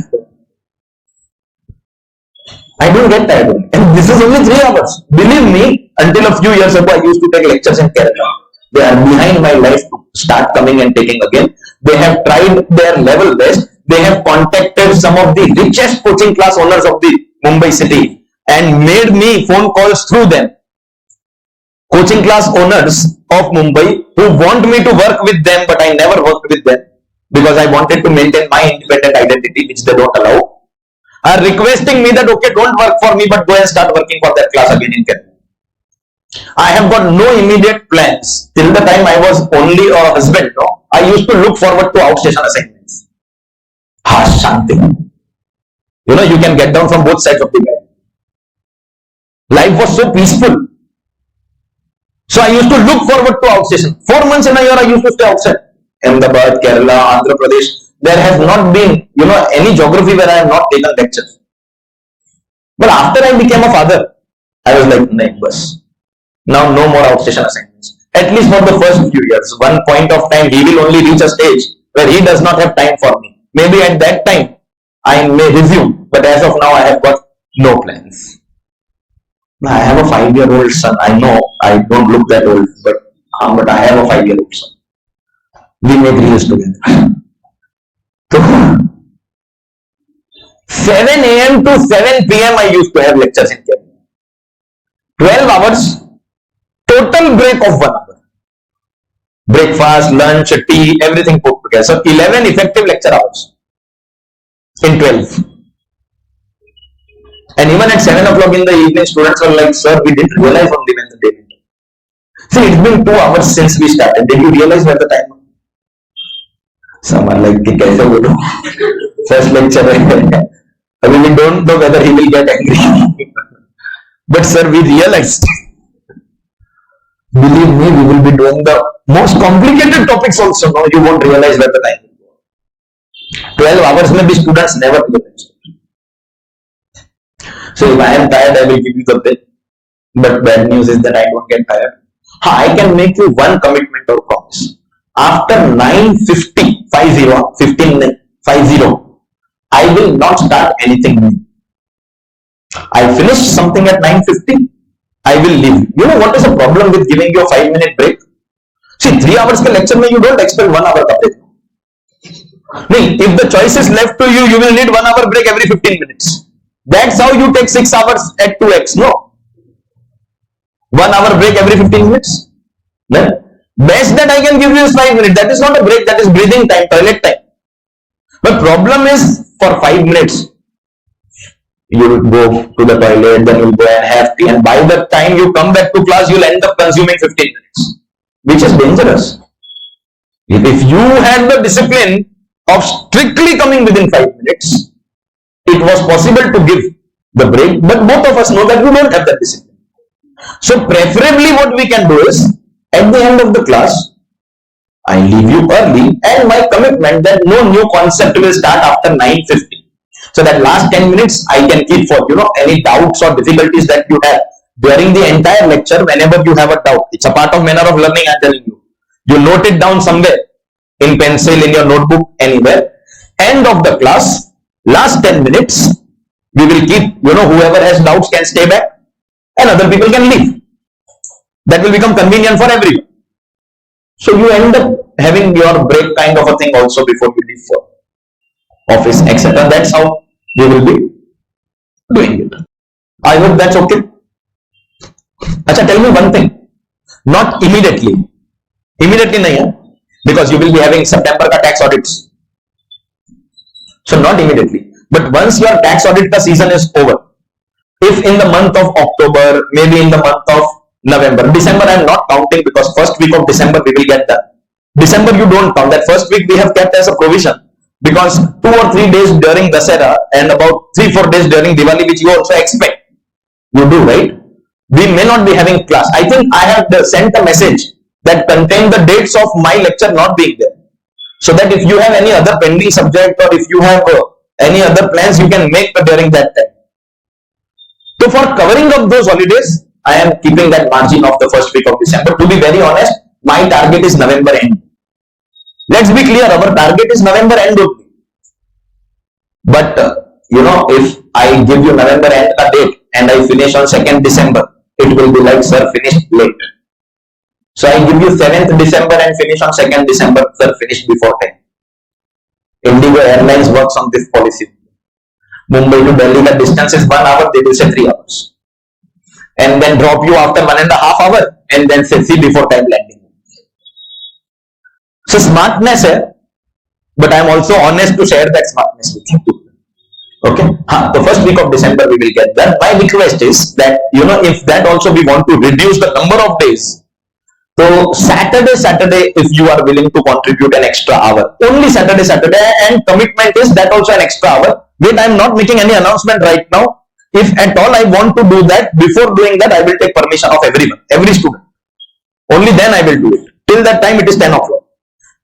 I don't get tired. And this is only 3 hours. Believe me, until a few years ago, I used to take lectures in Kerala. They are behind my life to start coming and taking again. They have tried their level best. They have contacted some of the richest coaching class owners of the Mumbai city and made me phone calls through them. Coaching class owners of Mumbai who want me to work with them, but I never worked with them because I wanted to maintain my independent identity, which they don't allow, are requesting me that, okay, don't work for me, but go and start working for that class again in Kerala. I have got no immediate plans. Till the time I was only a husband, no, I used to look forward to outstation assignments. Shanti. You can get down from both sides of the bed. Life was so peaceful. So I used to look forward to outstation. 4 months in a year I used to stay outside. Ahmedabad, Kerala, Andhra Pradesh. There has not been, any geography where I have not taken lectures. But after I became a father, I was like, no, bus. Now no more outstation assignments. At least for the first few years. One point of time, he will only reach a stage where he does not have time for me. Maybe at that time, I may resume. But as of now, I have got no plans. I have a 5-year-old son. I know I don't look that old, but I have a 5-year-old son. We make reels together. So, 7 a.m. to 7 p.m. I used to have lectures in Kerala. 12 hours, total break of 1 hour. Breakfast, lunch, tea, everything put together. So 11 effective lecture hours in 12. And even at 7 o'clock in the evening, students were like, sir, we didn't realize only when the day ended. See, it's been 2 hours since we started. Did you realize where the time was? Some are like, kaise bolu? First lecture. I mean, we don't know whether he will get angry. But sir, we realized. Believe me, we will be doing the most complicated topics also. No, you won't realize where the time will go. 12 hours maybe students never realize. So if I am tired, I will give you the bill. But bad news is that I don't get tired. I can make you one commitment or promise. After 9:50, 50, I will not start anything new. I finished something at 9:50. I will leave. You know what is the problem with giving you a 5-minute break? See, 3 hours ka lecture mein you don't expect 1 hour ka break. No, if the choice is left to you, you will need 1 hour break every 15 minutes. That's how you take 6 hours at 2x. No. 1 hour break every 15 minutes. Then best that I can give you is 5 minutes. That is not a break, that is breathing time, toilet time. But problem is for 5 minutes, you will go to the toilet, then you will go and have tea, and by the time you come back to class, you will end up consuming 15 minutes, which is dangerous. If you had the discipline of strictly coming within 5 minutes, it was possible to give the break, but both of us know that we don't have that discipline. So preferably what we can do is, at the end of the class, I leave you early, and my commitment that no new concept will start after 9:50. So that last 10 minutes I can keep for, any doubts or difficulties that you have during the entire lecture. Whenever you have a doubt, it's a part of manner of learning, I'm telling you. You note it down somewhere, in pencil, in your notebook, anywhere. End of the class, last 10 minutes, we will keep, whoever has doubts can stay back and other people can leave. That will become convenient for everyone. So you end up having your break kind of a thing also before you leave for office, etc. That's how we will be doing it. I hope that's okay. Acha, tell me one thing. Not immediately. Immediately nahi, because you will be having September ka tax audits. So not immediately. But once your tax audit ka season is over, if in the month of October, maybe in the month of November, December I am not counting, because first week of December we will get done. December you don't count. That first week we have kept as a provision, because 2 or 3 days during Dasera and about 3-4 days during Diwali, which you also expect, you do, right? We may not be having class. I think I have sent a message that contained the dates of my lecture not being there, so that if you have any other pending subject or if you have any other plans, you can make during that time. So for covering up those holidays, I am keeping that margin of the first week of December. To be very honest, my target is November end. Let's be clear, our target is November end only. But if I give you November end a date and I finish on 2nd December, it will be like, sir, finished late. So I give you 7th December and finish on 2nd December, sir, finished before time. Indigo Airlines works on this policy. Mumbai to Delhi, the distance is 1 hour, they will say 3 hours. And then drop you after 1.5 hours and then say, see, before time landing. So smartness hai, but I am also honest to share that smartness with you. Okay, the first week of December we will get that. My request is that, if that also we want to reduce the number of days, so Saturday, if you are willing to contribute an extra hour, only Saturday, and commitment is that also an extra hour. Wait, I am not making any announcement right now. If at all I want to do that, before doing that, I will take permission of everyone, every student. Only then I will do it. Till that time, it is 10 o'clock.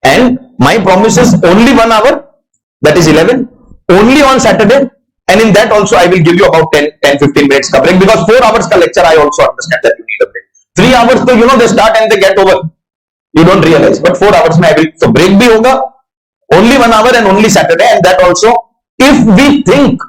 And my promise is only 1 hour, that is 11, only on Saturday. And in that also, I will give you about 10-15 minutes covering, because 4 hours ka lecture, I also understand that you need a break. 3 hours, so they start and they get over. You don't realize. But 4 hours, I will. So break bhi hoga, only 1 hour and only Saturday. And that also, if we think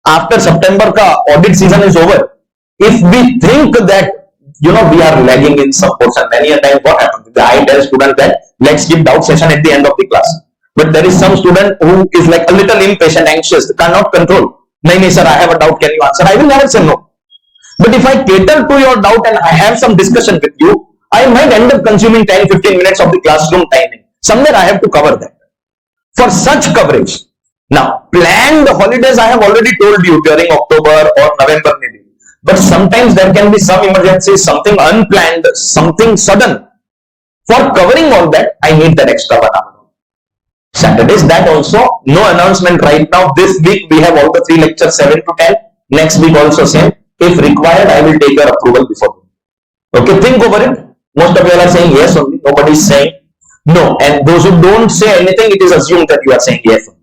after September ka audit season is over, if we think that we are lagging in some portion, many a time what happens? I tell students that let's give doubt session at the end of the class. But there is some student who is like a little impatient, anxious, cannot control. No, sir, I have a doubt. Can you answer? I will never say no. But if I cater to your doubt and I have some discussion with you, I might end up consuming 10-15 minutes of the classroom timing. Somewhere I have to cover that. For such coverage, now planned holidays I have already told you during October or November maybe. But sometimes there can be some emergencies, something unplanned, something sudden. For covering all that, I need that extra 1 hour. Saturdays, that also, no announcement right now. This week we have all the 3 lectures, 7 to 10. Next week also same. If required, I will take your approval before. Okay, think over it. Most of you are saying yes only. Nobody is saying no. And those who don't say anything, it is assumed that you are saying yes only.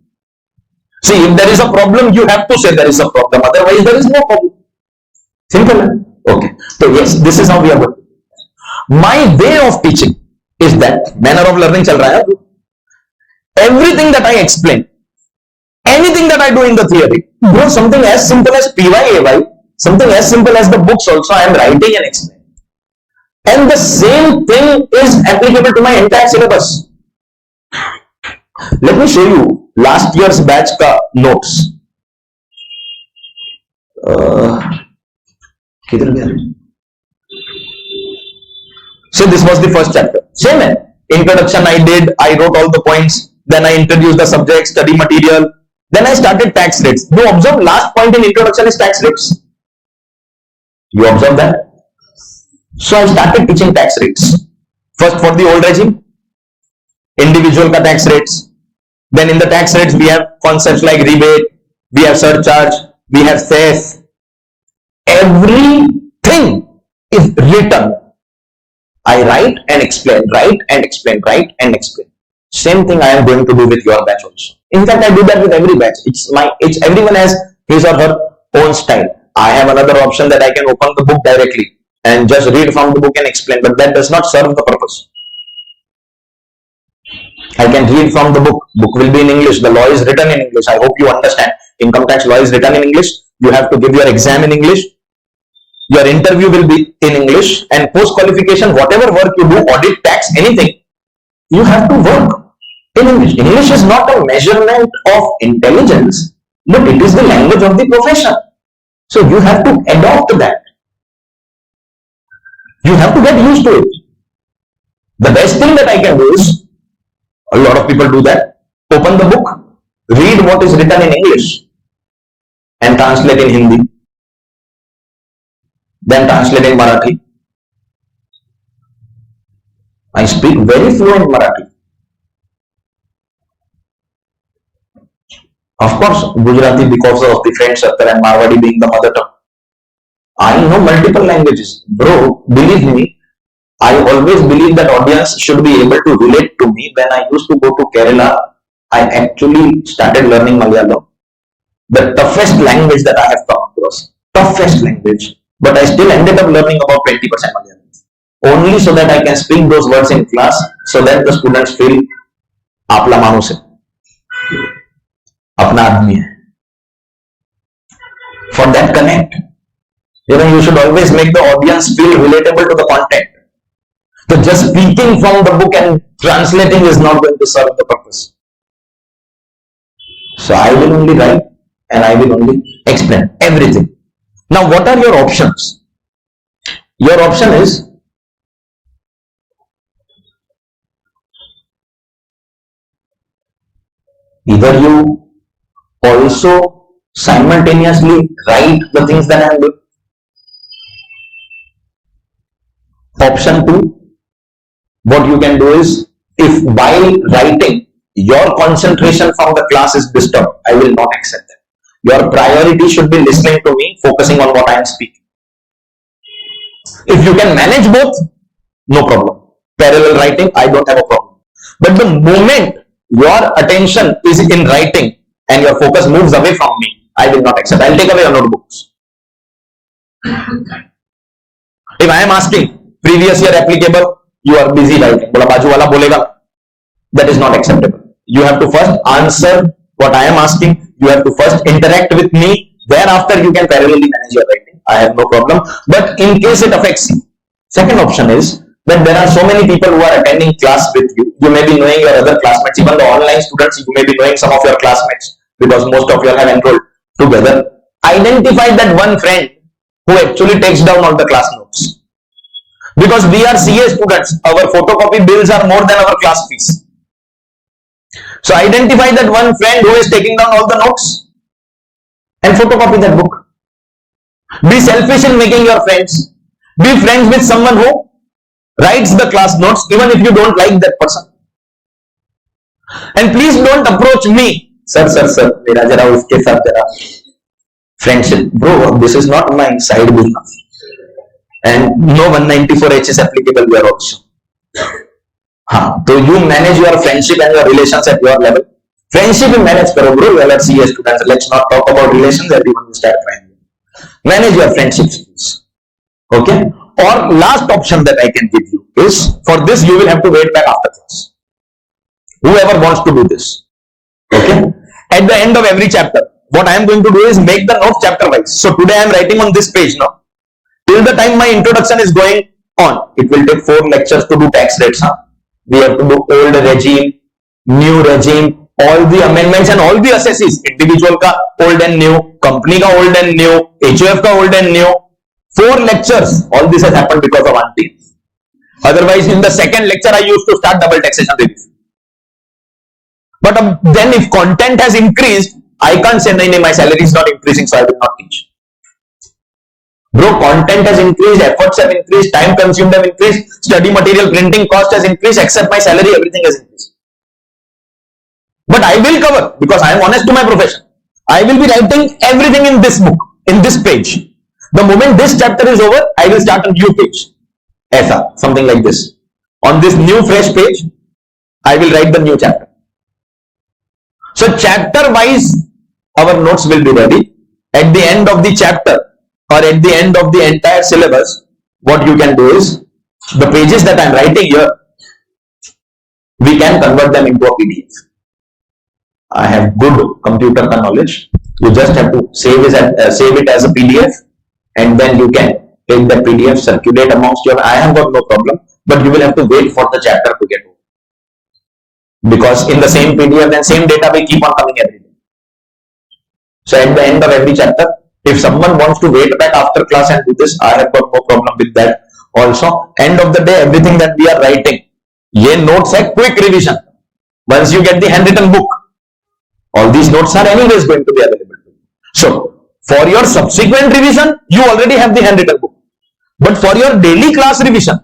See, if there is a problem, you have to say there is a problem. Otherwise, there is no problem. Simple. Okay. So yes, this is how we are going. My way of teaching is that manner of learning chal raha hai. Everything that I explain, anything that I do in the theory, something as simple as PYAY, something as simple as the books also I am writing and explaining. And the same thing is applicable to my entire syllabus. Let me show you last year's batch ka notes. So this was the first chapter. Same hai. Introduction I did, I wrote all the points. Then I introduced the subject, study material. Then I started tax rates. You observe last point in introduction is tax rates. You observe that? So I started teaching tax rates. First for the old regime, individual ka tax rates. Then in the tax rates we have concepts like rebate, we have surcharge, we have cess. Everything is written. I write and explain, write and explain, write and explain. Same thing I am going to do with your batch also. In fact, I do that with every batch. It's everyone has his or her own style. I have another option that I can open the book directly and just read from the book and explain, but that does not serve the purpose. I can read from the book. Book will be in English. The law is written in English. I hope you understand. Income tax law is written in English. You have to give your exam in English. Your interview will be in English, and post qualification, whatever work you do, audit, tax, anything, you have to work in English. English is not a measurement of intelligence, but it is the language of the profession. So you have to adopt that. You have to get used to it. The best thing that I can do is, a lot of people do that, open the book, read what is written in English and translate in Hindi, then translate in Marathi. I speak very fluent Marathi. Of course, Gujarati because of the friend circle and Marwadi being the mother tongue. I know multiple languages. Bro, believe me, I always believe that audience should be able to relate to me. When I used to go to Kerala, I actually started learning Malayalam. The toughest language that I have come across. Toughest language. But I still ended up learning about 20% Malayalam. Only so that I can speak those words in class, so that the students feel आपला माणूस है, अपना आदमी है. For that connect, you should always make the audience feel relatable to the content. So just speaking from the book and translating is not going to serve the purpose. So I will only write and I will only explain everything. Now, what are your options? Your option is either you also simultaneously write the things that I am doing. Option 2, what you can do is, if while writing your concentration from the class is disturbed, I will not accept that. Your priority should be listening to me, focusing on what I am speaking. If you can manage both, no problem. Parallel writing, I don't have a problem. But the moment your attention is in writing and your focus moves away from me, I will not accept. I will take away your notebooks. If I am asking previous year applicable, you are busy writing. Bola baju wala bolega. That is not acceptable. You have to first answer what I am asking. You have to first interact with me. Thereafter, you can parallelly manage your writing. I have no problem. But in case it affects you, second option is that there are so many people who are attending class with you. You may be knowing your other classmates, even the online students, you may be knowing some of your classmates because most of you have enrolled together. Identify that one friend who actually takes down all the class notes. Because we are CA students, our photocopy bills are more than our class fees. So identify that one friend who is taking down all the notes and photocopy that book. Be selfish in making your friends. Be friends with someone who writes the class notes even if you don't like that person. And please don't approach me. Sir, mera jara uske saath jara friendship. Bro, this is not my side business. And no 194H is applicable here also. So you manage your friendship and your relations at your level. Friendship you manage karo bro. Well, let's see students. Let's not talk about relations. Everyone will start crying. Manage your friendship skills. Okay. Or last option that I can give you is, for this you will have to wait back after class. Whoever wants to do this. Okay. At the end of every chapter, what I am going to do is make the notes chapter wise. So today I am writing on this page now. Till the time my introduction is going on, it will take 4 lectures to do tax rates. We have to do old regime, new regime, all the amendments and all the assesses. Individual ka old and new, company ka old and new, HUF ka old and new. 4 lectures. All this has happened because of auntie. Otherwise, in the second lecture, I used to start double taxation review. But then if content has increased, I can't say, no, my salary is not increasing, so I will not teach. Bro, content has increased, efforts have increased, time consumed have increased, study material printing cost has increased, except my salary, everything has increased. But I will cover, because I am honest to my profession. I will be writing everything in this book, in this page. The moment this chapter is over, I will start a new page. Aisa, something like this. On this new fresh page, I will write the new chapter. So chapter wise our notes will be ready. At the end of the chapter or at the end of the entire syllabus, what you can do is the pages that I am writing here, we can convert them into a PDF. I have good computer knowledge. You just have to save it as a PDF, and then you can take that PDF, circulate amongst your. I have got no problem, but you will have to wait for the chapter to get over, because in the same PDF and same data will keep on coming every day. So at the end of every chapter, if someone wants to wait back after class and do this, I have got no problem with that. Also, end of the day, everything that we are writing, ये notes है quick revision. Once you get the handwritten book, all these notes are anyways going to be available to you. So, for your subsequent revision, you already have the handwritten book. But for your daily class revision,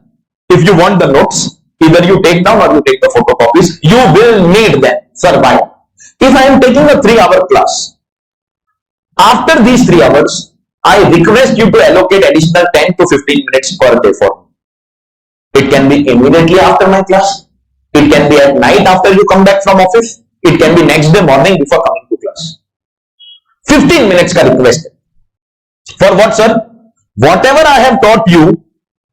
if you want the notes, either you take down or you take the photocopies, you will need them. Survive. If I am taking a 3-hour class, after these 3 hours, I request you to allocate additional 10 to 15 minutes per day for me. It can be immediately after my class. It can be at night after you come back from office. It can be next day morning before coming to class. 15 minutes ka request. For what, sir? Whatever I have taught you,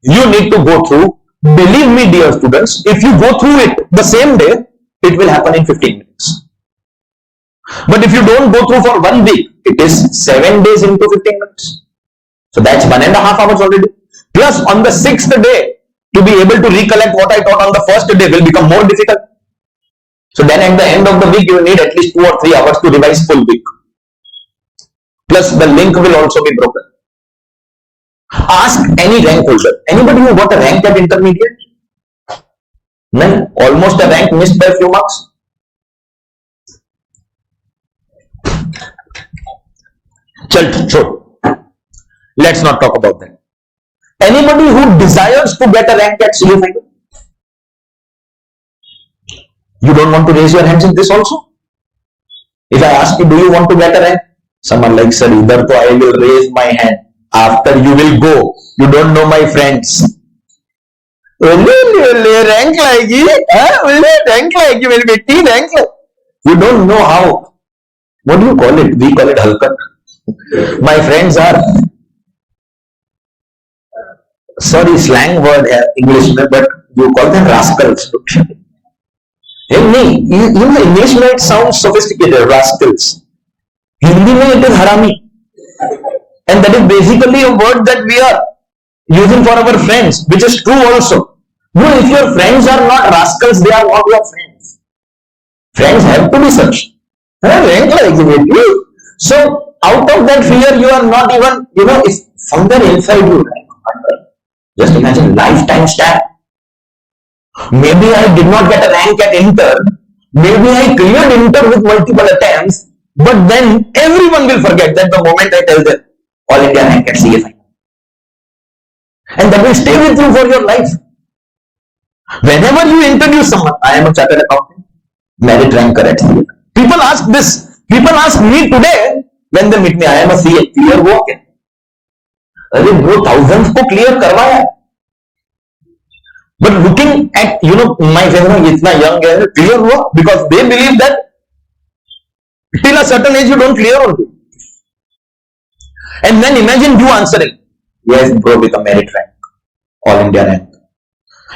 you need to go through. Believe me, dear students, if you go through it the same day, it will happen in 15 minutes. But if you don't go through for 1 week, it is 7 days into 15 minutes. So that's 1.5 hours already. Plus on the 6th day, to be able to recollect what I taught on the first day will become more difficult. So then at the end of the week, you need at least 2 or 3 hours to revise full week. Plus the link will also be broken. Ask any rank holder. Anybody who got a rank at intermediate? No, almost a rank missed by a few marks. Sure. Let's not talk about that. Anybody who desires to get a rank at CA final? You don't want to raise your hands in this also? If I ask you, do you want to get a rank? Someone like, sir, either so I will raise my hand. After you will go. You don't know my friends. Rank like you? Rank like you will be T rank. You don't know how. What do you call it? We call it halkat. My friends are, sorry, slang word English में, but you call them rascals. नहीं, you know, English में it sounds sophisticated, rascals. Hindi में it is harami, and that is basically a word that we are using for our friends, which is true also. No, if your friends are not rascals, they are not your friends. Friends have to be such. So out of that fear, you are not even, you know, if somewhere inside you, just imagine lifetime stat. Maybe I did not get a rank at inter. Maybe I cleared inter with multiple attempts. But then everyone will forget that the moment I tell them all India rank at CA final. And that will stay with you for your life. Whenever you introduce someone, I am a chartered accountant, merit ranker at CA. People ask this. People ask me today when they meet me, I am a CA. Clear हुआ क्या? अरे वो thousands को clear करवाया. But looking at, you know, my friend इतना young है, clear हुआ because they believe that till a certain age you don't clear only. And then imagine you answering, yes bro, with a merit rank, all India rank.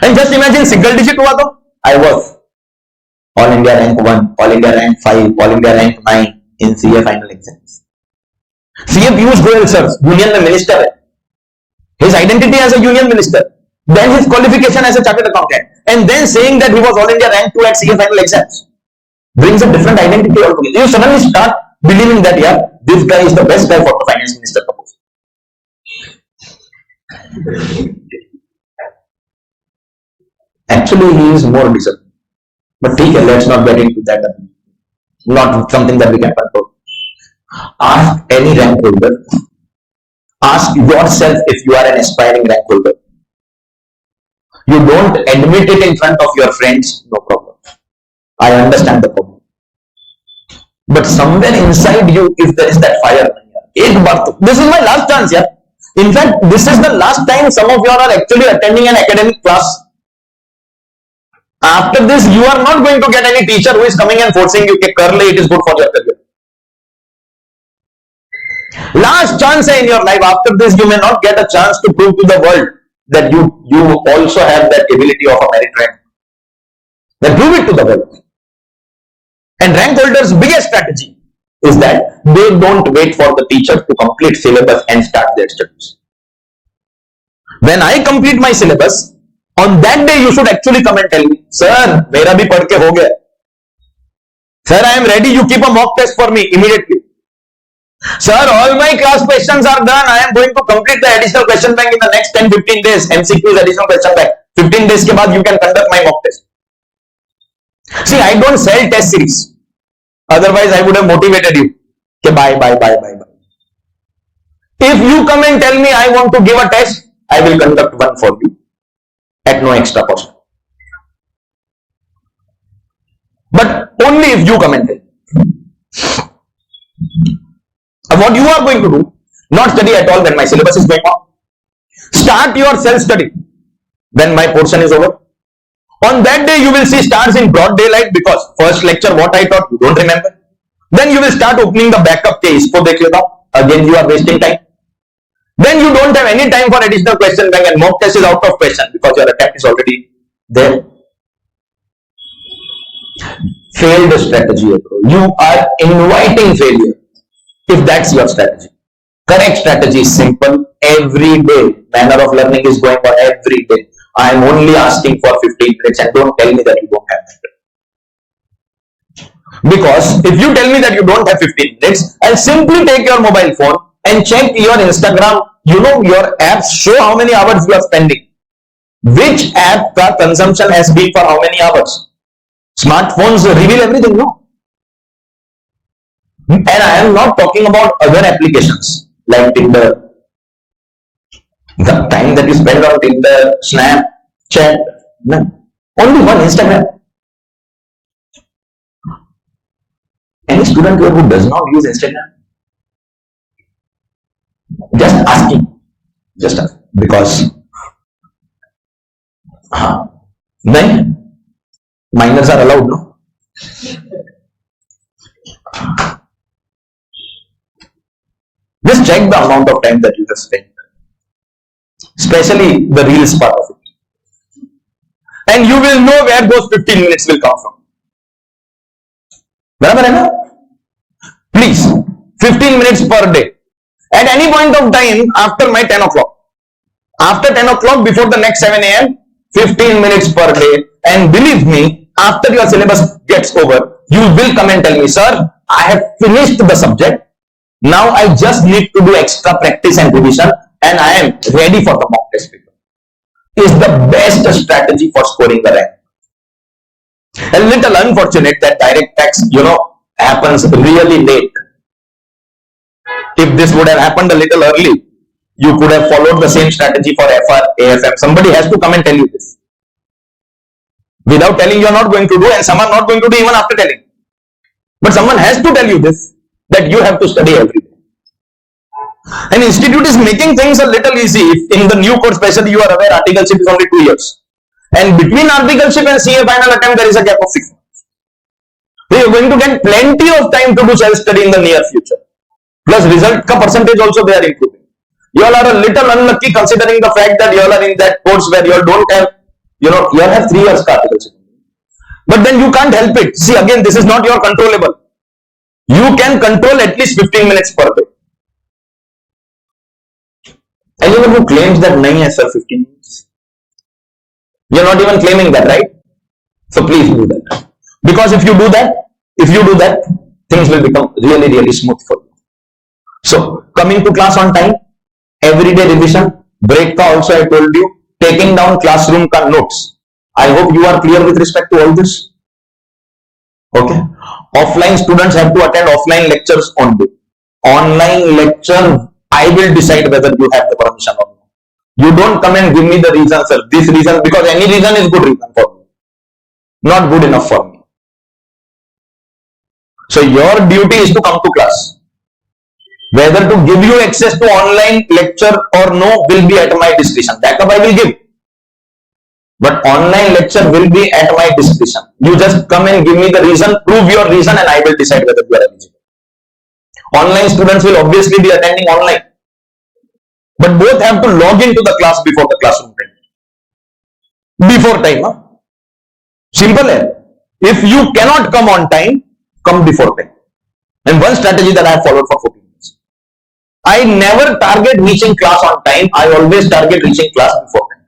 And just imagine single digit हुआ तो I was all India rank 1, all India rank 5, all India rank 9 in CA final exams. CA Piyush Goyal sir, union में minister है. His identity as a union minister, then his qualification as a chartered accountant, and then saying that he was all India rank 2 at CA final exams brings a different identity altogether. You suddenly start believing that, yeah, this guy is the best guy for the finance minister proposal. Actually, he is more deserving. But let's not get into that. Not something that we can control. Ask any rank holder. Ask yourself if you are an aspiring rank holder. You don't admit it in front of your friends, no problem. I understand the problem. But somewhere inside you, if there is that fire, this is my last chance, yeah. In fact, this is the last time some of you are actually attending an academic class. After this, you are not going to get any teacher who is coming and forcing you, okay, curly, it is good for your career. Last chance in your life. After this, you may not get a chance to prove to the world that you also have that ability of a merit rank. Then prove it to the world. And rank holders' biggest strategy is that they don't wait for the teacher to complete syllabus and start their studies. When I complete my syllabus, on that day you should actually come and tell me, sir, mera bhi padh ke ho gaya. Sir, I am ready. You keep a mock test for me immediately. Sir, all my class questions are done. I am going to complete the additional question bank in the next 10-15 days. MCQs additional question bank. 15 days ke baad you can conduct my mock test. See, I don't sell test series. Otherwise, I would have motivated you. Okay, bye. If you come and tell me I want to give a test, I will conduct one for you at no extra cost. But only if you come and tell me. What you are going to do, not study at all when my syllabus is going on. Start your self-study when my portion is over. On that day, you will see stars in broad daylight because first lecture, what I taught, you don't remember. Then you will start opening the backup case. Again, you are wasting time. Then you don't have any time for additional question bank and mock test is out of question because your attempt is already there. Failed strategy. You are inviting failure if that's your strategy. Correct strategy is simple. Every day, manner of learning is going on every day. I am only asking for 15 minutes and don't tell me that you don't have that. Because if you tell me that you don't have 15 minutes, I'll simply take your mobile phone and check your Instagram, your apps show how many hours you are spending. Which app ka consumption has been for how many hours. Smartphones reveal everything, no? And I am not talking about other applications like Tinder. The time that you spend on Tinder, Snapchat, none. Only one, Instagram. Any student here who does not use Instagram? Just asking. Just ask. Because then minors are allowed, no? Just check the amount of time that you have spent. Especially the reels part of it. And you will know where those 15 minutes will come from. Please, 15 minutes per day. At any point of time after my 10 o'clock. After 10 o'clock, before the next 7 a.m., 15 minutes per day. And believe me, after your syllabus gets over, you will come and tell me, sir, I have finished the subject. Now I just need to do extra practice and revision and I am ready for the mock test paper. Is the best strategy for scoring the rank. A little unfortunate that direct tax, happens really late. If this would have happened a little early, you could have followed the same strategy for FR, AFM. Somebody has to come and tell you this. Without telling, you are not going to do, and some are not going to do even after telling. But someone has to tell you this, that you have to study every day. An institute is making things a little easy. In the new course, especially, you are aware, articleship is only 2 years. And between articleship and CA final attempt, there is a gap of 6 months. So you are going to get plenty of time to do self-study in the near future. Plus, result ka percentage also they are improving. You all are a little unlucky considering the fact that you all are in that course where you all don't have, you all have 3 years articleship. But then you can't help it. See, again, this is not your controllable. You can control at least 15 minutes per day. Anyone who claims that nahi hai sir 15 minutes? You're not even claiming that, right? So please do that. Because if you do that, things will become really, really smooth for you. So, coming to class on time, everyday revision, break ka also I told you, taking down classroom ka notes. I hope you are clear with respect to all this. Okay. Offline students have to attend offline lectures only. Online lecture, I will decide whether you have the permission or not. You don't come and give me the reason, sir. This reason, because any reason is good reason for me. Not good enough for me. So your duty is to come to class. Whether to give you access to online lecture or no will be at my discretion. Backup I will give. But online lecture will be at my discretion. You just come and give me the reason, prove your reason, and I will decide whether you are eligible. Online students will obviously be attending online, but both have to log into the class before the classroom time. Before time, huh? Simple hai. If you cannot come on time, come before time. And one strategy that I have followed for 14 years. I never target reaching class on time. I always target reaching class before time.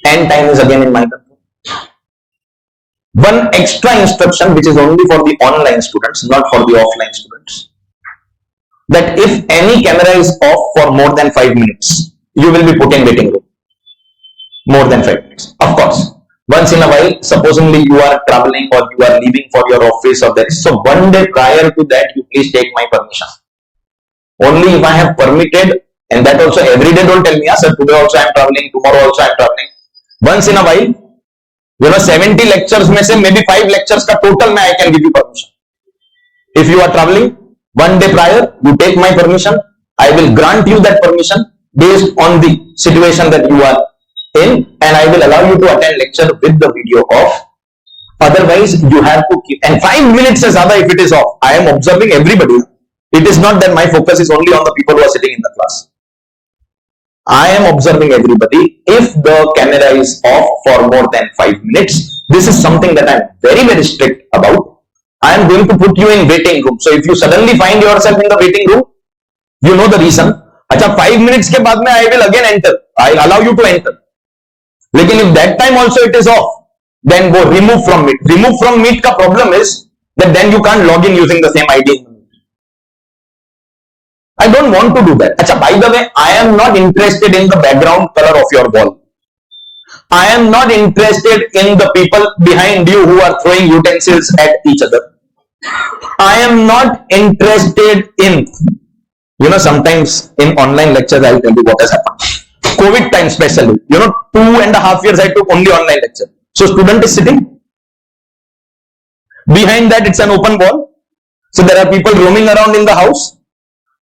And time is again in my control. One extra instruction which is only for the online students, not for the offline students. That if any camera is off for more than 5 minutes, you will be put in waiting room. More than 5 minutes. Of course, once in a while, supposedly you are traveling or you are leaving for your office or there is, so one day prior to that, you please take my permission. Only if I have permitted, and that also every day don't tell me, sir, today also I am traveling, tomorrow also I am traveling. Once in a while, 70 lectures में से maybe 5 lectures का total में I can give you permission. If you are traveling, one day prior, you take my permission, I will grant you that permission based on the situation that you are in, and I will allow you to attend lecture with the video off. Otherwise, you have to keep, and 5 minutes is other if it is off. I am observing everybody. It is not that my focus is only on the people who are sitting in the class. I am observing everybody. If the camera is off for more than 5 minutes, this is something that I am very, very strict about. I am going to put you in waiting room. So if you suddenly find yourself in the waiting room, you know the reason. अच्छा 5 minutes के बाद में I will again enter. I allow you to enter. लेकिन if that time also it is off, then go remove from meet. Remove from meet का problem is that then you can't log in using the same ID. I don't want to do that. Achha, by the way, I am not interested in the background color of your wall. I am not interested in the people behind you who are throwing utensils at each other. I am not interested in, sometimes in online lectures, I'll tell you what has happened. COVID time especially, 2.5 years I took only online lecture. So student is sitting. Behind that, it's an open wall. So there are people roaming around in the house.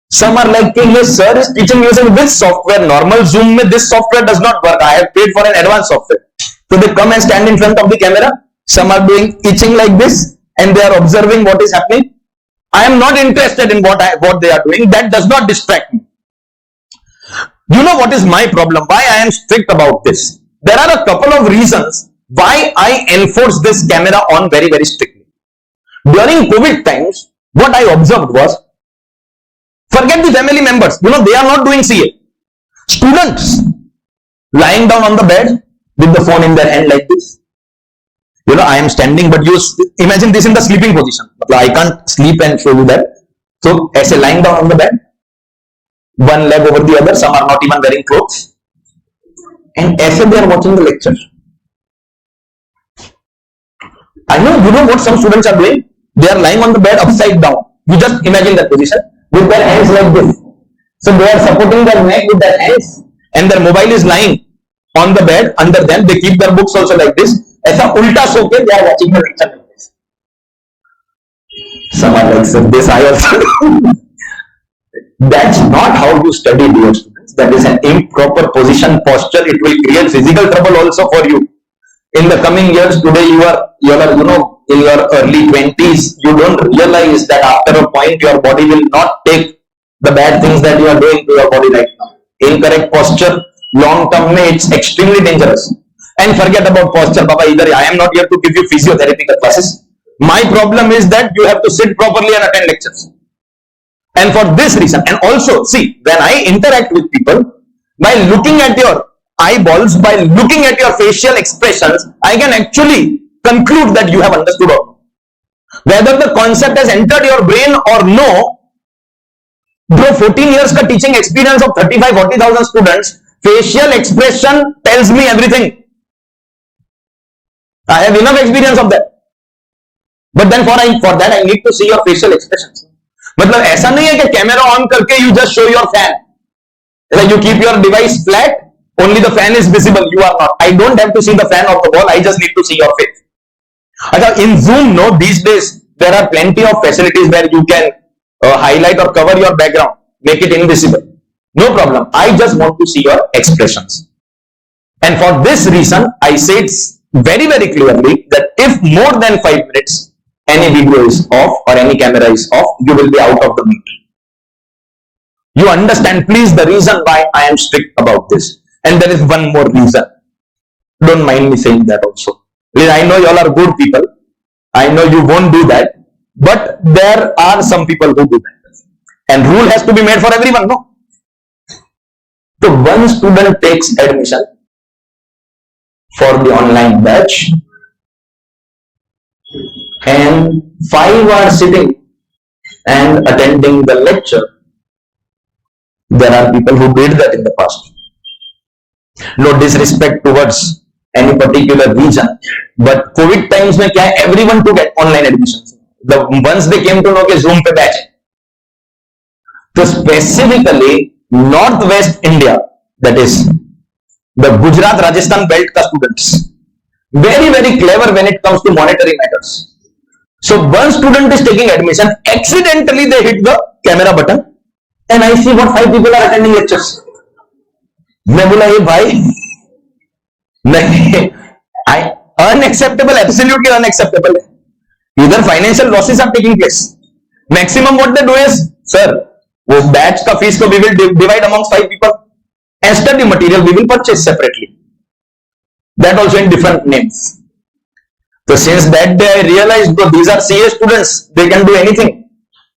Some are like, yes, sir is teaching using this software. Normal Zoom mein this software does not work. I have paid for an advanced software. So they come and stand in front of the camera. Some are doing teaching like this and they are observing what is happening. I am not interested in what they are doing. That does not distract me. You know what is my problem? Why I am strict about this? There are a couple of reasons why I enforce this camera on very, very strictly. During COVID times, what I observed was, forget the family members, they are not doing CA. Students lying down on the bed with the phone in their hand like this. I am standing, but you imagine this in the sleeping position. I can't sleep and show you that. So, ऐसे lying down on the bed, one leg over the other, some are not even wearing clothes. And ऐसे they are watching the lecture. I know, what some students are doing? They are lying on the bed upside down. You just imagine that position with their hands like this. So they are supporting their neck with their hands and their mobile is lying on the bed under them. They keep their books also like this. ऐसा उल्टा सो के they are watching the lecture like this. Some are like this. I also do. That's not how you study, dear students. That is an improper position posture. It will create physical trouble also for you. In the coming years, today you are in your early 20s, you don't realize that after a point your body will not take the bad things that you are doing to your body right now. Incorrect posture, long term mein, it's extremely dangerous. And forget about posture, Baba. Either I am not here to give you physiotherapy classes. My problem is that you have to sit properly and attend lectures. And for this reason, and also see, when I interact with people, by looking at your eyeballs, by looking at your facial expressions, I can actually conclude that you have understood or not. Whether the concept has entered your brain or no, bro, 14 years ka teaching experience of 35-40,000 students, facial expression tells me everything. I have enough experience of that. But then for that I need to see your facial expressions. मतलब ऐसा नहीं है कि camera on करके you just show your fan. Like you keep your device flat, only the fan is visible. You are not. I don't have to see the fan of the wall. I just need to see your face. In Zoom, these days there are plenty of facilities where you can highlight or cover your background, make it invisible. No problem. I just want to see your expressions. And for this reason, I said very, very clearly that if more than 5 minutes any video is off or any camera is off, you will be out of the meet. You understand, please, the reason why I am strict about this. And there is one more reason. Don't mind me saying that also. I know you all are good people. I know you won't do that. But there are some people who do that. And rule has to be made for everyone, no? So one student takes admission for the online batch and 5 are sitting and attending the lecture. There are people who did that in the past. No disrespect towards any particular region, but COVID times mein kya hai, everyone took online admissions. Once they came to know that Zoom pe batch hai. So specifically Northwest India, that is the Gujarat Rajasthan belt ka students, very, very clever when it comes to monetary matters. So one student is taking admission, accidentally they hit the camera button and I see what 5 people are attending lectures. मैं बोला ये भाई नहीं, unacceptable, absolutely unacceptable. Either financial losses are taking place. Maximum what they do is, sir, वो batch का fees को we will divide amongst 5 people. And study material we will purchase separately. That also in different names. So since that day I realized that these are CA students, they can do anything.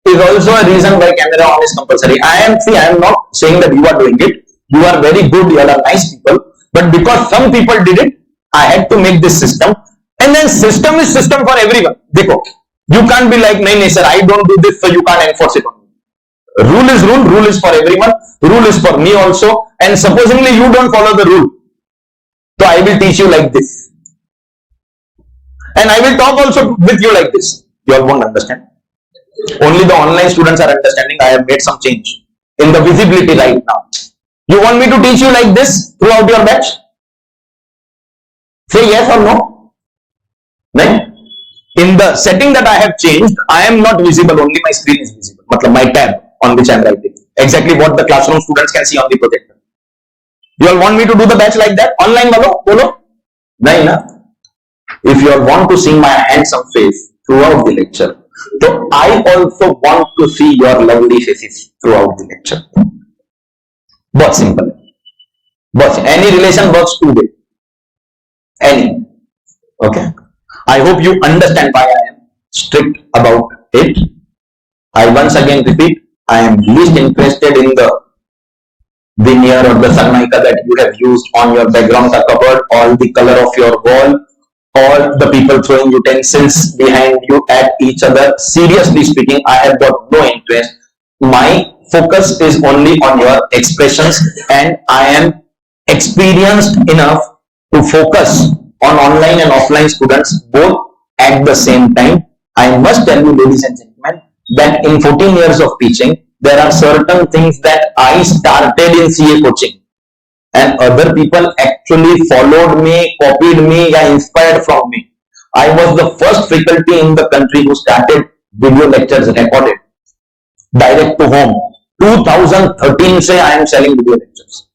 Is also a reason why camera on is compulsory. I am not saying that you are doing it. You are very good, you are nice people. But because some people did it, I had to make this system. And then system is system for everyone. Dekho, you can't be like, nahi sir, I don't do this, so you can't enforce it on me. Rule is rule, rule is for everyone, rule is for me also. And supposingly you don't follow the rule, so I will teach you like this. And I will talk also with you like this. You all won't understand. Only the online students are understanding. I have made some change in the visibility right now. You want me to teach you like this throughout your batch? Say yes or no. Right? In the setting that I have changed, I am not visible, only my screen is visible. Matlab my tab on which I am writing. Exactly what the classroom students can see on the projector. You all want me to do the batch like that? Online bolo? Bolo? Nahi na. If you all want to see my handsome face throughout the lecture, so I also want to see your lovely faces throughout the lecture. But simple. But any relation works 2 ways. Any. Okay. I hope you understand why I am strict about it. I once again repeat, I am least interested in the veneer or the sarmaika that you have used on your background cupboard, or the color of your wall, or the people throwing utensils behind you at each other. Seriously speaking, I have got no interest. My focus is only on your expressions, and I am experienced enough to focus on online and offline students both at the same time. I must tell you, ladies and gentlemen, that in 14 years of teaching, there are certain things that I started in CA coaching and other people actually followed me, copied me, or inspired from me. I was the first faculty in the country who started video lectures recorded direct to home. 2013 say I am selling video lectures.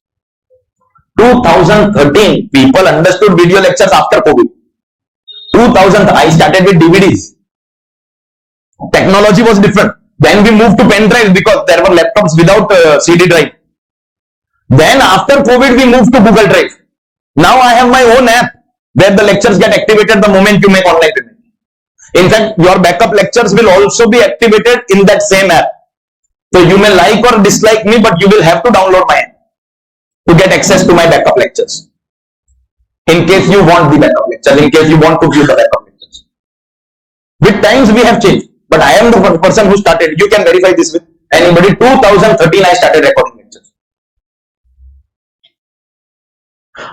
2013 people understood video lectures after COVID. 2000 I started with DVDs. Technology was different. Then we moved to pen drive because there were laptops without CD drive. Then after COVID we moved to Google Drive. Now I have my own app where the lectures get activated the moment you make online payment. In fact, your backup lectures will also be activated in that same app. So you may like or dislike me, but you will have to download my app to get access to my backup lectures. In case you want the backup lectures, in case you want to view the backup lectures. With times we have changed, but I am the one person who started. You can verify this with anybody. 2013 I started recording lectures.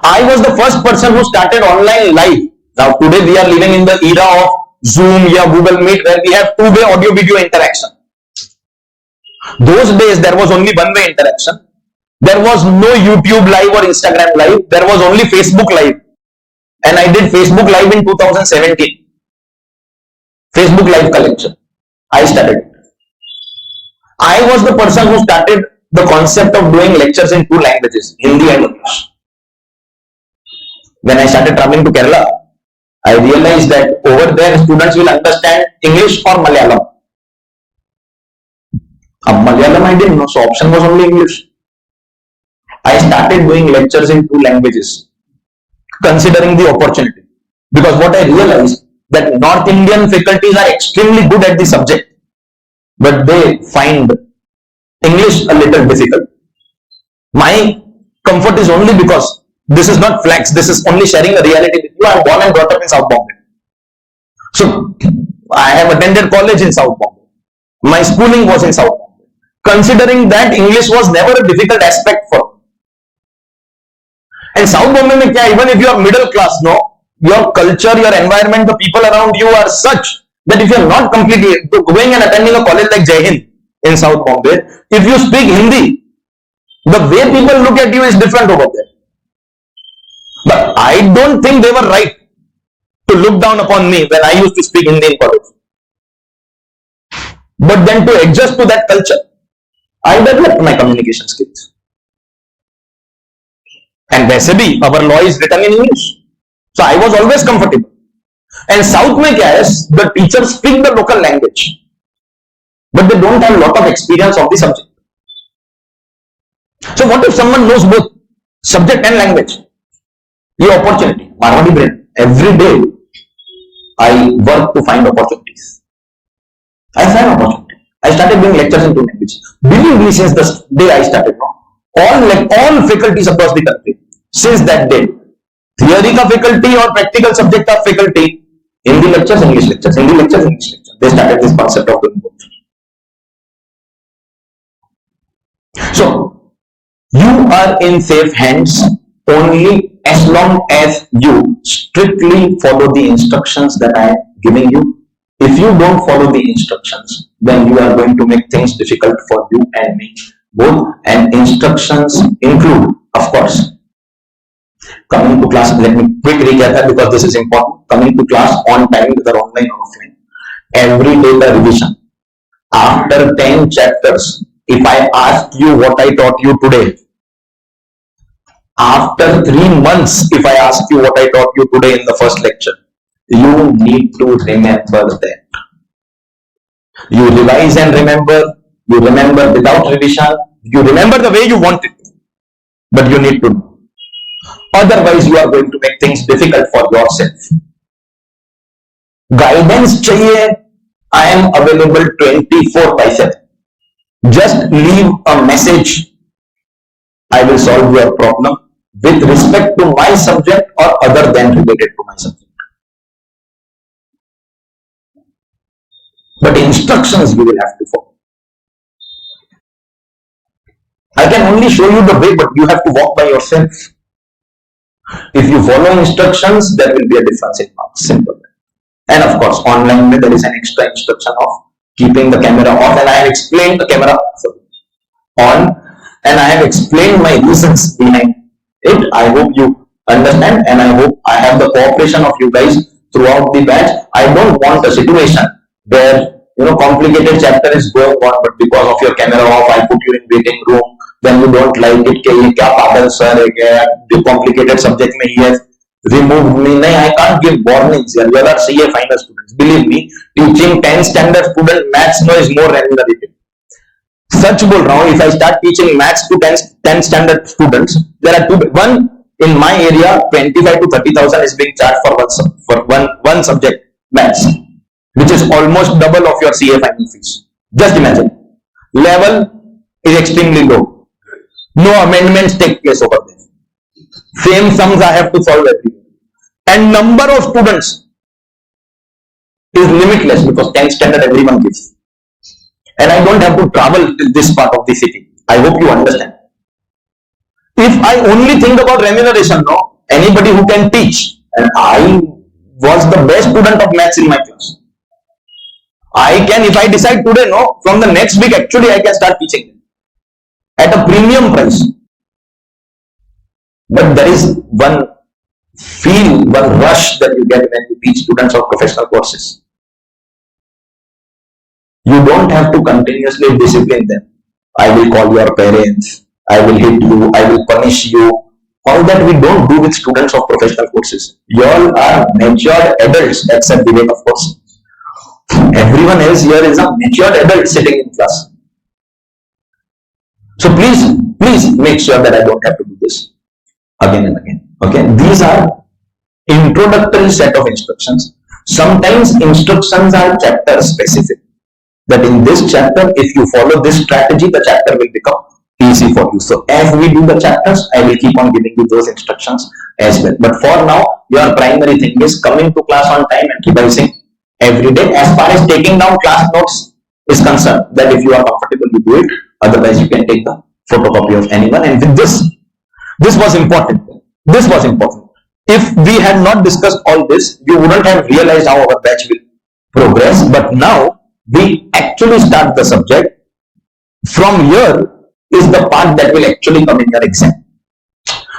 I was the first person who started online live. Now today we are living in the era of Zoom or Google Meet where we have two-way audio video interaction. Those days there was only one-way interaction. There was no YouTube live or Instagram live. There was only Facebook live. And I did Facebook live in 2017. Facebook live collection. I started. I was the person who started the concept of doing lectures in two languages, Hindi and English. When I started traveling to Kerala, I realized that over there students will understand English or Malayalam. Malayalam I didn't know, so option was only English. I started doing lectures in two languages, considering the opportunity. Because what I realized, that North Indian faculties are extremely good at the subject, but they find English a little difficult. My comfort is only because this is not flex, this is only sharing a reality with you. I am born and brought up in South Bombay. So I have attended college in South Bombay. My schooling was in South Bombay. Considering that, English was never a difficult aspect for me. And South Bombay mein kya, even if you are middle class, no, your culture, your environment, the people around you are such that if you are not completely going and attending a college like Jai Hind in South Bombay, if you speak Hindi, the way people look at you is different over there. But I don't think they were right to look down upon me when I used to speak Hindi in college. But then to adjust to that culture, I developed my communication skills. And वैसे भी our law is written in English. So I was always comfortable. And South mein kya is, the teachers speak the local language, but they don't have a lot of experience of the subject. So what if someone knows both subject and language? Ye opportunity, Marwadi brain. Every day I work to find opportunities. I find opportunity. I started doing lectures in two languages. Believe me, since the day I started, all faculties across the country, since that day, theory ka faculty or practical subject ka faculty, Hindi lectures, English lectures, Hindi lectures, English lectures. They started this concept of doing both. So you are in safe hands only as long as you strictly follow the instructions that I am giving you. If you don't follow the instructions, then you are going to make things difficult for you and me both. And instructions include, of course, coming to class. Let me quick recap that because this is important. Coming to class on time, whether online or offline. Every day the revision. After 10 chapters, if I ask you what I taught you today, after 3 months, if I ask you what I taught you today in the first lecture, you need to remember that. You revise and remember, you remember without revision, you remember the way you want it, but you need to know. Otherwise, you are going to make things difficult for yourself. Guidance chahiye, I am available 24/7. Just leave a message. I will solve your problem with respect to my subject or other than related to my subject. But instructions you will have to follow. I can only show you the way, but you have to walk by yourself. If you follow instructions, there will be a difference in marks. Simple. And of course, online there is an extra instruction of keeping the camera off, and I have explained the camera on, and I have explained my reasons behind it. I hope you understand, and I hope I have the cooperation of you guys throughout the batch. I don't want a situation where complicated chapter is going on, but because of your camera off, I put you in waiting room. Then you don't like it. Kya pagal sir hai, the complicated subject mein he has removed me. No, I can't give warnings here. You are CA final students. Believe me, teaching 10 standard student maths no is more remunerative. Such bol raha hu, if I start teaching maths to 10 standard students, there are two. One, in my area, 25 to 30,000 is being charged for one subject, maths, which is almost double of your CA final fees. Just imagine. Level is extremely low. No amendments take place over there. Same sums I have to solve everywhere. And number of students is limitless because 10 standard everyone gives. And I don't have to travel to this part of the city. I hope you understand. If I only think about remuneration, no, anybody who can teach, and I was the best student of maths in my class. I can, if I decide today, no, from the next week, actually, I can start teaching them at a premium price. But there is one rush that you get when you teach students of professional courses. You don't have to continuously discipline them. I will call your parents, I will hit you, I will punish you. All that we don't do with students of professional courses. You all are matured adults, except Vivek, of course. Everyone else here is a matured adult sitting in class. So please make sure that I don't have to do this again and again. Okay, these are introductory set of instructions. Sometimes instructions are chapter specific. That in this chapter, if you follow this strategy, the chapter will become easy for you. So as we do the chapters, I will keep on giving you those instructions as well. But for now, your primary thing is coming to class on time and revising every day. As far as taking down class notes is concerned, that if you are comfortable, you do it. Otherwise, you can take the photocopy of anyone. And with this was important. This was important. If we had not discussed all this, you wouldn't have realized how our batch will progress. But now we actually start the subject. From here is the part that will actually come in your exam.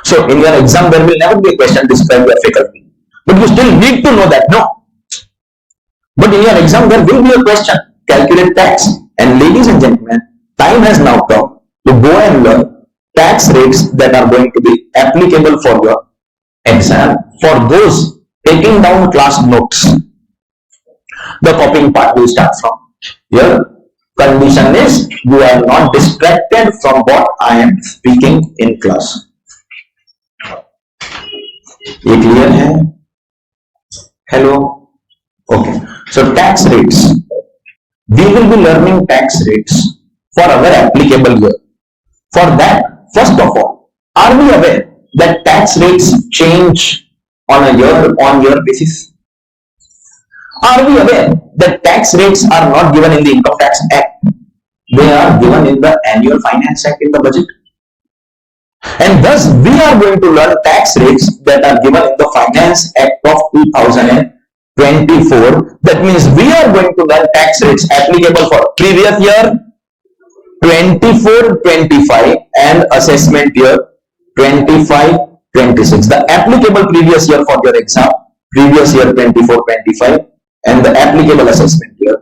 So in your exam, there will never be a question describe your faculty. But you still need to know that, no. But in your exam, there will be a question, calculate tax. And ladies and gentlemen, time has now come to go and learn tax rates that are going to be applicable for your exam. For those taking down class notes, the copying part will start from here. Condition is you are not distracted from what I am speaking in class. ये clear है? Hello? Okay. So tax rates. We will be learning tax rates for our applicable year. For that, first of all, are we aware that tax rates change on a year-on-year basis? Are we aware that tax rates are not given in the Income Tax Act? They are given in the Annual Finance Act in the budget. And thus, we are going to learn tax rates that are given in the Finance Act of 2024. That means we are going to learn tax rates applicable for previous year 24-25 and assessment year 25-26. The applicable previous year for your exam, previous year 24-25, and the applicable assessment year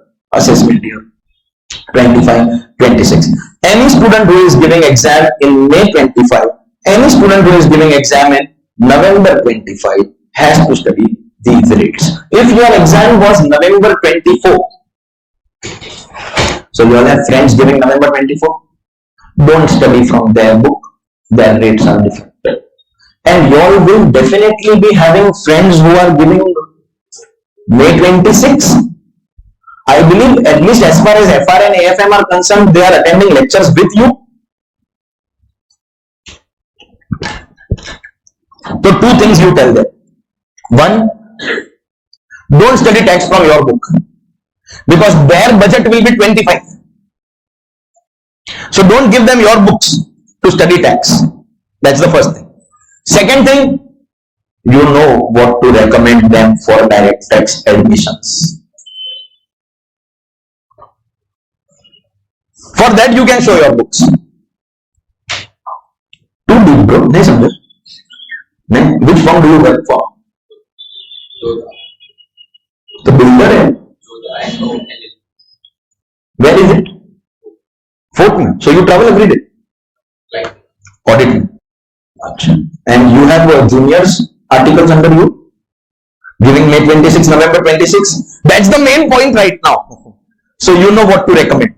25-26. Any student who is giving exam in May 25, any student who is giving exam in November 25 has to study these rates. If your exam was November 24, so you all have friends giving November 24, don't study from their book, their rates are different. And you all will definitely be having friends who are giving May 26. I believe at least as far as FR and AFM are concerned, they are attending lectures with you. So two things you tell them. One, don't study tax from your book because their budget will be 25. So don't give them your books to study tax. That's the first thing. Second thing, you know what to recommend them for direct tax admissions. For that, you can show your books. Too deep, bro. Nahi samjha? Nahi. Which firm do you work for? The builder hai? Where is it? Fortnum. So you travel every day? Audit. And you have juniors articles under you? Giving May 26, November 26. That's the main point right now. So you know what to recommend.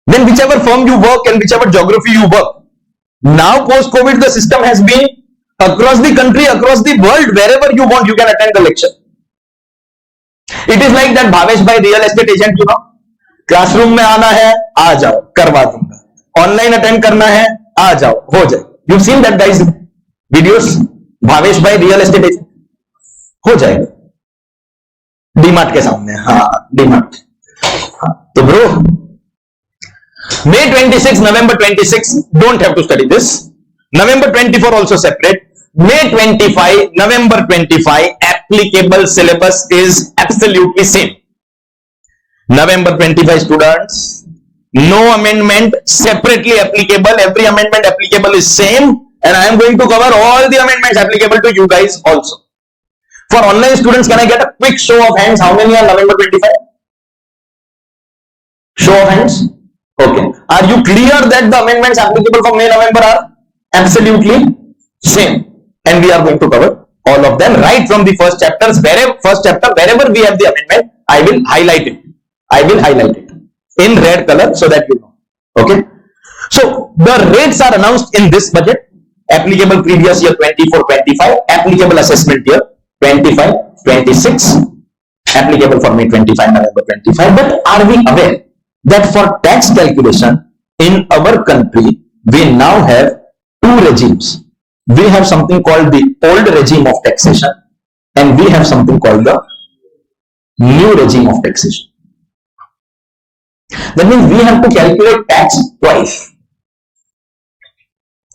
Then whichever firm you work and whichever geography you work. Now post-COVID the system has been across the country, across the world, wherever you want you can attend the lecture. It is like that Bhavesh by real estate agent, you know. Classroom में आना है, आ जाओ, करवा दूंगा. Online attend करना है, आ जाओ, हो जाए. You've seen that guys videos, Bhavesh by real estate agent. हो जाएगा. डीमार्ट के सामने, हाँ, डीमार्ट. तो bro, May 26, November 26, don't have to study this. November 24 also separate. May 25, November 25, applicable syllabus is absolutely same. November 25 students, no amendment, separately applicable. Every amendment applicable is same. And I am going to cover all the amendments applicable to you guys also. For online students, can I get a quick show of hands? How many are November 25? Show of hands. Okay. Are you clear that the amendments applicable for May, November are absolutely same? And we are going to cover all of them right from the first chapters. Wherever we have the amendment, I will highlight it. I will highlight it in red color so that you know. Okay. So the rates are announced in this budget. Applicable previous year 24-25, applicable assessment year 25-26, applicable for May 25, November 25. But are we aware that for tax calculation in our country, we now have two regimes? We have something called the old regime of taxation, and we have something called the new regime of taxation. That means we have to calculate tax twice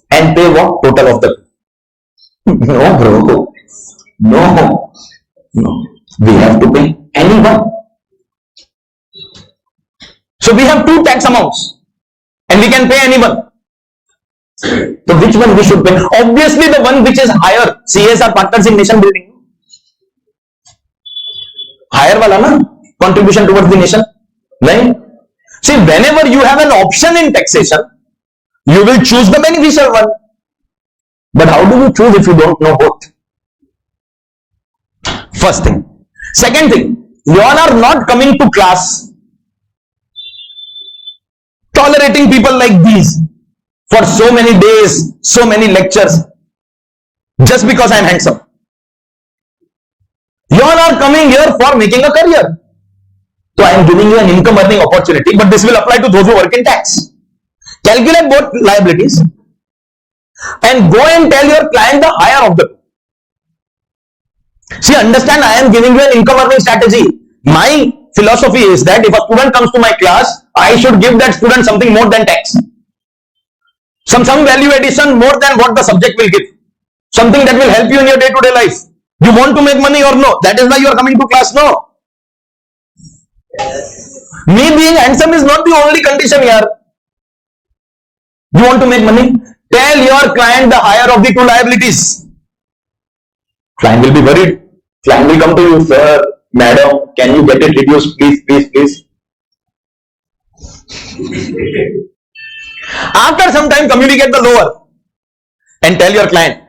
and pay what? Total of the no, bro. No. We have to pay any one. So we have two tax amounts and we can pay any one. So which one we should pay? Obviously the one which is higher. CSR partners in nation building. Higher wala na? Contribution towards the nation. Right? See, whenever you have an option in taxation, you will choose the beneficial one. But how do you choose if you don't know both? First thing. Second thing, you all are not coming to class tolerating people like these for so many days, so many lectures, just because I am handsome. You all are coming here for making a career. So I am giving you an income earning opportunity, but this will apply to those who work in tax. Calculate both liabilities and go and tell your client the higher of the two. See, understand, I am giving you an income earning strategy. My philosophy is that if a student comes to my class, I should give that student something more than tax. Some value addition more than what the subject will give. Something that will help you in your day-to-day life. You want to make money or no? That is why you are coming to class, no? Me being handsome is not the only condition here. You want to make money? Tell your client the higher of the two liabilities. Client will be worried. Client will come to you, sir, madam, can you get it reduced, please. After some time, communicate the lower and tell your client,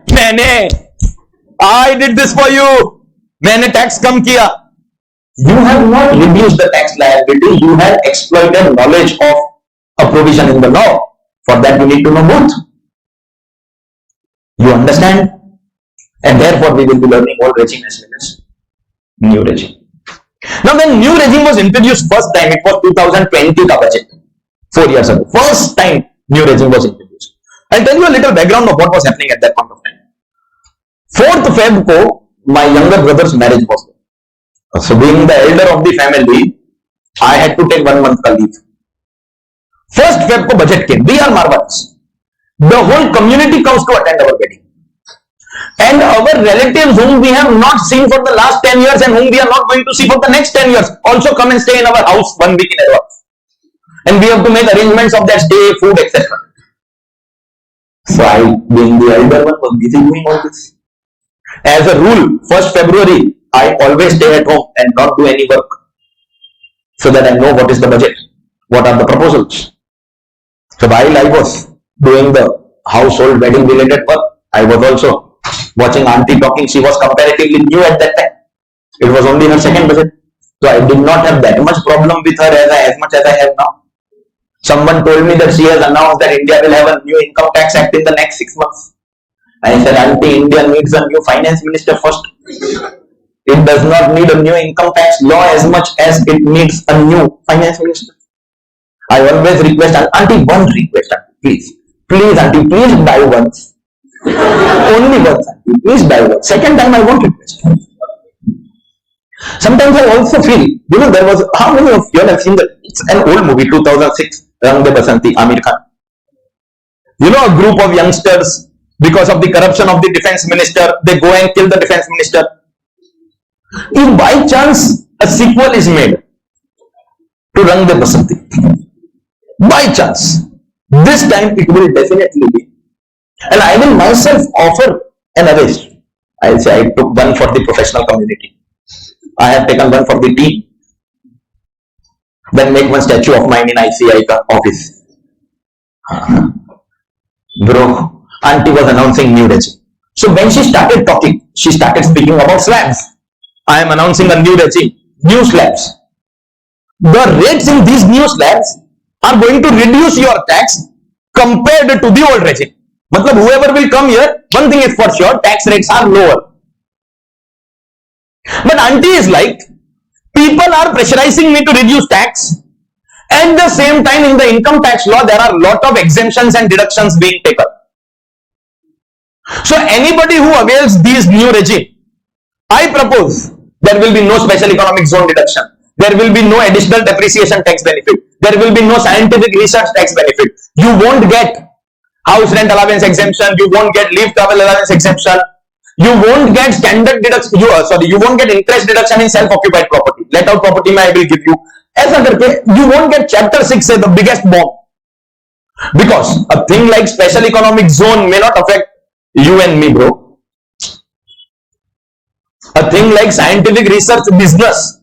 I did this for you. मैंने tax कम किया. You have not reduced the tax liability. You have exploited knowledge of a provision in the law. For that, you need to know both. You understand? And therefore, we will be learning old regime as well as new regime. Now, when new regime was introduced first time, it was 2020 ka budget, 4 years ago. First time new regime was introduced. I'll tell you a little background of what was happening at that point of time. 4th Feb ko, my younger brother's marriage was there. So, being the elder of the family, I had to take 1 month leave. 1st Feb ko budget came. We are Marwaris. The whole community comes to attend our wedding. And our relatives whom we have not seen for the last 10 years and whom we are not going to see for the next 10 years also come and stay in our house 1 week in advance. And we have to make arrangements of their stay, food, etc. So I, being the elder one, was busy doing all this. As a rule, 1st February, I always stay at home and not do any work, so that I know what is the budget, what are the proposals. So while I was doing the household wedding related work, I was also watching auntie talking. She was comparatively new at that time. It was only her 2nd budget. So I did not have that much problem with her as much as I have now. Someone told me that she has announced that India will have a new income tax act in the next 6 months. I said, auntie, India needs a new finance minister first. It does not need a new income tax law as much as it needs a new finance minister. I always request, auntie, one request, auntie, please, auntie, please die once. Only once, auntie, please die once. 2nd time, I won't request. Sometimes I also feel, there was, how many of you have seen that? It's an old movie, 2006, Rang De Basanti, Amir Khan. A group of youngsters, because of the corruption of the defense minister, they go and kill the defense minister. If by chance a sequel is made to Rang De Basanti, by chance, this time it will definitely be. And I will myself offer an arrest. I'll say I took one for the professional community. I have taken one for the team. Then make one statue of mine in ICAI office. Bro, auntie was announcing new regime. So when she started talking, she started speaking about slabs. I am announcing a new regime, new slabs. The rates in these new slabs are going to reduce your tax compared to the old regime. Matlab whoever will come here, one thing is for sure, tax rates are lower. But auntie is like, people are pressurizing me to reduce tax. At the same time, in the income tax law, there are a lot of exemptions and deductions being taken. So anybody who avails these new regime, I propose there will be no special economic zone deduction. There will be no additional depreciation tax benefit. There will be no scientific research tax benefit. You won't get house rent allowance exemption. You won't get leave travel allowance exemption. You won't get standard deduction. You won't get interest deduction in self-occupied property. Let out property I will give you. You won't get chapter 6, say the biggest bomb. Because a thing like special economic zone may not affect you and me, bro. A thing like scientific research business.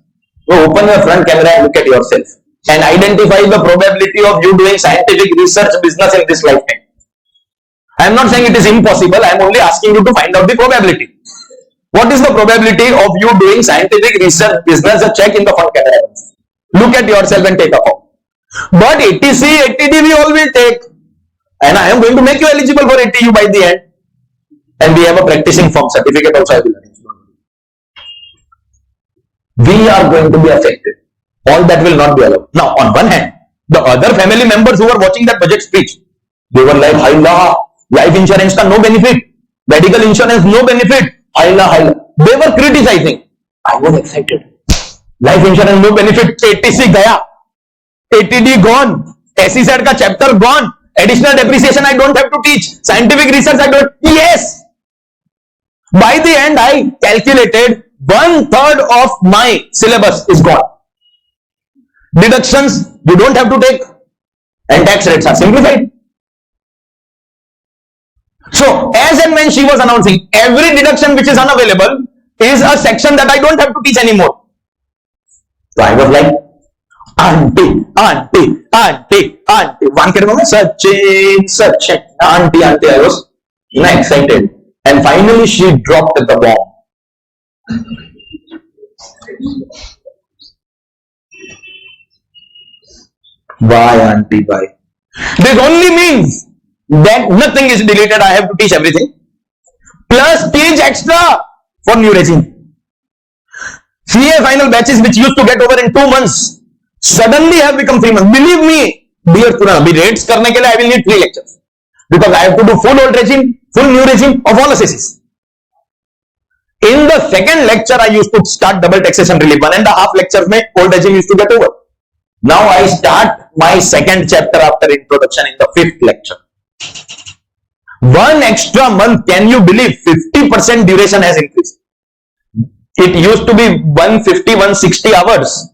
So open your front camera and look at yourself and identify the probability of you doing scientific research business in this lifetime. I am not saying it is impossible. I am only asking you to find out the probability. What is the probability of you doing scientific research business? A check in the front camera. Look at yourself and take a call. But ATC, ATD we all will take. And I am going to make you eligible for ATU by the end. And we have a practicing firm certificate also. We are going to be affected. All that will not be allowed. Now, on one hand, the other family members who were watching that budget speech, they were like, Haila, life insurance ka no benefit, medical insurance no benefit, Haila, Haila. They were criticizing. I was excited. Life insurance no benefit, ATC gaya, ATD gone, SEZ ka chapter gone, additional depreciation I don't have to teach, scientific research I don't. Yes. By the end, I calculated 1/3 of my syllabus is gone. Deductions you don't have to take, and tax rates are simplified. So, as and when she was announcing, every deduction which is unavailable is a section that I don't have to teach anymore. So I was like, auntie. One can remember, Sachin, auntie. I was excited. And finally, she dropped the bomb. Why, auntie, why? This only means that nothing is deleted. I have to teach everything. Plus teach extra for new regime. CA final batches which used to get over in 2 months suddenly have become 3 months. Believe me, dear Surana, rates karne ke liye I will need 3 lectures. Because I have to do full old regime, full new regime of all assesses. In the second lecture, I used to start double taxation relief. 1.5 lectures mein old regime used to get over. Now I start my second chapter after introduction in the 5th lecture. 1 extra month, can you believe 50% duration has increased? It used to be 150, 160 hours.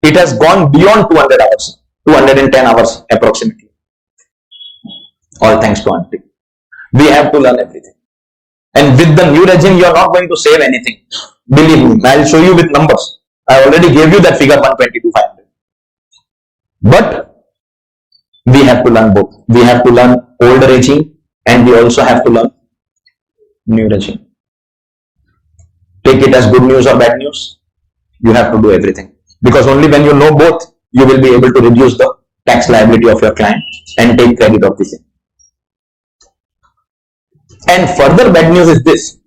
It has gone beyond 200 hours, 210 hours approximately. All thanks to auntie. We have to learn everything. And with the new regime, you are not going to save anything. Believe me, I will show you with numbers. I already gave you that figure 120 to 500. But we have to learn both. We have to learn old regime and we also have to learn new regime. Take it as good news or bad news. You have to do everything. Because only when you know both, you will be able to reduce the tax liability of your client and take credit of the same. And further bad news is this,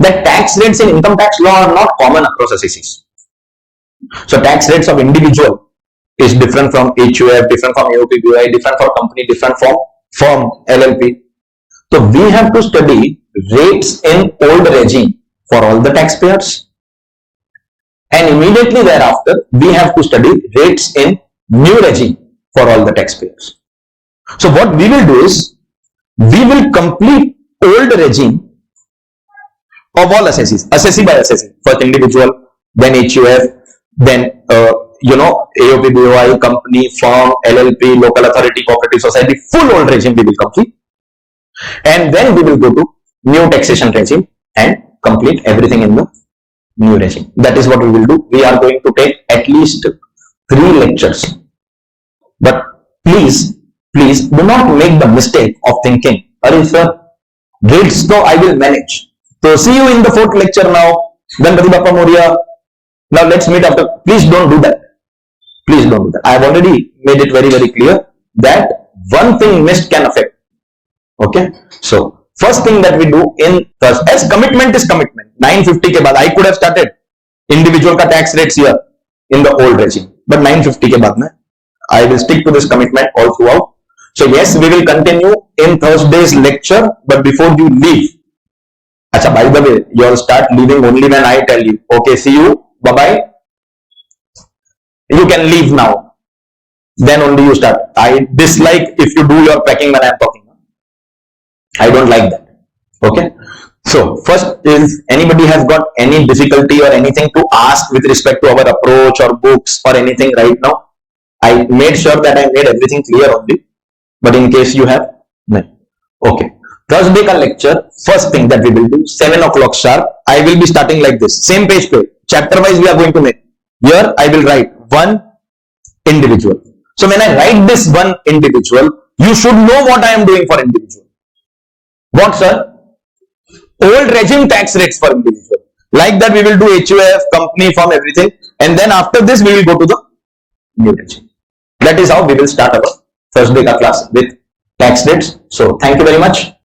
that tax rates in income tax law are not common across assessees. So tax rates of individual is different from HUF, different from AOPBI, different for company, different from firm, LLP. So we have to study rates in old regime for all the taxpayers. And immediately thereafter, we have to study rates in new regime for all the taxpayers. So what we will do is, we will complete old regime of all assessees, assessee by assessee. First individual, then HUF, then AOP, BOI, company, firm, LLP, local authority, cooperative society, full old regime we will complete. And then we will go to new taxation regime and complete everything in the new regime. That is what we will do. We are going to take at least 3 lectures. But please do not make the mistake of thinking, "Arey sir, grades though I will manage. So see you in the 4th lecture now. Ganpati Bappa Moria. Now let's meet after." Please don't do that. Please don't do that. I have already made it very, very clear that one thing missed can affect. Okay. So first thing that we do in first, as commitment is commitment. 950 के बाद I could have started individual का tax rates here in the old regime, but 950 के बाद में I will stick to this commitment all throughout. So yes, we will continue in Thursday's lecture, but before you leave, acha, by the way, you'll start leaving only when I tell you, okay, see you, bye bye, you can leave now, then only you start. I dislike if you do your packing when I am talking. I don't like that. Okay. So first is, anybody has got any difficulty or anything to ask with respect to our approach or books or anything right now? I made sure that I made everything clear only, but in case you have, no. Okay. Thursday ka lecture, first thing that we will do, 7 o'clock sharp. I will be starting like this, same page pe, chapter wise we are going to make. Here I will write one individual. So when I write this one individual, you should know what I am doing for individual. What, sir? Old regime tax rates for individual. Like that we will do HUF, company form, everything, and then after this we will go to the new regime. That is how we will start our Thursday ka class with tax rates. So thank you very much.